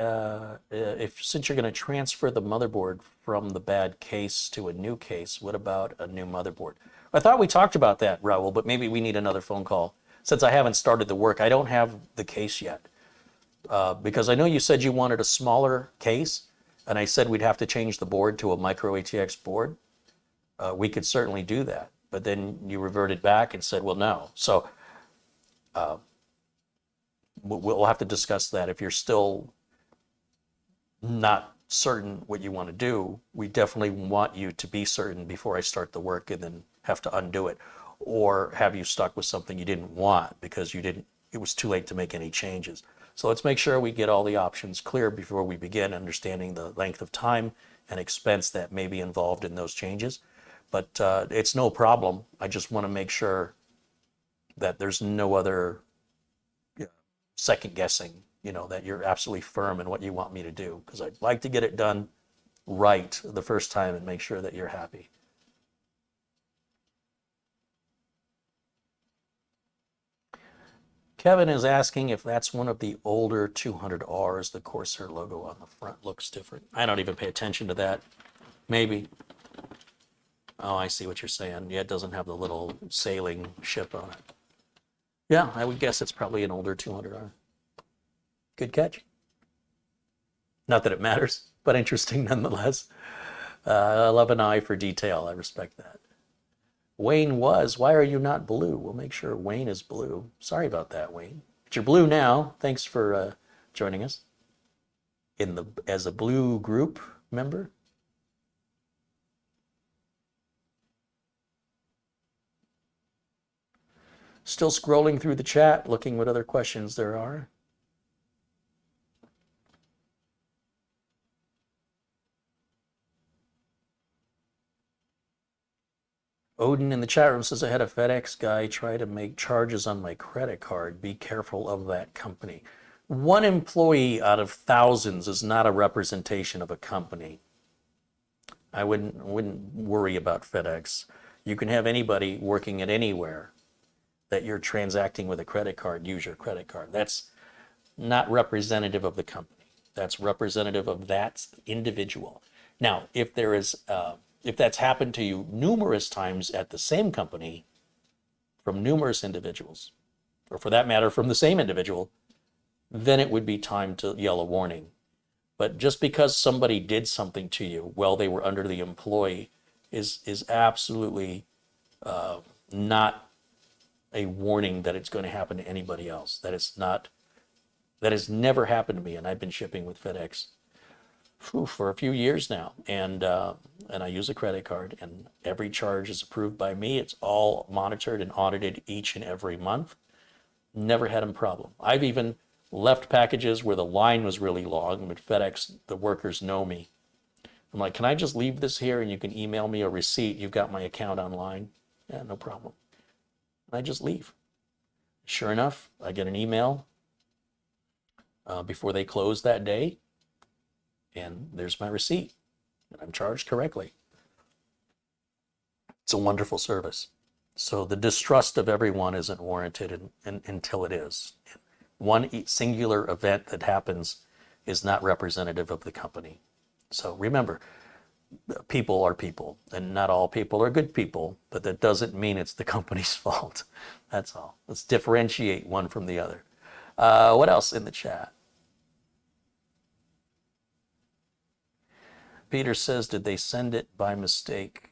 if, since you're going to transfer the motherboard from the bad case to a new case, what about a new motherboard? I thought we talked about that, Raul, but maybe we need another phone call. Since I haven't started the work, I don't have the case yet. Because I know you said you wanted a smaller case, and I said we'd have to change the board to a micro ATX board. We could certainly do that, but then you reverted back and said, well, no. So we'll have to discuss that. If you're still not certain what you want to do, we definitely want you to be certain before I start the work and then have to undo it, or have you stuck with something you didn't want because it was too late to make any changes. So let's make sure we get all the options clear before we begin understanding the length of time and expense that may be involved in those changes. But it's no problem. I just want to make sure that there's no other second guessing, that you're absolutely firm in what you want me to do, because I'd like to get it done right the first time and make sure that you're happy. Kevin is asking if that's one of the older 200Rs. The Corsair logo on the front looks different. I don't even pay attention to that. Maybe. Oh, I see what you're saying. Yeah, it doesn't have the little sailing ship on it. Yeah, I would guess it's probably an older 200R. Good catch. Not that it matters, but interesting nonetheless. I love an eye for detail. I respect that. Wayne was. Why are you not blue? We'll make sure Wayne is blue. Sorry about that, Wayne. But you're blue now. Thanks for joining us as a blue group member. Still scrolling through the chat, looking what other questions there are. Odin in the chat room says, I had a FedEx guy try to make charges on my credit card. Be careful of that company. One employee out of thousands is not a representation of a company. I wouldn't worry about FedEx. You can have anybody working at anywhere that you're transacting with a credit card use your credit card. That's not representative of the company. That's representative of that individual. Now, if that's happened to you numerous times at the same company from numerous individuals, or for that matter, from the same individual, then it would be time to yell a warning. But just because somebody did something to you while they were under the employee is absolutely not a warning that it's going to happen to anybody else. That has never happened to me, and I've been shipping with FedEx for a few years now, and I use a credit card, and every charge is approved by me. It's all monitored and audited each and every month. Never had a problem. I've even left packages where the line was really long, but FedEx, the workers know me. I'm like, can I just leave this here and you can email me a receipt? You've got my account online. Yeah, no problem. And I just leave. Sure enough, I get an email before they close that day, and there's my receipt, and I'm charged correctly. It's a wonderful service. So the distrust of everyone isn't warranted until it is. One singular event that happens is not representative of the company. So remember, people are people, and not all people are good people, but that doesn't mean it's the company's fault. That's all. Let's differentiate one from the other. What else in the chat? Peter says, did they send it by mistake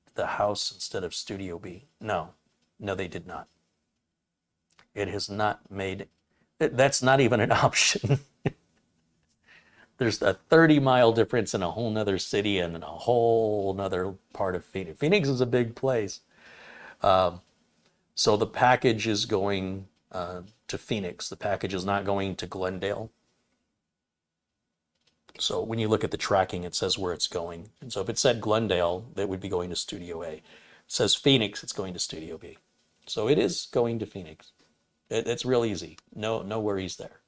to the house instead of Studio B? No, they did not. It has not made, that's not even an option. There's a 30-mile difference in a whole nother city and in a whole nother part of Phoenix. Phoenix is a big place. So the package is going to Phoenix. The package is not going to Glendale. So when you look at the tracking, it says where it's going. And so if it said Glendale, that would be going to Studio A. It says Phoenix, it's going to Studio B. So it is going to Phoenix. It's real easy. No worries there.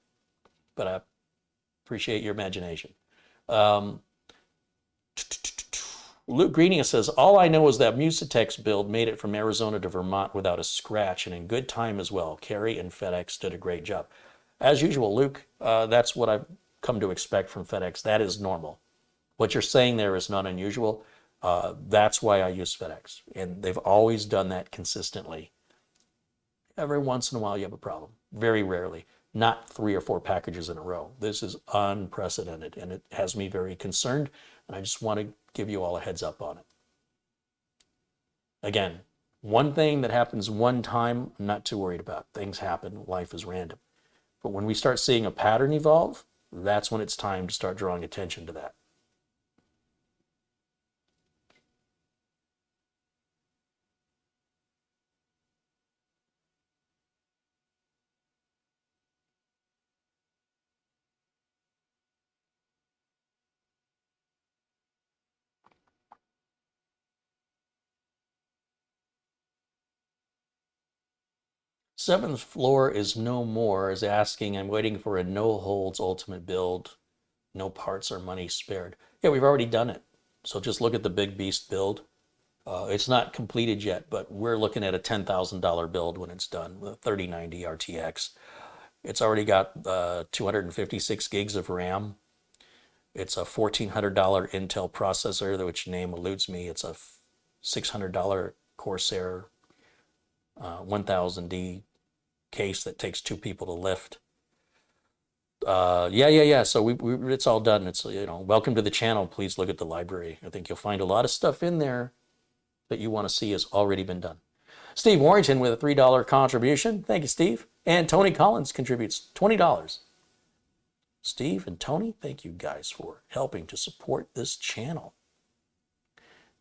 But I appreciate your imagination. Luke Greenia says, all I know is that Musatex build made it from Arizona to Vermont without a scratch and in good time as well. Carrie and FedEx did a great job. As usual, Luke, that's what I've come to expect from FedEx. That is normal. What you're saying there is not unusual. That's why I use FedEx. And they've always done that consistently. Every once in a while you have a problem. Very rarely. Not 3 or 4 packages in a row. This is unprecedented and it has me very concerned. And I just want to give you all a heads up on it. Again, one thing that happens one time, I'm not too worried about. Things happen. Life is random. But when we start seeing a pattern evolve, that's when it's time to start drawing attention to that. Seventh floor is no more is asking, I'm waiting for a no holds ultimate build. No parts or money spared. Yeah, we've already done it. So just look at the big beast build. It's not completed yet, but we're looking at a $10,000 build when it's done with a 3090 RTX. It's already got 256 gigs of RAM. It's a $1,400 Intel processor, which name eludes me. It's a $600 Corsair 1000D case that takes 2 people to lift. Yeah. So it's all done. It's, welcome to the channel. Please look at the library. I think you'll find a lot of stuff in there that you want to see has already been done. Steve Warrington with a $3 contribution. Thank you, Steve. And Tony Collins contributes $20. Steve and Tony, thank you guys for helping to support this channel.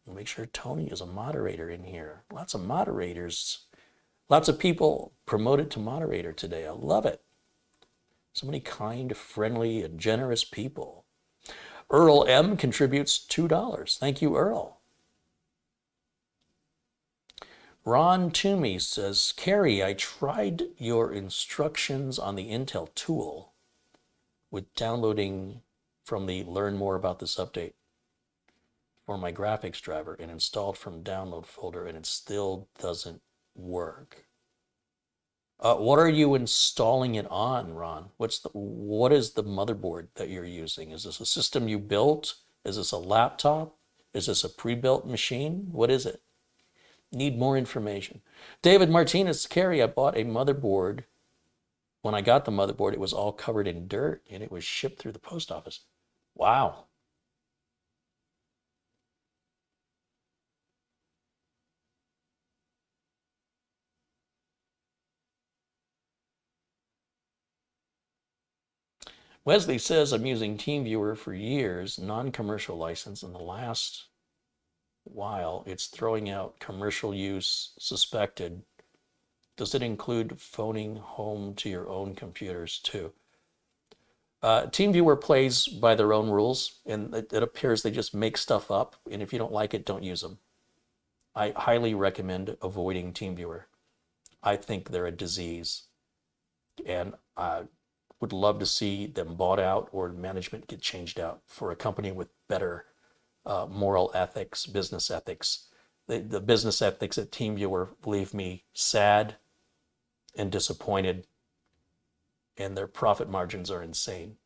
We'll make sure Tony is a moderator in here. Lots of moderators. Lots of people promoted to moderator today. I love it. So many kind, friendly, and generous people. Earl M contributes $2. Thank you, Earl. Ron Toomey says, Carrie, I tried your instructions on the Intel tool with downloading from the Learn More About This Update for my graphics driver and installed from download folder, and it still doesn't work. What are you installing it on, Ron? What is the motherboard that you're using? Is this a system you built? Is this a laptop? Is this a pre-built machine? What is it? Need more information. David Martinez, Carrie, I bought a motherboard. When I got the motherboard, it was all covered in dirt and it was shipped through the post office. Wow. Wesley says, I'm using TeamViewer for years, non-commercial license. In the last while, it's throwing out commercial use suspected. Does it include phoning home to your own computers too? TeamViewer plays by their own rules, and it appears they just make stuff up. And if you don't like it, don't use them. I highly recommend avoiding TeamViewer. I think they're a disease. And I would love to see them bought out or management get changed out for a company with better moral ethics, business ethics. The business ethics at TeamViewer leave me sad and disappointed, and their profit margins are insane.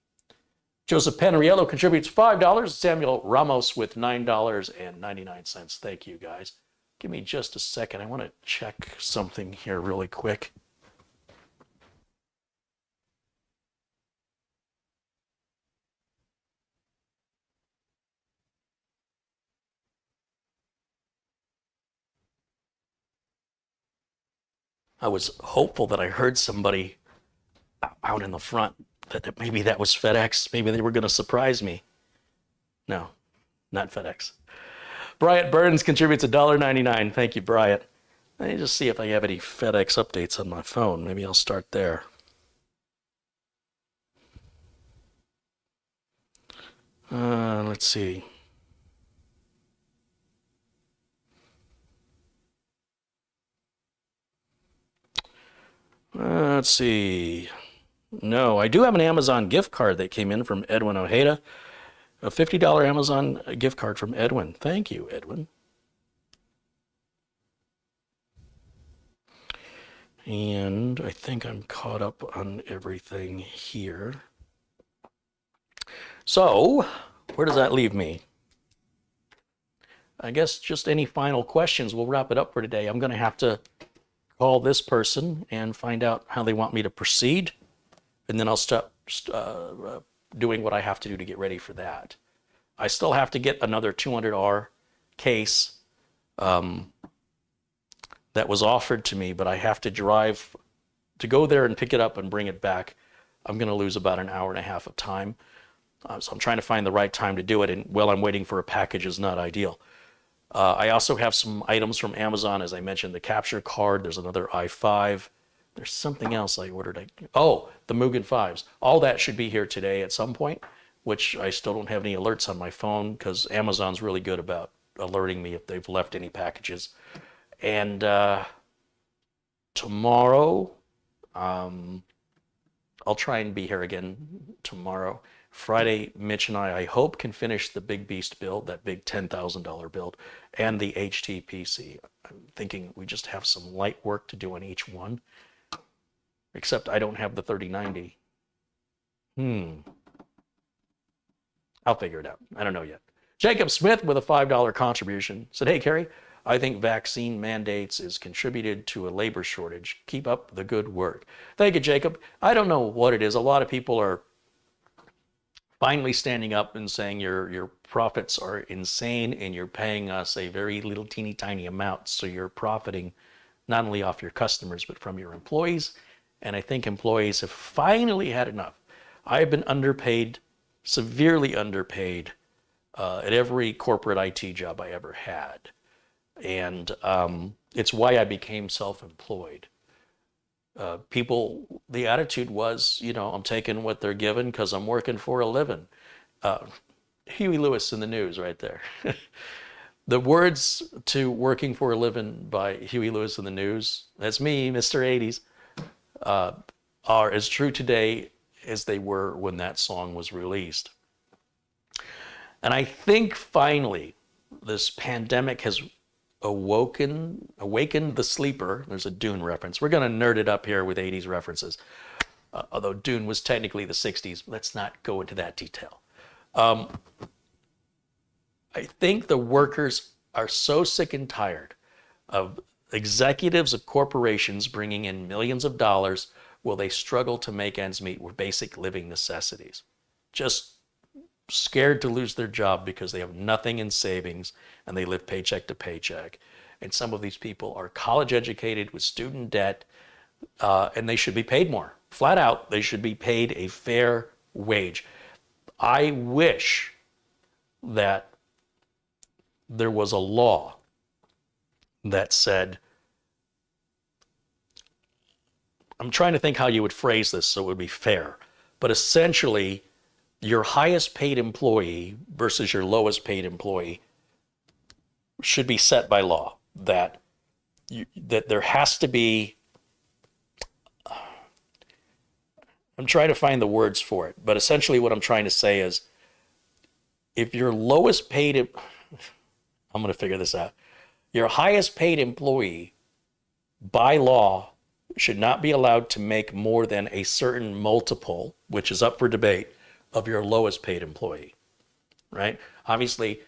Joseph Panariello contributes $5. Samuel Ramos with $9.99. Thank you, guys. Give me just a second. I want to check something here really quick. I was hopeful that I heard somebody out in the front, that maybe that was FedEx. Maybe they were going to surprise me. No, not FedEx. Bryant Burns contributes $1.99. Thank you, Bryant. Let me just see if I have any FedEx updates on my phone. Maybe I'll start there. Let's see. Let's see. No, I do have an Amazon gift card that came in from Edwin Ojeda. A $50 Amazon gift card from Edwin. Thank you, Edwin. And I think I'm caught up on everything here. So, where does that leave me? I guess just any final questions. We'll wrap it up for today. I'm going to have to call this person and find out how they want me to proceed. And then I'll start doing what I have to do to get ready for that. I still have to get another 200R case that was offered to me, but I have to drive to go there and pick it up and bring it back. I'm going to lose about an hour and a half of time. So I'm trying to find the right time to do it, and while I'm waiting for a package is not ideal. I also have some items from Amazon, as I mentioned, the capture card. There's another i5. There's something else I ordered. Oh, the Mugen 5s. All that should be here today at some point, which I still don't have any alerts on my phone because Amazon's really good about alerting me if they've left any packages. And tomorrow, I'll try and be here again tomorrow. Friday, Mitch and I hope, can finish the big beast build, that big $10,000 build, and the HTPC. I'm thinking we just have some light work to do on each one, except I don't have the 3090. I'll figure it out. I don't know yet. Jacob Smith with a $5 contribution said, hey, Kerry, I think vaccine mandates is contributed to a labor shortage. Keep up the good work. Thank you, Jacob. I don't know what it is. A lot of people are finally standing up and saying your profits are insane and you're paying us a very little teeny tiny amount. So you're profiting not only off your customers, but from your employees. And I think employees have finally had enough. I've been underpaid, severely underpaid at every corporate IT job I ever had. And it's why I became self-employed. People, the attitude was, I'm taking what they're given because I'm working for a living. Huey Lewis in the News right there. The words to Working for a Living by Huey Lewis in the News, that's me, Mr. 80s, are as true today as they were when that song was released. And I think finally this pandemic has awakened the sleeper. There's a Dune reference. We're going to nerd it up here with 80s references. Although Dune was technically the 60s. Let's not go into that detail. I think the workers are so sick and tired of executives of corporations bringing in millions of dollars while they struggle to make ends meet with basic living necessities. Just scared to lose their job because they have nothing in savings and they live paycheck to paycheck. And some of these people are college educated with student debt, and they should be paid more. Flat out, they should be paid a fair wage. I wish that there was a law that said, I'm trying to think how you would phrase this so it would be fair, but essentially, your highest paid employee versus your lowest paid employee should be set by law. That there has to be, I'm trying to find the words for it, but essentially what I'm trying to say is, if your lowest paid, I'm going to figure this out, your highest paid employee by law should not be allowed to make more than a certain multiple, which is up for debate, of your lowest paid employee, right? Obviously,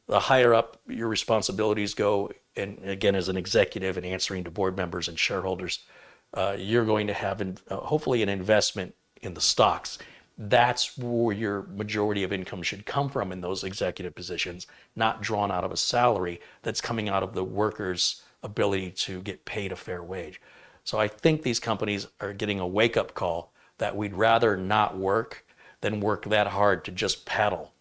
the higher up your responsibilities go, and again, as an executive and answering to board members and shareholders, you're going to have hopefully an investment in the stocks. That's where your majority of income should come from in those executive positions, not drawn out of a salary that's coming out of the worker's ability to get paid a fair wage. So I think these companies are getting a wake-up call that we'd rather not work than work that hard to just paddle,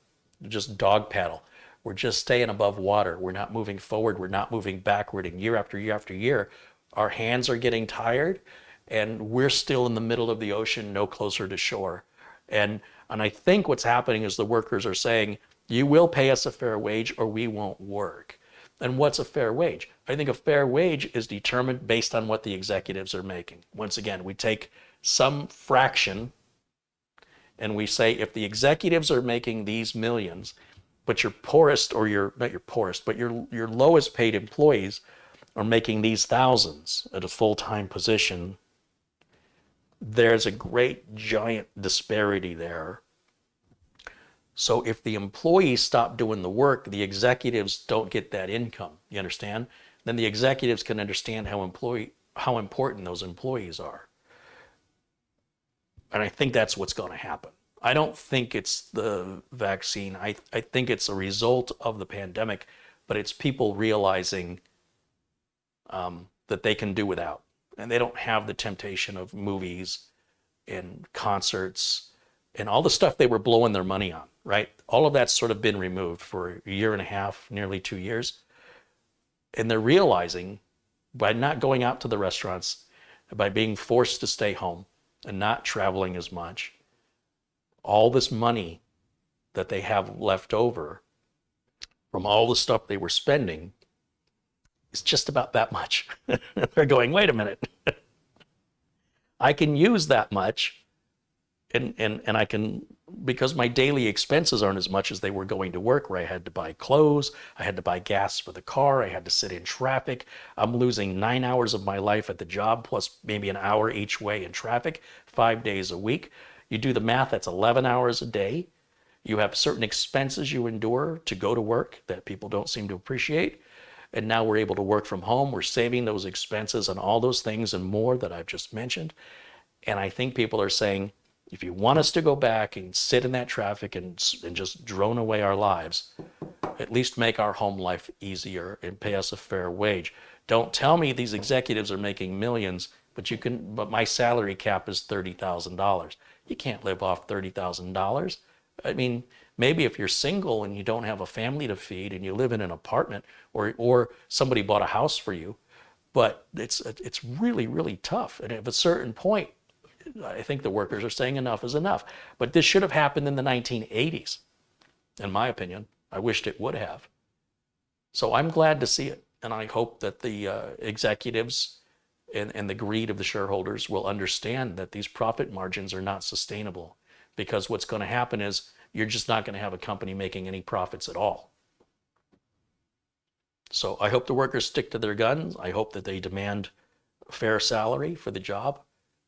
just dog paddle. We're just staying above water. We're not moving forward. We're not moving backward. And year after year after year, our hands are getting tired and we're still in the middle of the ocean, no closer to shore. And And I think what's happening is the workers are saying, you will pay us a fair wage or we won't work. And what's a fair wage? I think a fair wage is determined based on what the executives are making. Once again, we take some fraction and we say if the executives are making these millions, but your poorest, or your, not your poorest, but your lowest paid employees are making these thousands at a full-time position, there's a great giant disparity there. So if the employees stop doing the work, the executives don't get that income. You understand? Then the executives can understand how important those employees are. And I think that's what's going to happen. I don't think it's the vaccine. I think it's a result of the pandemic, but it's people realizing that they can do without. And they don't have the temptation of movies and concerts and all the stuff they were blowing their money on, right? All of that's sort of been removed for a year and a half, nearly 2 years. And they're realizing by not going out to the restaurants, by being forced to stay home and not traveling as much, all this money that they have left over from all the stuff they were spending is just about that much. They're going, wait a minute. I can use that much and I can, because my daily expenses aren't as much as they were going to work, where I had to buy clothes, I had to buy gas for the car, I had to sit in traffic. I'm losing 9 hours of my life at the job, plus maybe an hour each way in traffic, 5 days a week. You do the math, that's 11 hours a day. You have certain expenses you endure to go to work that people don't seem to appreciate. And now we're able to work from home. We're saving those expenses and all those things and more that I've just mentioned. And I think people are saying, if you want us to go back and sit in that traffic and just drone away our lives, at least make our home life easier and pay us a fair wage. Don't tell me these executives are making millions, but my salary cap is $30,000. You can't live off $30,000. I mean, maybe if you're single and you don't have a family to feed and you live in an apartment, or somebody bought a house for you, but it's really, really tough. And at a certain point, I think the workers are saying enough is enough. But this should have happened in the 1980s, in my opinion. I wished it would have. So I'm glad to see it. And I hope that the executives and the greed of the shareholders will understand that these profit margins are not sustainable. Because what's going to happen is you're just not going to have a company making any profits at all. So I hope the workers stick to their guns. I hope that they demand a fair salary for the job.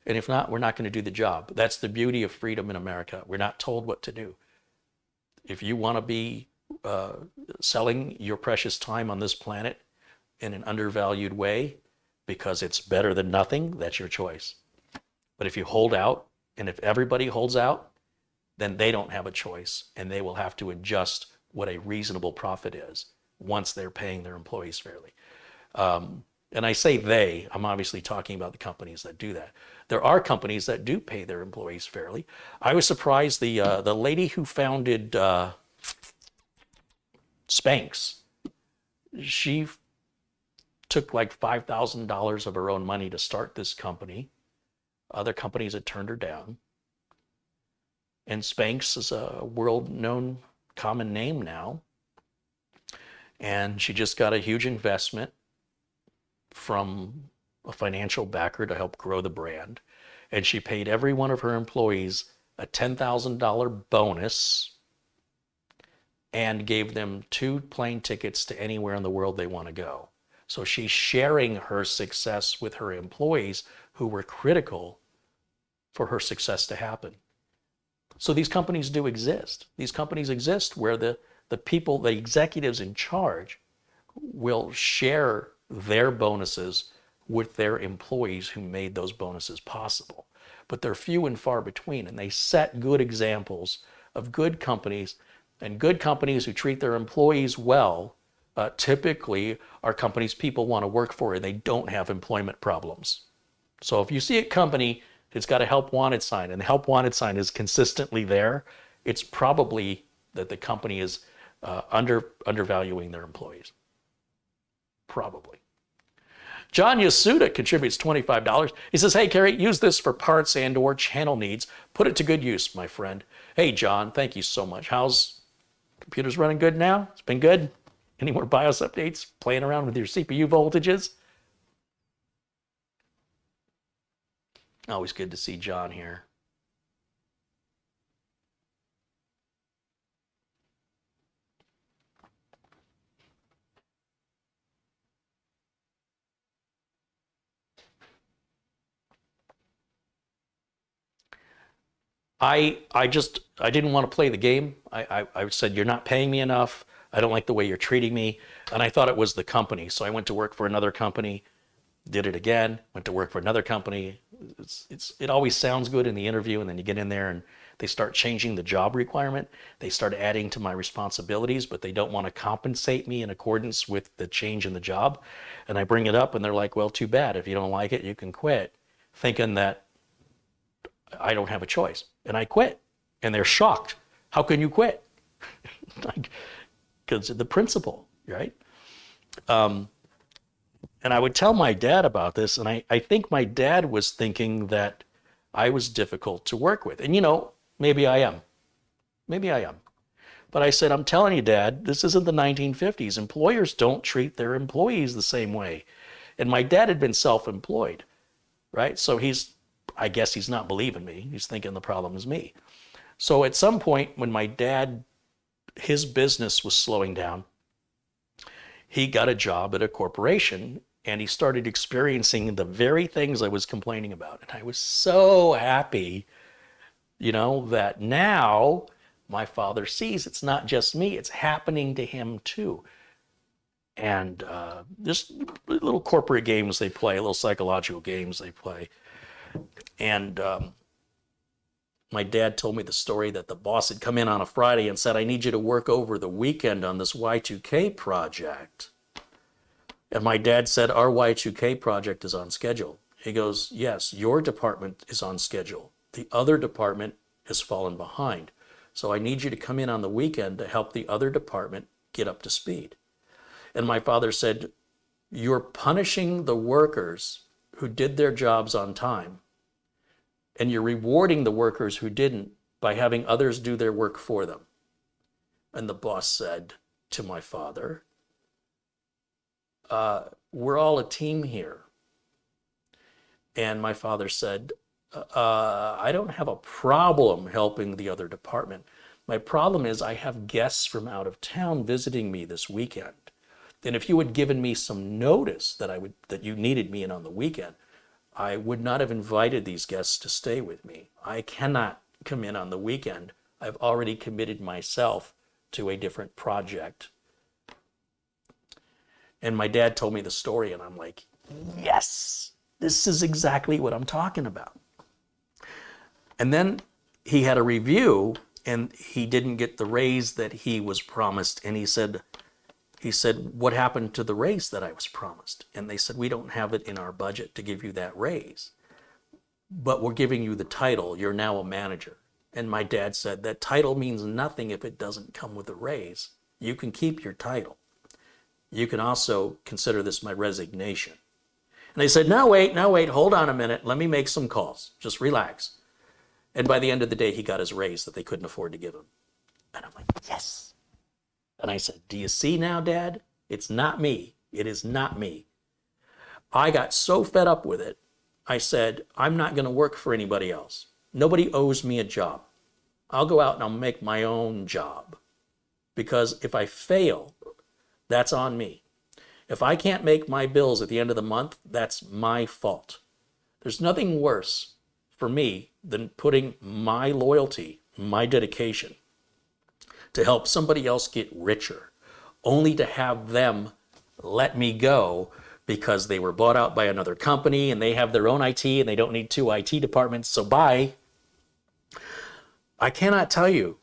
And if not, we're not going to do the job. That's the beauty of freedom in America. We're not told what to do. If you want to be selling your precious time on this planet in an undervalued way because it's better than nothing, that's your choice. But if you hold out, and if everybody holds out, then they don't have a choice, and they will have to adjust what a reasonable profit is once they're paying their employees fairly. And I say they, I'm obviously talking about the companies that do that. There are companies that do pay their employees fairly. I was surprised the lady who founded Spanx, she took like $5,000 of her own money to start this company. Other companies had turned her down. And Spanx is a world-known common name now. And she just got a huge investment from a financial backer to help grow the brand. And she paid every one of her employees a $10,000 bonus and gave them 2 plane tickets to anywhere in the world they want to go. So she's sharing her success with her employees who were critical for her success to happen. So these companies do exist. These companies exist where the people, the executives in charge, will share their bonuses with their employees who made those bonuses possible. But they're few and far between, and they set good examples of good companies, and good companies who treat their employees well typically are companies people want to work for and they don't have employment problems. So if you see a company that's got a help wanted sign and the help wanted sign is consistently there, it's probably that the company is undervaluing their employees. Probably. John Yasuda contributes $25. He says, hey, Carrie, use this for parts and or channel needs. Put it to good use, my friend. Hey, John, thank you so much. How's computers running good now? It's been good? Any more BIOS updates? Playing around with your CPU voltages? Always good to see John here. I didn't want to play the game. I said, you're not paying me enough. I don't like the way you're treating me. And I thought it was the company. So I went to work for another company, did it again, went to work for another company. It always sounds good in the interview, and then you get in there and they start changing the job requirement. They start adding to my responsibilities, but they don't want to compensate me in accordance with the change in the job. And I bring it up and they're like, well, too bad. If you don't like it, you can quit, thinking that I don't have a choice. And I quit. And they're shocked. How can you quit? Because of the principle, right? And I would tell my dad about this, and I think my dad was thinking that I was difficult to work with. And maybe I am. Maybe I am. But I said, I'm telling you, Dad, this isn't the 1950s. Employers don't treat their employees the same way. And my dad had been self-employed, right? So I guess he's not believing me. He's thinking the problem is me. So at some point when my dad, his business was slowing down, he got a job at a corporation and he started experiencing the very things I was complaining about. And I was so happy, that now my father sees it's not just me, it's happening to him too. And just little corporate games they play, little psychological games they play. And my dad told me the story that the boss had come in on a Friday and said, I need you to work over the weekend on this Y2K project. And my dad said, our Y2K project is on schedule. He goes, yes, your department is on schedule. The other department has fallen behind. So I need you to come in on the weekend to help the other department get up to speed. And my father said, you're punishing the workers who did their jobs on time, and you're rewarding the workers who didn't by having others do their work for them. And the boss said to my father, we're all a team here. And my father said, I don't have a problem helping the other department. My problem is I have guests from out of town visiting me this weekend. And if you had given me some notice that you needed me in on the weekend, I would not have invited these guests to stay with me. I cannot come in on the weekend. I've already committed myself to a different project. And my dad told me the story, and I'm like, yes, this is exactly what I'm talking about. And then he had a review, and he didn't get the raise that he was promised. And he said, what happened to the raise that I was promised? And they said, we don't have it in our budget to give you that raise, but we're giving you the title. You're now a manager. And my dad said, that title means nothing if it doesn't come with a raise. You can keep your title. You can also consider this my resignation. And they said, now wait, hold on a minute. Let me make some calls. Just relax. And by the end of the day, he got his raise that they couldn't afford to give him. And I'm like, yes. And I said, do you see now, Dad? It's not me. It is not me. I got so fed up with it. I said, I'm not going to work for anybody else. Nobody owes me a job. I'll go out and I'll make my own job. Because if I fail, that's on me. If I can't make my bills at the end of the month, that's my fault. There's nothing worse for me than putting my loyalty, my dedication, to help somebody else get richer, only to have them let me go because they were bought out by another company and they have their own IT and they don't need 2 IT departments, so bye. I cannot tell you,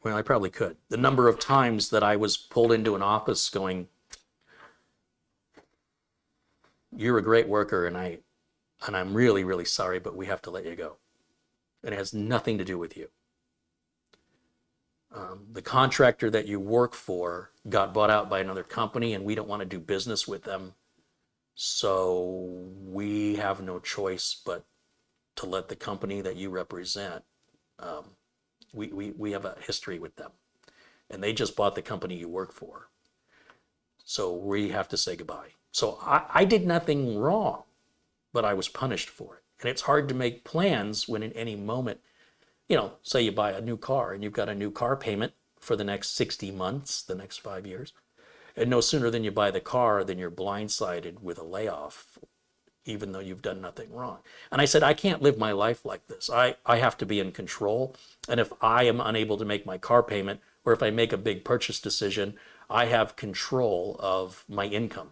well, I probably could, the number of times that I was pulled into an office going, you're a great worker and I'm really, really sorry, but we have to let you go. It has nothing to do with you. The contractor that you work for got bought out by another company and we don't want to do business with them. So we have no choice but to let the company that you represent, we have a history with them. And they just bought the company you work for. So we have to say goodbye. So I did nothing wrong, but I was punished for it. And it's hard to make plans when in any moment, say you buy a new car and you've got a new car payment for the next 60 months, the next 5 years. And no sooner than you buy the car than you're blindsided with a layoff, even though you've done nothing wrong. And I said, I can't live my life like this. I have to be in control. And if I am unable to make my car payment, or if I make a big purchase decision, I have control of my income.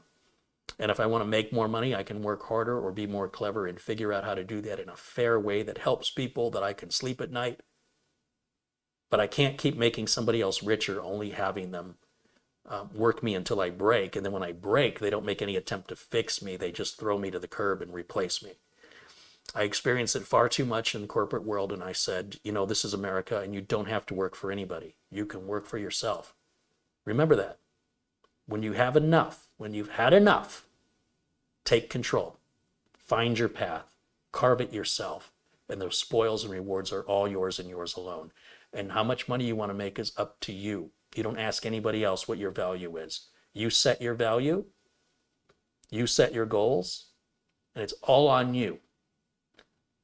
And if I want to make more money, I can work harder or be more clever and figure out how to do that in a fair way that helps people, that I can sleep at night. But I can't keep making somebody else richer, only having them work me until I break. And then when I break, they don't make any attempt to fix me. They just throw me to the curb and replace me. I experienced it far too much in the corporate world. And I said, this is America and you don't have to work for anybody. You can work for yourself. Remember that. When you have enough, when you've had enough, take control. Find your path. Carve it yourself. And those spoils and rewards are all yours and yours alone. And how much money you want to make is up to you. You don't ask anybody else what your value is. You set your value. You set your goals. And it's all on you.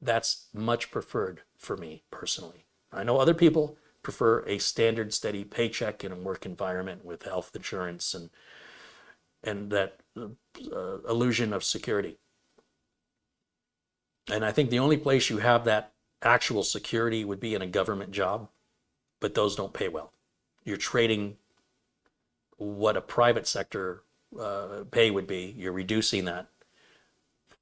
That's much preferred for me personally. I know other people prefer a standard, steady paycheck in a work environment with health insurance and that illusion of security. And I think the only place you have that actual security would be in a government job, but those don't pay well. You're trading what a private sector pay would be. You're reducing that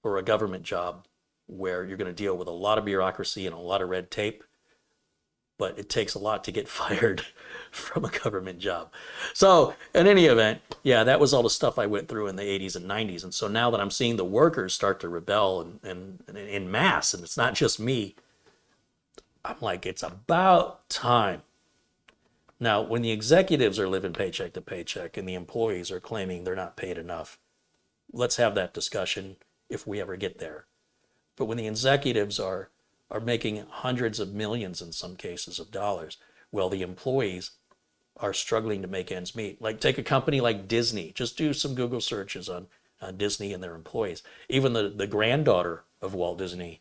for a government job where you're going to deal with a lot of bureaucracy and a lot of red tape. But it takes a lot to get fired from a government job. So in any event, yeah, that was all the stuff I went through in the 80s and 90s. And so now that I'm seeing the workers start to rebel and in mass, and it's not just me, I'm like, it's about time. Now, when the executives are living paycheck to paycheck and the employees are claiming they're not paid enough, let's have that discussion if we ever get there. But when the executives are making hundreds of millions in some cases of dollars, well, the employees are struggling to make ends meet. Like take a company like Disney, just do some Google searches on Disney and their employees. Even the granddaughter of Walt Disney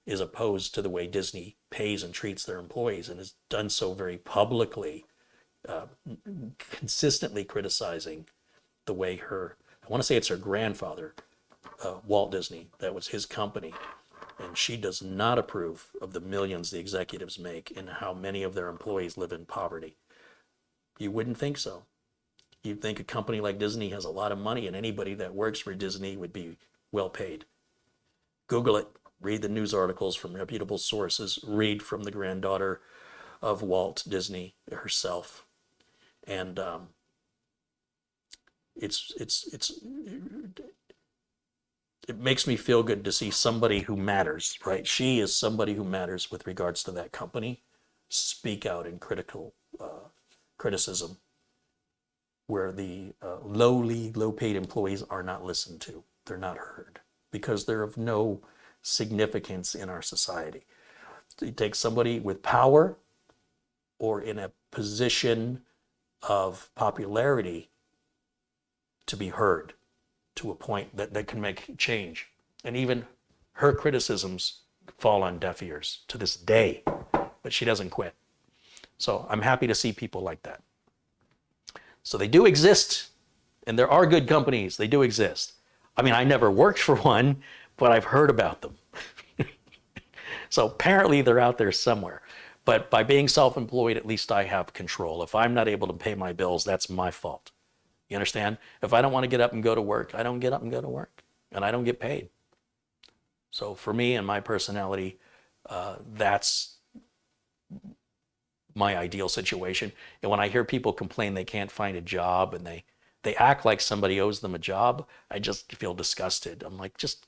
is opposed to the way Disney pays and treats their employees and has done so very publicly, consistently criticizing the way I want to say it's her grandfather, Walt Disney, that was his company. And she does not approve of the millions the executives make and how many of their employees live in poverty. You wouldn't think so. You'd think a company like Disney has a lot of money and anybody that works for Disney would be well paid. Google it. Read the news articles from reputable sources. Read from the granddaughter of Walt Disney herself. And it makes me feel good to see somebody who matters, right? She is somebody who matters with regards to that company. Speak out in criticism where the low-paid employees are not listened to. They're not heard because they're of no significance in our society. You take somebody with power or in a position of popularity to be heard to a point that can make change. And even her criticisms fall on deaf ears to this day, but she doesn't quit. So I'm happy to see people like that. So they do exist, and there are good companies. They do exist. I mean, I never worked for one, but I've heard about them. So apparently they're out there somewhere. But by being self-employed, at least I have control. If I'm not able to pay my bills, that's my fault. You understand? If I don't want to get up and go to work, I don't get up and go to work, and I don't get paid. So for me and my personality, that's my ideal situation. And when I hear people complain they can't find a job and they act like somebody owes them a job, I just feel disgusted. I'm like, just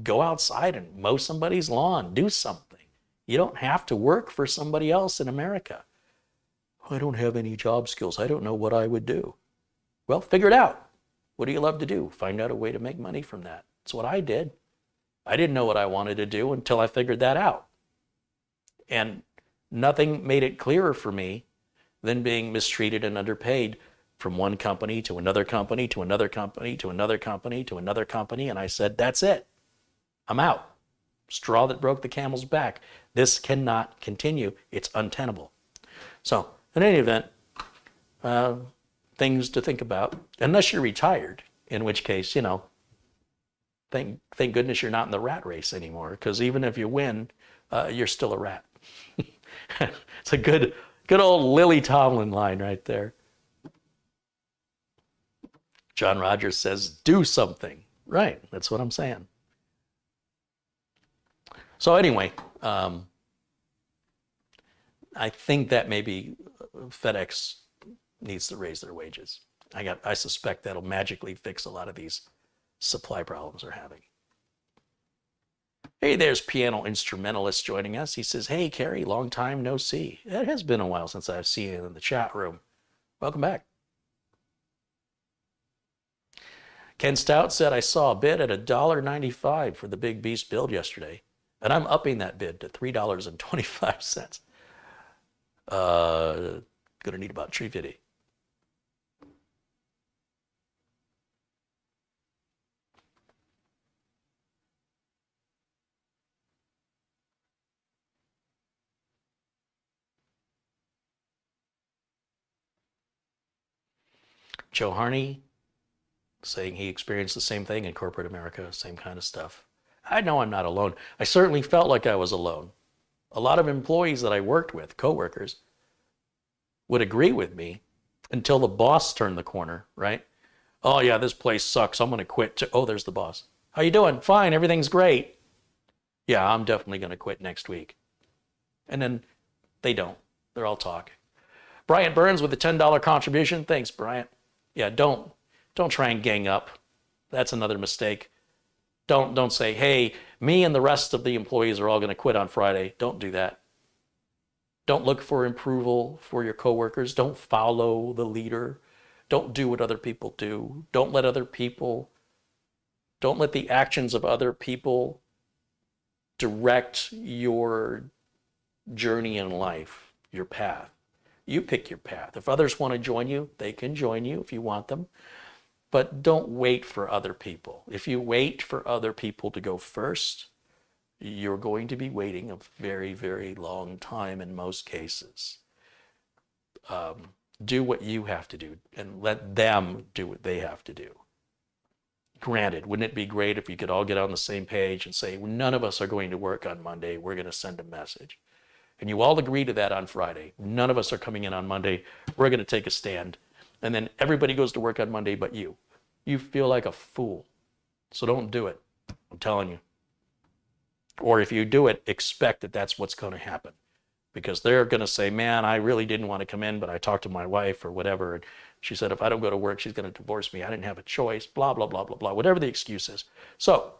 go outside and mow somebody's lawn, do something. You don't have to work for somebody else in America. I don't have any job skills. I don't know what I would do. Well, figure it out. What do you love to do? Find out a way to make money from that. That's what I did. I didn't know what I wanted to do until I figured that out. And nothing made it clearer for me than being mistreated and underpaid from one company to another company to another company to another company to another company. And I said, that's it. I'm out. Straw that broke the camel's back. This cannot continue. It's untenable. So, in any event, things to think about, unless you're retired, in which case, thank goodness you're not in the rat race anymore, because even if you win, you're still a rat. It's a good old Lily Tomlin line right there. John Rogers says, do something. Right, that's what I'm saying. So anyway, I think that maybe FedEx needs to raise their wages. I suspect that'll magically fix a lot of these supply problems they're having. Hey, there's piano instrumentalist joining us. He says, hey, Carrie, long time no see. It has been a while since I've seen you in the chat room. Welcome back. Ken Stout said, I saw a bid at $1.95 for the Big Beast build yesterday, and I'm upping that bid to $3.25. Gonna need about $3.50. Joe Harney saying he experienced the same thing in corporate America, same kind of stuff. I know I'm not alone. I certainly felt like I was alone. A lot of employees that I worked with, coworkers, would agree with me until the boss turned the corner, right? Oh yeah, this place sucks. I'm going to quit. Oh, there's the boss. How you doing? Fine, everything's great. Yeah, I'm definitely going to quit next week. And then they don't. They're all talk. Bryant Burns with a $10 contribution. Thanks, Bryant. Yeah, don't try and gang up. That's another mistake. Don't say, hey, me and the rest of the employees are all going to quit on Friday. Don't do that. Don't look for approval for your coworkers. Don't follow the leader. Don't do what other people do. Don't let the actions of other people direct your journey in life, your path. You pick your path. If others want to join you, they can join you if you want them. But don't wait for other people. If you wait for other people to go first, you're going to be waiting a very, very long time in most cases. Do what you have to do and let them do what they have to do. Granted, wouldn't it be great if you could all get on the same page and say, none of us are going to work on Monday, we're going to send a message. And you all agree to that on Friday. None of us are coming in on Monday, we're going to take a stand. And then everybody goes to work on Monday but you. You feel like a fool. So don't do it, I'm telling you. Or if you do it, expect that that's what's going to happen. Because they're going to say, man, I really didn't want to come in, but I talked to my wife or whatever. And she said, if I don't go to work, she's going to divorce me. I didn't have a choice, blah, blah, blah, blah, blah, whatever the excuse is. So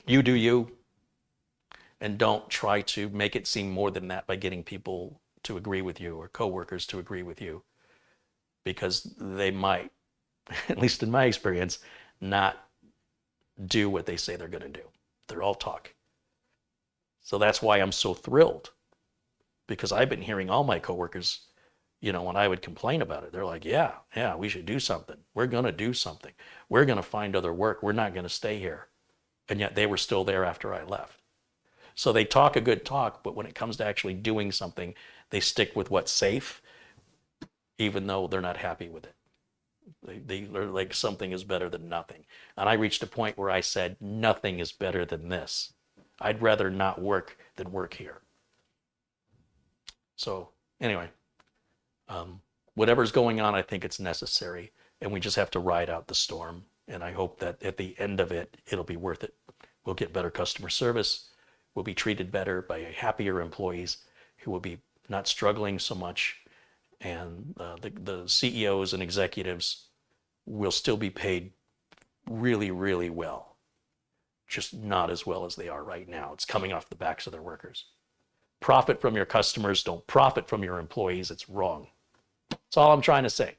you do you, and don't try to make it seem more than that by getting people to agree with you or coworkers to agree with you. Because they might, at least in my experience, not do what they say they're going to do. They're all talk. So that's why I'm so thrilled, because I've been hearing all my coworkers, when I would complain about it, they're like, yeah, we should do something. We're going to do something. We're going to find other work. We're not going to stay here. And yet they were still there after I left. So they talk a good talk, but when it comes to actually doing something, they stick with what's safe, even though they're not happy with it. They're like, something is better than nothing. And I reached a point where I said, nothing is better than this. I'd rather not work than work here. So anyway, whatever's going on, I think it's necessary. And we just have to ride out the storm. And I hope that at the end of it, it'll be worth it. We'll get better customer service. We'll be treated better by happier employees who will be not struggling so much. And the CEOs and executives will still be paid really, really well. Just not as well as they are right now. It's coming off the backs of their workers. Profit from your customers, don't profit from your employees. It's wrong. That's all I'm trying to say.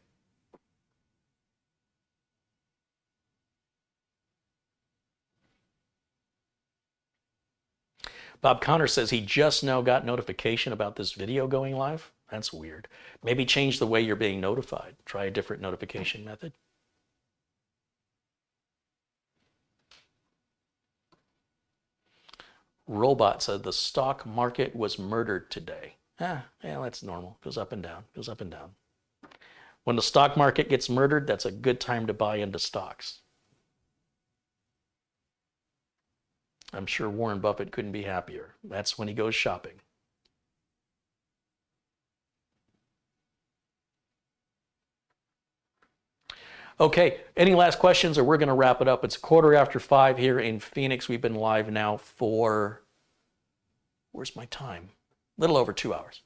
Bob Connor says he just now got notification about this video going live. That's weird. Maybe change the way you're being notified. Try a different notification method. Robot said the stock market was murdered today. Yeah, that's normal. Goes up and down, goes up and down. When the stock market gets murdered, that's a good time to buy into stocks. I'm sure Warren Buffett couldn't be happier. That's when he goes shopping. Okay, any last questions or we're going to wrap it up? It's 5:15 here in Phoenix. We've been live now for, where's my time? A little over 2 hours.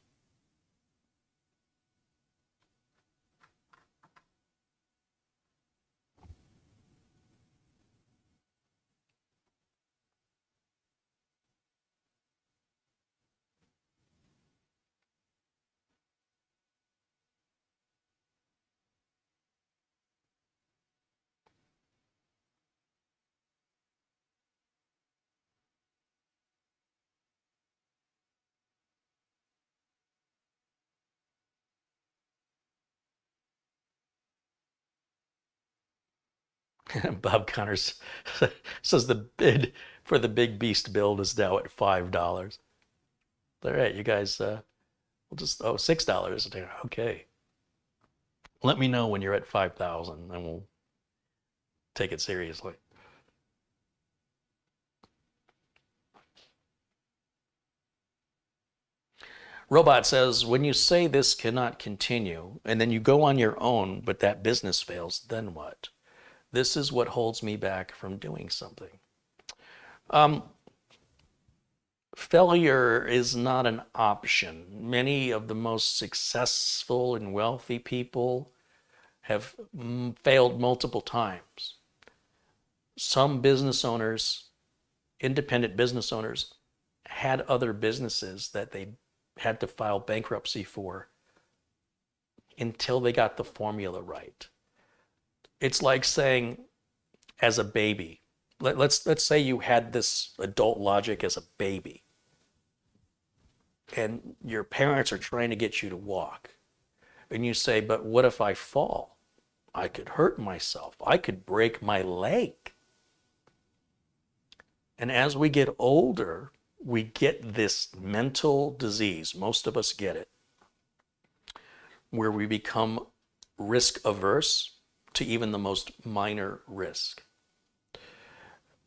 Bob Connors says the bid for the big beast build is now at $5. All right, you guys, we'll just, $6. Okay. Let me know when you're at 5,000 and we'll take it seriously. Robot says, when you say this cannot continue and then you go on your own, but that business fails, then what? This is what holds me back from doing something. Failure is not an option. Many of the most successful and wealthy people have failed multiple times. Some business owners, independent business owners, had other businesses that they had to file bankruptcy for until they got the formula right. It's like saying, as a baby, let's say you had this adult logic as a baby, and your parents are trying to get you to walk, and you say, but what if I fall? I could hurt myself. I could break my leg. And as we get older, we get this mental disease, most of us get it, where we become risk averse to even the most minor risk.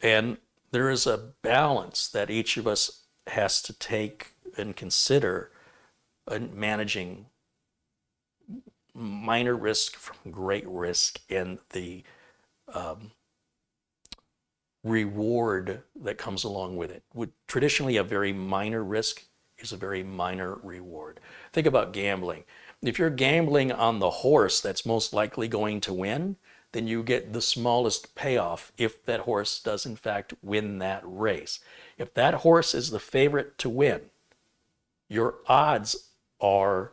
And there is a balance that each of us has to take and consider in managing minor risk from great risk and the reward that comes along with it. Traditionally, a very minor risk is a very minor reward. Think about gambling. If you're gambling on the horse that's most likely going to win, then you get the smallest payoff if that horse does in fact win that race. If that horse is the favorite to win, your odds are,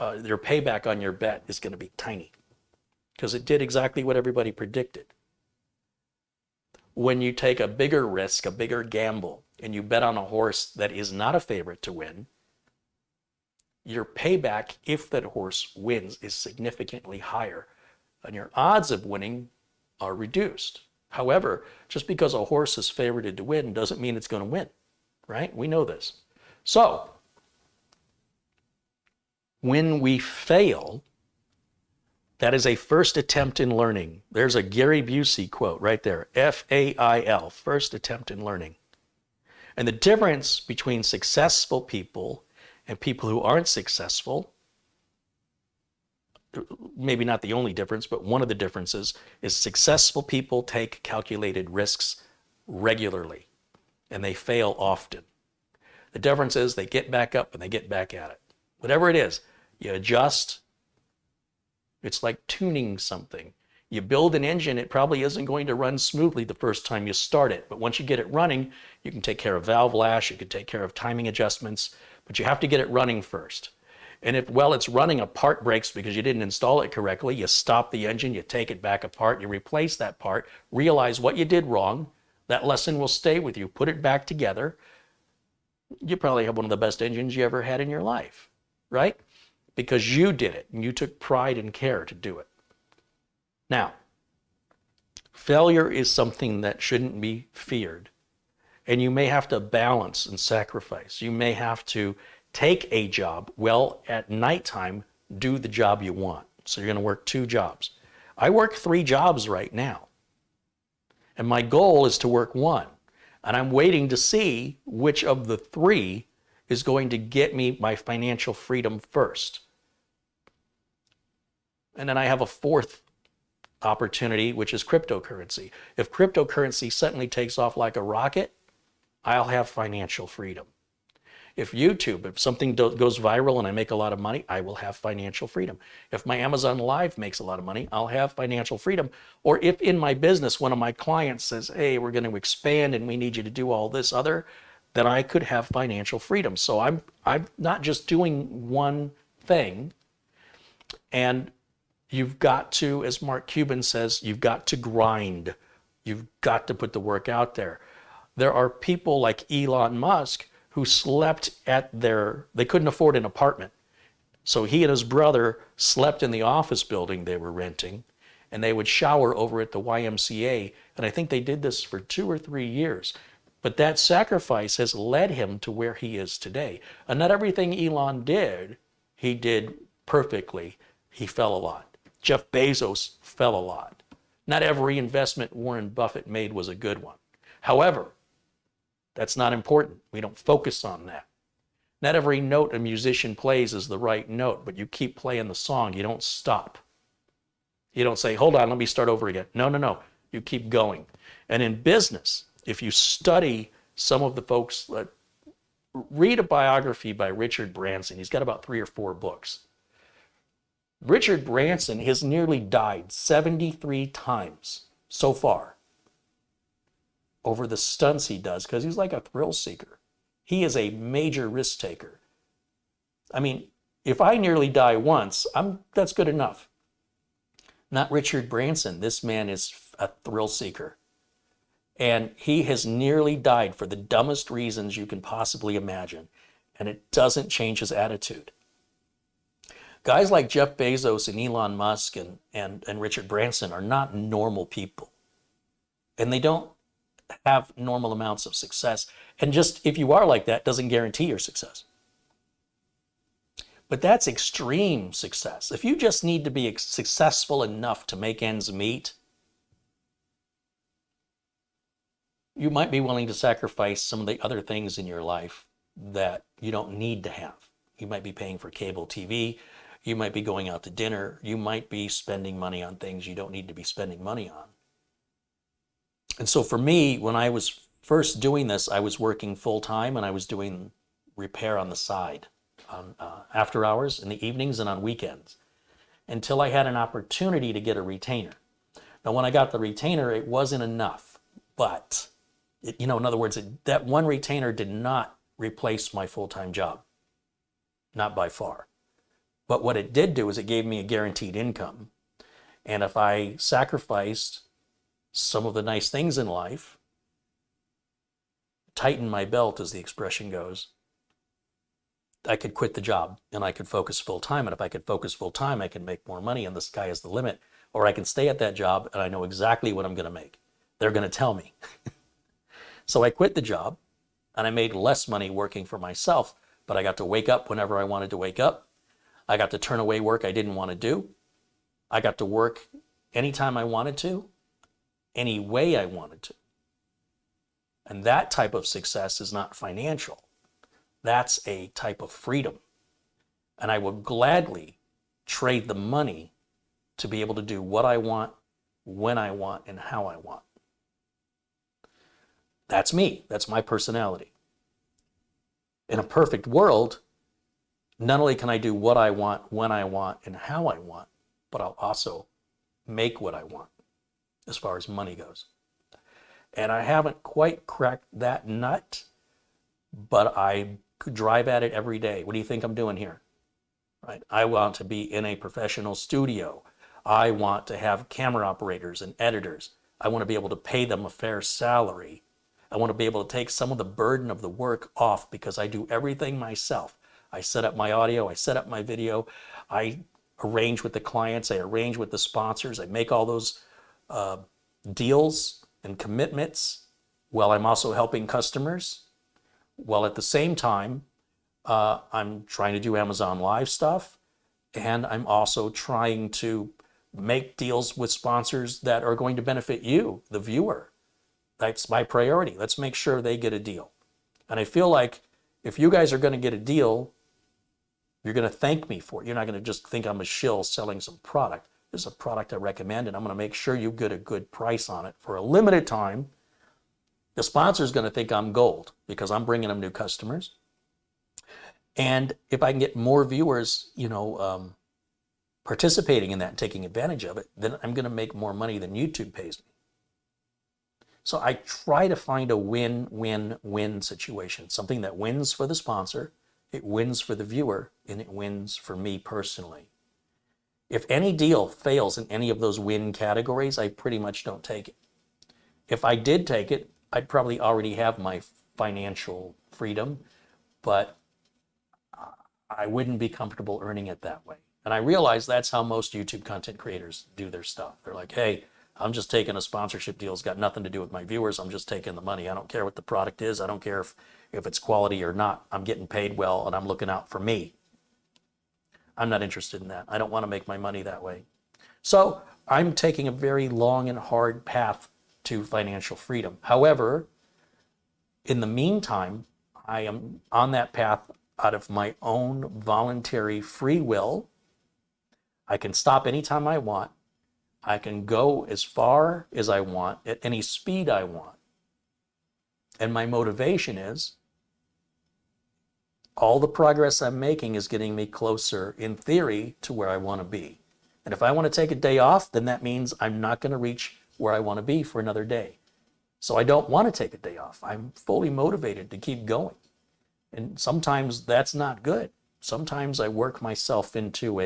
your payback on your bet is going to be tiny because it did exactly what everybody predicted. When you take a bigger risk, a bigger gamble, and you bet on a horse that is not a favorite to win, your payback, if that horse wins, is significantly higher, and your odds of winning are reduced. However, just because a horse is favored to win doesn't mean it's going to win, right? We know this. So, when we fail, that is a first attempt in learning. There's a Gary Busey quote right there, F-A-I-L, first attempt in learning. And the difference between successful people and people who aren't successful, maybe not the only difference, but one of the differences is successful people take calculated risks regularly and they fail often. The difference is they get back up and they get back at it. Whatever it is, you adjust. It's like tuning something. You build an engine, it probably isn't going to run smoothly the first time you start it, but once you get it running, you can take care of valve lash, you can take care of timing adjustments, but you have to get it running first. And if, while it's running, a part breaks because you didn't install it correctly, you stop the engine, you take it back apart, you replace that part, realize what you did wrong. That lesson will stay with you. Put it back together, you probably have one of the best engines you ever had in your life, right? Because you did it and you took pride and care to do it. Now, failure is something that shouldn't be feared. And you may have to balance and sacrifice. You may have to take a job. Well, at nighttime, do the job you want. So you're going to work 2 jobs. I work 3 jobs right now. And my goal is to work 1. And I'm waiting to see which of the 3 is going to get me my financial freedom first. And then I have a 4th opportunity, which is cryptocurrency. If cryptocurrency suddenly takes off like a rocket, I'll have financial freedom. If something goes viral and I make a lot of money, I will have financial freedom. If my Amazon Live makes a lot of money, I'll have financial freedom. Or if in my business, one of my clients says, hey, we're going to expand and we need you to do all this other, then I could have financial freedom. So I'm not just doing one thing. And you've got to, as Mark Cuban says, you've got to grind. You've got to put the work out there. There are people like Elon Musk who slept they couldn't afford an apartment. So he and his brother slept in the office building they were renting, and they would shower over at the YMCA. And I think they did this for 2 or 3 years. But that sacrifice has led him to where he is today. And not everything Elon did, he did perfectly. He fell a lot. Jeff Bezos fell a lot. Not every investment Warren Buffett made was a good one. However, that's not important. We don't focus on that. Not every note a musician plays is the right note, but you keep playing the song. You don't stop. You don't say, hold on, let me start over again. No. You keep going. And in business, if you study some of the folks, read a biography by Richard Branson. He's got about 3 or 4 books. Richard Branson has nearly died 73 times so far over the stunts he does, because he's like a thrill seeker. He is a major risk taker. I mean, if I nearly die once, that's good enough. Not Richard Branson. This man is a thrill seeker. And he has nearly died for the dumbest reasons you can possibly imagine. And it doesn't change his attitude. Guys like Jeff Bezos and Elon Musk and Richard Branson are not normal people. And they don't have normal amounts of success. And just if you are like that, doesn't guarantee your success. But that's extreme success. If you just need to be successful enough to make ends meet, you might be willing to sacrifice some of the other things in your life that you don't need to have. You might be paying for cable TV. You might be going out to dinner. You might be spending money on things you don't need to be spending money on. And so for me, when I was first doing this, I was working full time and I was doing repair on the side, on after hours, in the evenings and on weekends, until I had an opportunity to get a retainer. Now, when I got the retainer, it wasn't enough, but in other words, that one retainer did not replace my full-time job, not by far. But what it did do is it gave me a guaranteed income. And if I sacrificed some of the nice things in life, tighten my belt, as the expression goes, I could quit the job and I could focus full time. And if I could focus full time, I can make more money and the sky is the limit. Or I can stay at that job and I know exactly what I'm going to make. They're going to tell me. So I quit the job and I made less money working for myself, but I got to wake up whenever I wanted to wake up. I got to turn away work I didn't want to do. I got to work anytime I wanted to, any way I wanted to. And that type of success is not financial. That's a type of freedom. And I would gladly trade the money to be able to do what I want, when I want, and how I want. That's me. That's my personality. In a perfect world, not only can I do what I want, when I want, and how I want, but I'll also make what I want as far as money goes. And I haven't quite cracked that nut, but I could drive at it every day. What do you think I'm doing here? Right? I want to be in a professional studio. I want to have camera operators and editors. I want to be able to pay them a fair salary. I want to be able to take some of the burden of the work off because I do everything myself. I set up my audio, I set up my video, I arrange with the clients, I arrange with the sponsors, I make all those deals and commitments while I'm also helping customers. While at the same time, I'm trying to do Amazon Live stuff, and I'm also trying to make deals with sponsors that are going to benefit you, the viewer. That's my priority. Let's make sure they get a deal. And I feel like if you guys are going to get a deal, you're going to thank me for it. You're not going to just think I'm a shill selling some product. This is a product I recommend, and I'm going to make sure you get a good price on it for a limited time. The sponsor is going to think I'm gold because I'm bringing them new customers. And if I can get more viewers, participating in that and taking advantage of it, then I'm going to make more money than YouTube pays me. So I try to find a win-win-win situation, something that wins for the sponsor, it wins for the viewer, and it wins for me personally. If any deal fails in any of those win categories, I pretty much don't take it. If I did take it, I'd probably already have my financial freedom, but I wouldn't be comfortable earning it that way. And I realize that's how most YouTube content creators do their stuff. They're like, hey, I'm just taking a sponsorship deal. It's got nothing to do with my viewers. I'm just taking the money. I don't care what the product is. I don't care if it's quality or not. I'm getting paid well and I'm looking out for me. I'm not interested in that. I don't want to make my money that way. So I'm taking a very long and hard path to financial freedom. However, in the meantime, I am on that path out of my own voluntary free will. I can stop anytime I want. I can go as far as I want at any speed I want. And my motivation is all the progress I'm making is getting me closer, in theory, to where I want to be. And if I want to take a day off, then that means I'm not going to reach where I want to be for another day. So I don't want to take a day off. I'm fully motivated to keep going. And sometimes that's not good. Sometimes I work myself into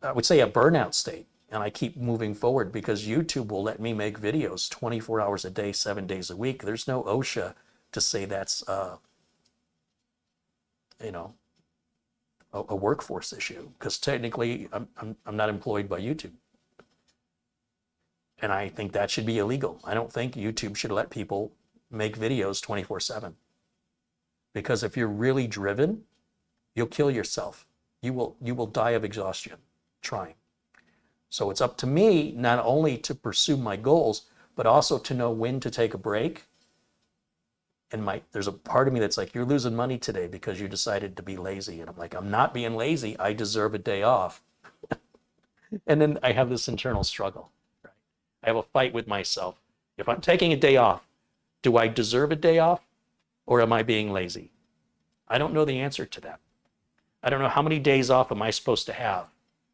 I would say a burnout state, and I keep moving forward because YouTube will let me make videos 24 hours a day, 7 days a week. There's no OSHA to say that's a workforce issue, because technically I'm not employed by YouTube. And I think that should be illegal. I don't think YouTube should let people make videos 24/7. Because if you're really driven, you'll kill yourself. You will die of exhaustion trying. So it's up to me not only to pursue my goals, but also to know when to take a break. And there's a part of me that's like, you're losing money today because you decided to be lazy. And I'm like, I'm not being lazy. I deserve a day off. And then I have this internal struggle. Right? I have a fight with myself. If I'm taking a day off, do I deserve a day off or am I being lazy? I don't know the answer to that. I don't know how many days off am I supposed to have?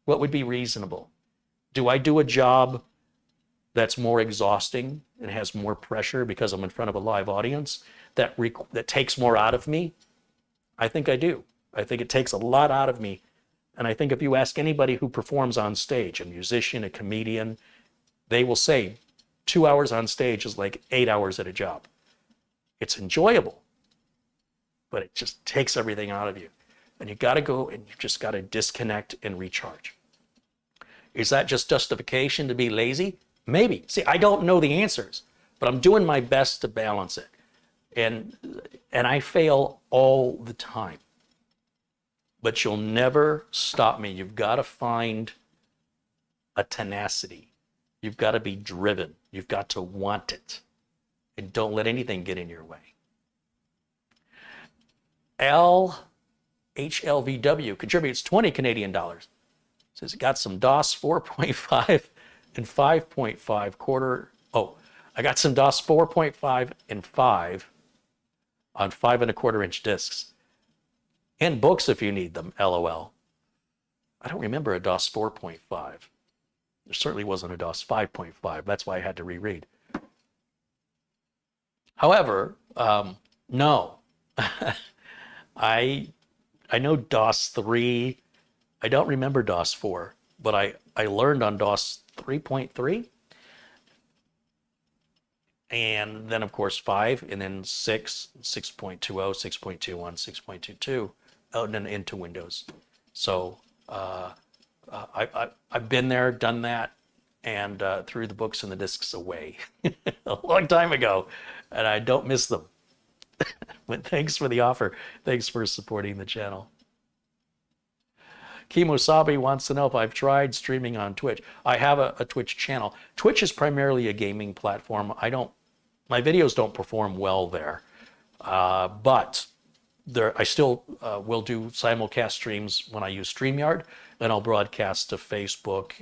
What would be reasonable? Do I do a job that's more exhausting and has more pressure because I'm in front of a live audience that takes more out of me? I think I do. I think it takes a lot out of me. And I think if you ask anybody who performs on stage, a musician, a comedian, they will say 2 hours on stage is like 8 hours at a job. It's enjoyable, but it just takes everything out of you. And you got to go and you just got to disconnect and recharge. Is that just justification to be lazy? Maybe. See, I don't know the answers, but I'm doing my best to balance it. And I fail all the time. But you'll never stop me. You've got to find a tenacity. You've got to be driven. You've got to want it. And don't let anything get in your way. HLVW contributes 20 Canadian dollars. Says it got some DOS 4.5 and 5.5 quarter. Oh, I got some DOS 4.5 and 5 on 5 1/4 inch discs. And books if you need them, LOL. I don't remember a DOS 4.5. There certainly wasn't a DOS 5.5. That's why I had to reread. However, no. I know DOS 3. I don't remember DOS 4, but I learned on DOS 3.3. and then of course 5, and then 6, 6.20, 6.21, 6.22, and then into Windows. So I've been there, done that, and threw the books and the discs away a long time ago, and I don't miss them. But thanks for the offer. Thanks for supporting the channel. Kimosabi wants to know if I've tried streaming on Twitch. I have a Twitch channel. Twitch is primarily a gaming platform. My videos don't perform well there, but I still will do simulcast streams when I use StreamYard, and I'll broadcast to Facebook,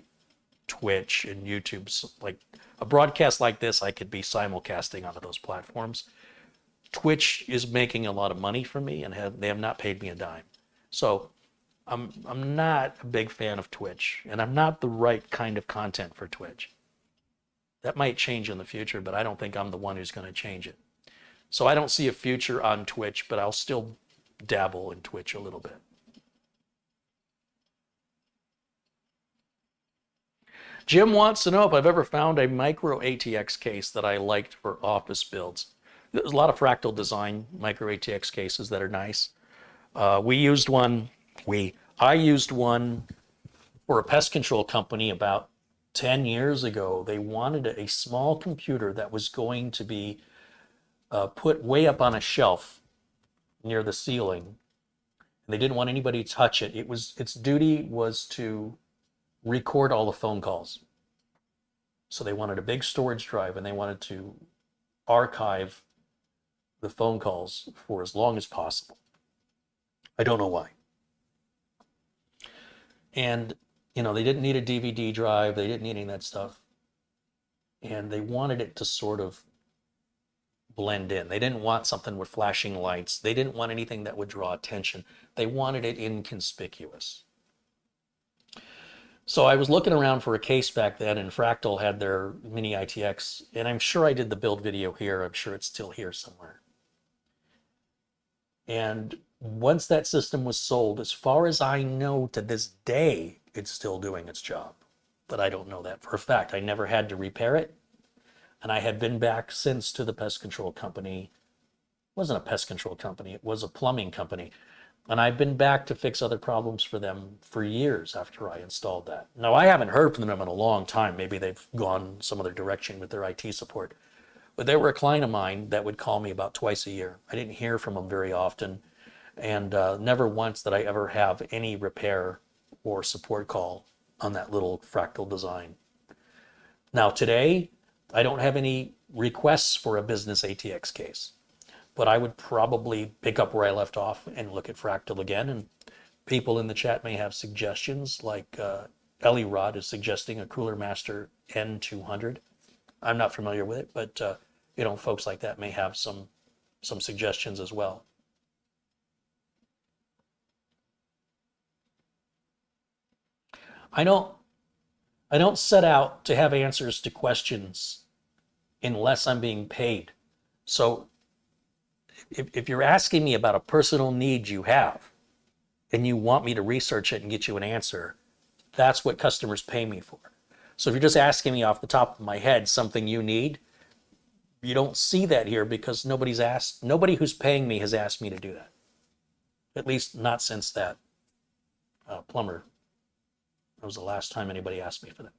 Twitch, and YouTube. So like a broadcast like this, I could be simulcasting onto those platforms. Twitch is making a lot of money for me, and they have not paid me a dime. So I'm not a big fan of Twitch, and I'm not the right kind of content for Twitch. That might change in the future, but I don't think I'm the one who's going to change it. So I don't see a future on Twitch, but I'll still dabble in Twitch a little bit. Jim wants to know if I've ever found a micro ATX case that I liked for office builds. There's a lot of Fractal Design micro ATX cases that are nice. I used one for a pest control company about 10 years ago. They wanted a small computer that was going to be put way up on a shelf near the ceiling. And they didn't want anybody to touch it. Its duty was to record all the phone calls. So they wanted a big storage drive, and they wanted to archive the phone calls for as long as possible. I don't know why. And, they didn't need a DVD drive. They didn't need any of that stuff. And they wanted it to sort of blend in. They didn't want something with flashing lights. They didn't want anything that would draw attention. They wanted it inconspicuous. So I was looking around for a case back then, and Fractal had their mini ITX, and I'm sure I did the build video here. I'm sure it's still here somewhere. And once that system was sold, as far as I know to this day, it's still doing its job. But I don't know that for a fact. I never had to repair it. And I had been back since to the pest control company. It wasn't a pest control company. It was a plumbing company. And I've been back to fix other problems for them for years after I installed that. Now, I haven't heard from them in a long time. Maybe they've gone some other direction with their IT support. But they were a client of mine that would call me about twice a year. I didn't hear from them very often. And never once did I ever have any repair or support call on that little Fractal Design. Now, today, I don't have any requests for a business ATX case. But I would probably pick up where I left off and look at Fractal again. And people in the chat may have suggestions, like Ellie Rod is suggesting a Cooler Master N200. I'm not familiar with it, but folks like that may have some suggestions as well. I don't set out to have answers to questions unless I'm being paid. So if you're asking me about a personal need you have and you want me to research it and get you an answer, that's what customers pay me for. So if you're just asking me off the top of my head something you need, you don't see that here because nobody who's paying me has asked me to do that. At least not since that plumber. That was the last time anybody asked me for that.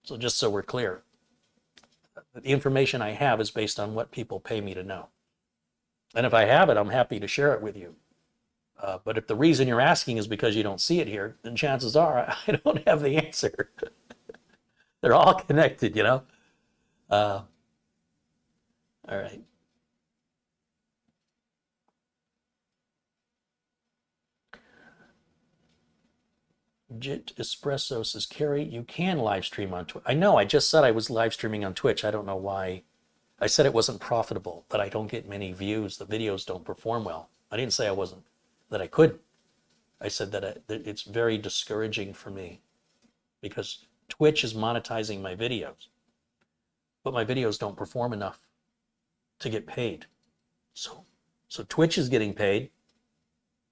So just so we're clear, the information I have is based on what people pay me to know. And if I have it, I'm happy to share it with you. But if the reason you're asking is because you don't see it here, then chances are I don't have the answer. They're all connected, All right. Jit Espresso says, Carrie, you can live stream on Twitch. I know, I just said I was live streaming on Twitch. I don't know why. I said it wasn't profitable, that I don't get many views. The videos don't perform well. I didn't say that I couldn't. I said that it's very discouraging for me because Twitch is monetizing my videos, but my videos don't perform enough to get paid. So Twitch is getting paid,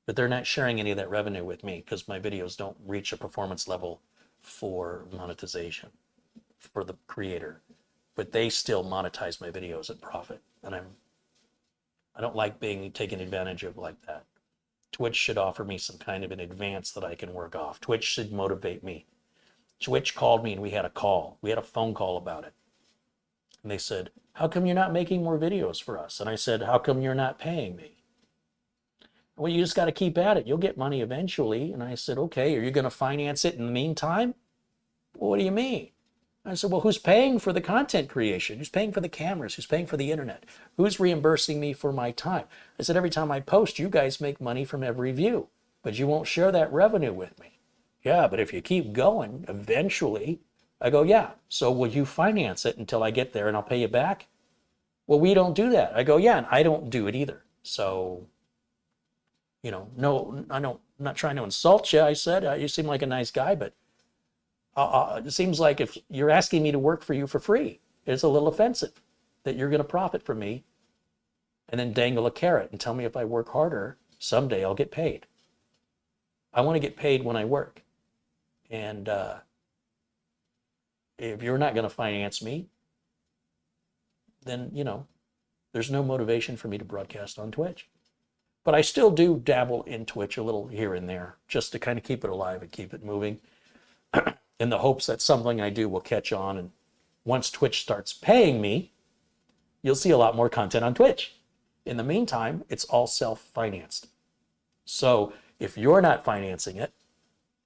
but they're not sharing any of that revenue with me because my videos don't reach a performance level for monetization for the creator. but they still monetize my videos at profit. And I don't like being taken advantage of like that. Twitch should offer me some kind of an advance that I can work off. Twitch should motivate me. Twitch called me and we had a call. We had a phone call about it. And they said, how come you're not making more videos for us? And I said, how come you're not paying me? Well, you just got to keep at it. You'll get money eventually. And I said, okay, are you going to finance it in the meantime? Well, what do you mean? I said, well, who's paying for the content creation? Who's paying for the cameras? Who's paying for the internet? Who's reimbursing me for my time? I said, every time I post, you guys make money from every view, but you won't share that revenue with me. Yeah, but if you keep going, eventually, I go, yeah, so will you finance it until I get there and I'll pay you back? Well, we don't do that. I go, yeah, and I don't do it either. So, no, I'm not trying to insult you. I said, you seem like a nice guy, but it seems like if you're asking me to work for you for free, it's a little offensive that you're going to profit from me and then dangle a carrot and tell me if I work harder, someday I'll get paid. I want to get paid when I work. And if you're not going to finance me, then, there's no motivation for me to broadcast on Twitch. But I still do dabble in Twitch a little here and there just to kind of keep it alive and keep it moving in the hopes that something I do will catch on. And once Twitch starts paying me, you'll see a lot more content on Twitch. In the meantime, it's all self-financed. So if you're not financing it,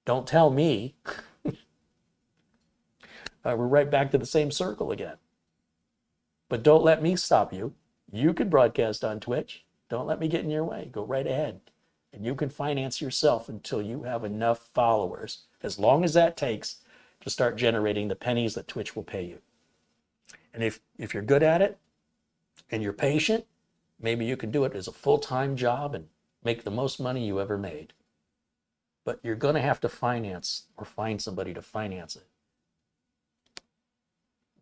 don't tell me. We're right back to the same circle again. But don't let me stop you. You can broadcast on Twitch. Don't let me get in your way. Go right ahead. And you can finance yourself until you have enough followers, as long as that takes, to start generating the pennies that Twitch will pay you. And if you're good at it and you're patient, maybe you can do it as a full-time job and make the most money you ever made. But you're going to have to finance or find somebody to finance it.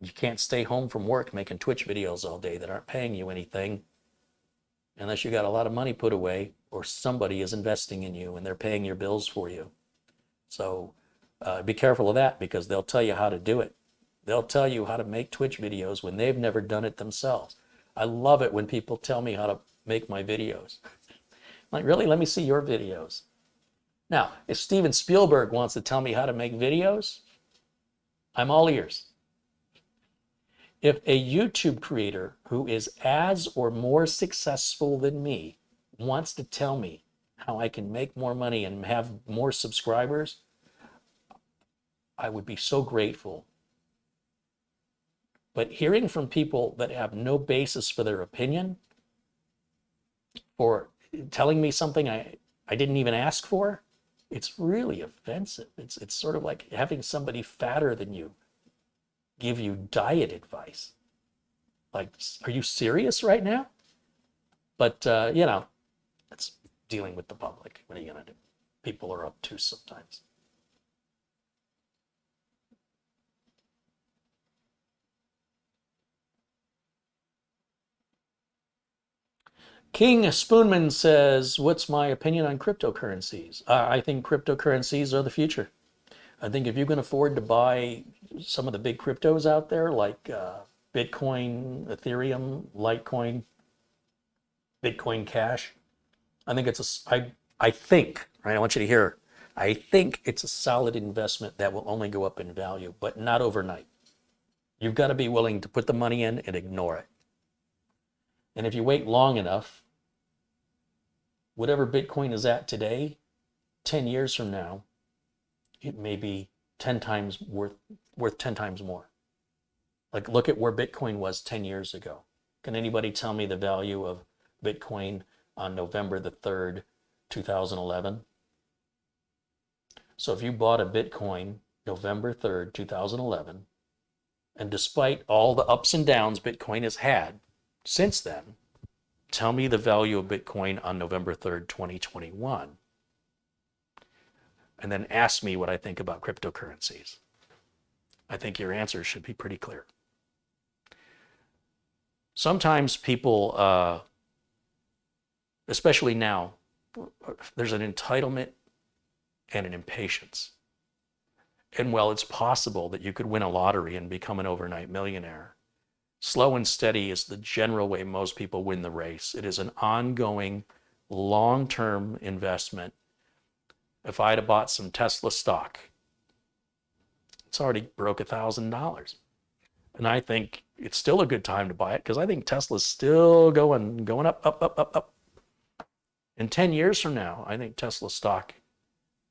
You can't stay home from work making Twitch videos all day that aren't paying you anything unless you got a lot of money put away or somebody is investing in you and they're paying your bills for you. So be careful of that, because they'll tell you how to do it. They'll tell you how to make Twitch videos when they've never done it themselves. I love it when people tell me how to make my videos. Like, really? Let me see your videos. Now, if Steven Spielberg wants to tell me how to make videos, I'm all ears. If a YouTube creator who is as or more successful than me wants to tell me how I can make more money and have more subscribers, I would be so grateful. But hearing from people that have no basis for their opinion, or telling me something I didn't even ask for, it's really offensive. It's sort of like having somebody fatter than you give you diet advice. Like, are you serious right now? But, it's dealing with the public. What are you going to do? People are obtuse sometimes. King Spoonman says, what's my opinion on cryptocurrencies? I think cryptocurrencies are the future. I think if you can afford to buy some of the big cryptos out there, like Bitcoin, Ethereum, Litecoin, Bitcoin Cash, I think I think, right? I want you to hear, I think it's a solid investment that will only go up in value, but not overnight. You've got to be willing to put the money in and ignore it. And if you wait long enough, whatever Bitcoin is at today, 10 years from now, it may be 10 times worth 10 times more. Like, look at where Bitcoin was 10 years ago. Can anybody tell me the value of Bitcoin on November the 3rd, 2011? So if you bought a Bitcoin November 3rd, 2011, and despite all the ups and downs Bitcoin has had since then, tell me the value of Bitcoin on November 3rd, 2021. And then ask me what I think about cryptocurrencies. I think your answer should be pretty clear. Sometimes people, especially now, there's an entitlement and an impatience. And while it's possible that you could win a lottery and become an overnight millionaire, Slow and steady is the general way most people win the race. It is an ongoing, long-term investment. If I had bought some Tesla stock, it's already broke $1,000. And I think it's still a good time to buy it because I think Tesla's still going up, up, up, up, up. In 10 years from now, I think Tesla stock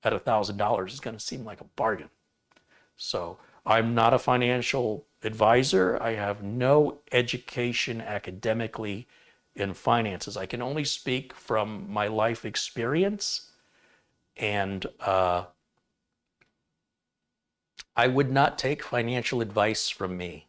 at $1,000 is going to seem like a bargain. So I'm not a financial advisor. I have no education academically in finances. I can only speak from my life experience, and I would not take financial advice from me.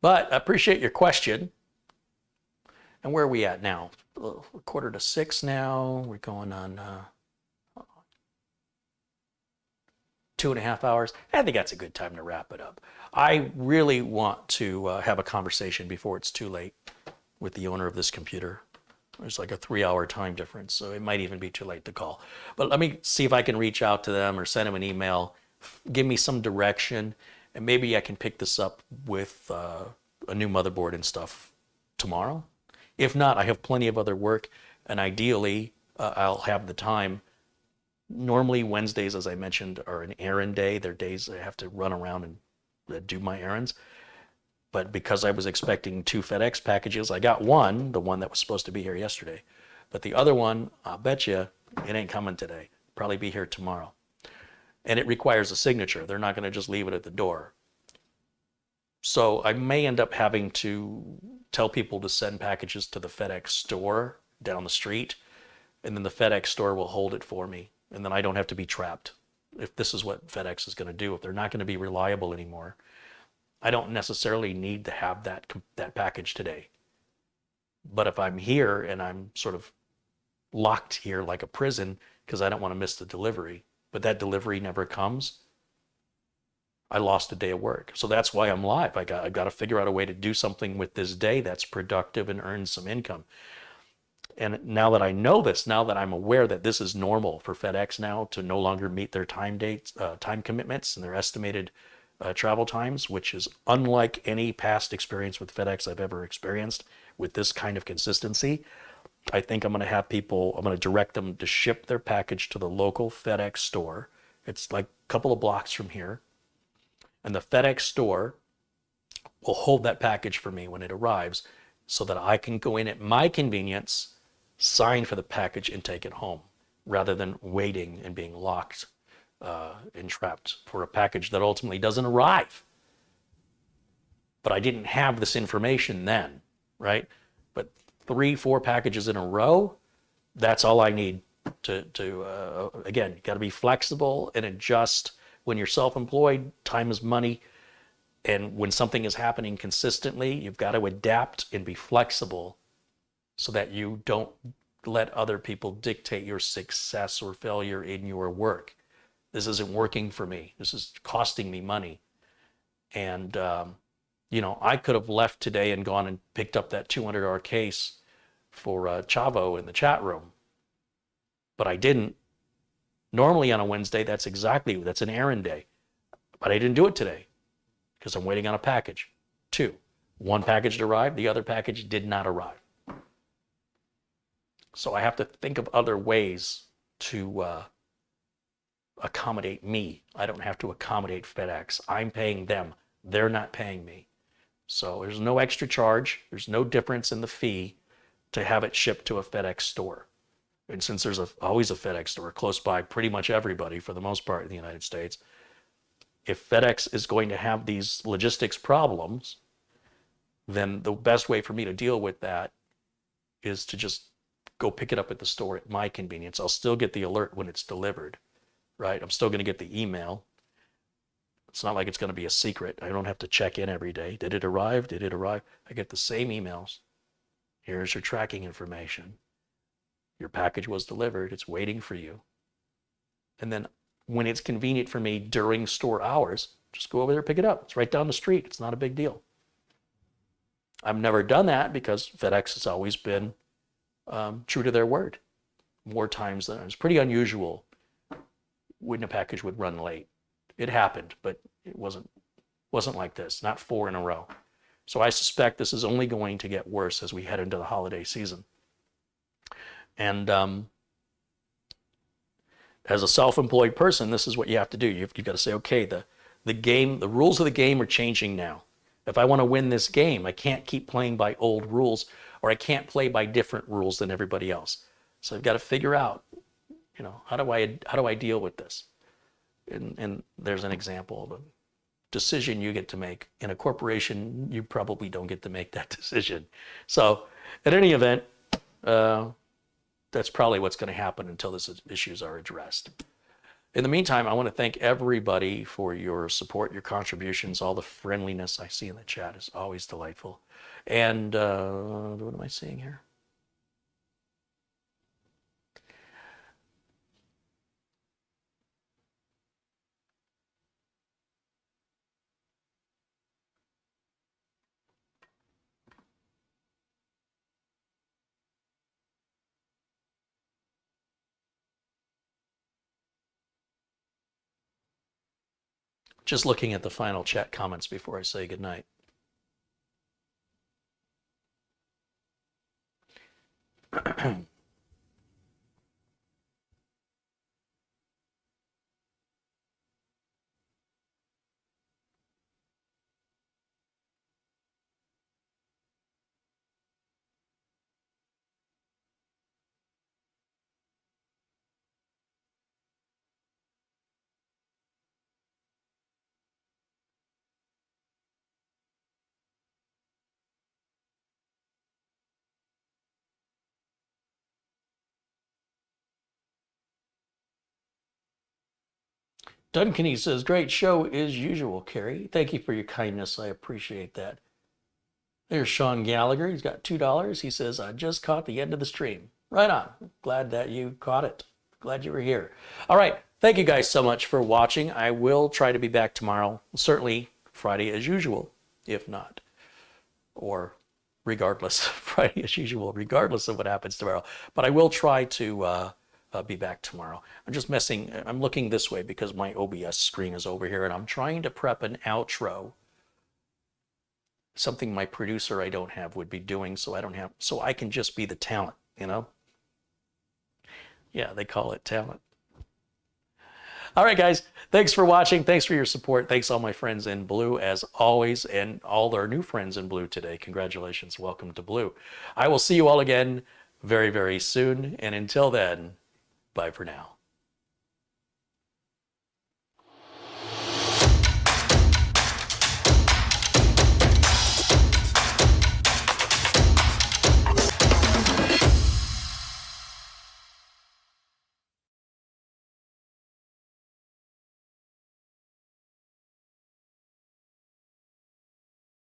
But I appreciate your question. And where are we at now? 5:45 now. We're going on 2.5 hours. I think that's a good time to wrap it up. I really want to have a conversation before it's too late with the owner of this computer. There's like a 3-hour time difference, so it might even be too late to call. But let me see if I can reach out to them or send them an email, give me some direction, and maybe I can pick this up with a new motherboard and stuff tomorrow. If not, I have plenty of other work, and ideally, I'll have the time. Normally, Wednesdays, as I mentioned, are an errand day. They're days I have to run around and do my errands. But because I was expecting 2 FedEx packages, I got one, the one that was supposed to be here yesterday. But the other one, I'll bet you, it ain't coming today. Probably be here tomorrow. And it requires a signature. They're not going to just leave it at the door. So I may end up having to tell people to send packages to the FedEx store down the street, and then the FedEx store will hold it for me. And then I don't have to be trapped. If this is what FedEx is going to do, if they're not going to be reliable anymore, I don't necessarily need to have that package today. But if I'm here and I'm sort of locked here like a prison because I don't want to miss the delivery, but that delivery never comes, I lost a day of work. So that's why I'm live. I've got to figure out a way to do something with this day that's productive and earn some income. And now that I know this, now that I'm aware that this is normal for FedEx now to no longer meet their time commitments and their estimated travel times, which is unlike any past experience with FedEx I've ever experienced with this kind of consistency, I think I'm going to have people, I'm going to direct them to ship their package to the local FedEx store. It's like a couple of blocks from here. And the FedEx store will hold that package for me when it arrives so that I can go in at my convenience, sign for the package, and take it home rather than waiting and being locked and trapped for a package that ultimately doesn't arrive. But I didn't have this information then, right? But 3-4 packages in a row, that's all I need to again, you got to be flexible and adjust. When you're self-employed, time is money. And when something is happening consistently, you've got to adapt and be flexible so that you don't let other people dictate your success or failure in your work. This isn't working for me. This is costing me money. And, I could have left today and gone and picked up that $200 case for Chavo in the chat room, but I didn't. Normally on a Wednesday, that's an errand day, but I didn't do it today because I'm waiting on a package. 2, one package arrived, the other package did not arrive. So I have to think of other ways to accommodate me. I don't have to accommodate FedEx. I'm paying them. They're not paying me. So there's no extra charge. There's no difference in the fee to have it shipped to a FedEx store. And since there's always a FedEx store close by pretty much everybody for the most part in the United States, if FedEx is going to have these logistics problems, then the best way for me to deal with that is to just go pick it up at the store at my convenience. I'll still get the alert when it's delivered, right? I'm still going to get the email. It's not like it's going to be a secret. I don't have to check in every day. Did it arrive? Did it arrive? I get the same emails. Here's your tracking information. Your package was delivered. It's waiting for you. And then when it's convenient for me during store hours, just go over there, pick it up. It's right down the street. It's not a big deal. I've never done that because FedEx has always been true to their word. More times than it's pretty unusual when a package would run late. It happened, but it wasn't like this, not 4 in a row. So I suspect this is only going to get worse as we head into the holiday season. And as a self-employed person, this is what you have to do. You've got to say, okay, the rules of the game are changing now. If I want to win this game, I can't keep playing by old rules, or I can't play by different rules than everybody else. So I've got to figure out, how do I deal with this? And there's an example of a decision you get to make. In a corporation, you probably don't get to make that decision. So at any event, that's probably what's going to happen until these issues are addressed. In the meantime, I want to thank everybody for your support, your contributions, all the friendliness I see in the chat is always delightful. And what am I seeing here? Just looking at the final chat comments before I say goodnight. Duncan, he says, great show as usual, Carrie. Thank you for your kindness. I appreciate that. There's Sean Gallagher. He's got $2. He says, I just caught the end of the stream. Right on. Glad that you caught it. Glad you were here. All right. Thank you guys so much for watching. I will try to be back tomorrow. Certainly Friday as usual, if not. Or regardless, Friday as usual, regardless of what happens tomorrow. But I will try to be back tomorrow. I'm looking this way because my OBS screen is over here and I'm trying to prep an outro. Something my producer I don't have would be doing, so I can just be the talent, Yeah, they call it talent. All right, guys, thanks for watching. Thanks for your support. Thanks all my friends in blue as always, and all our new friends in blue today. Congratulations. Welcome to blue. I will see you all again very, very soon. And until then, bye for now.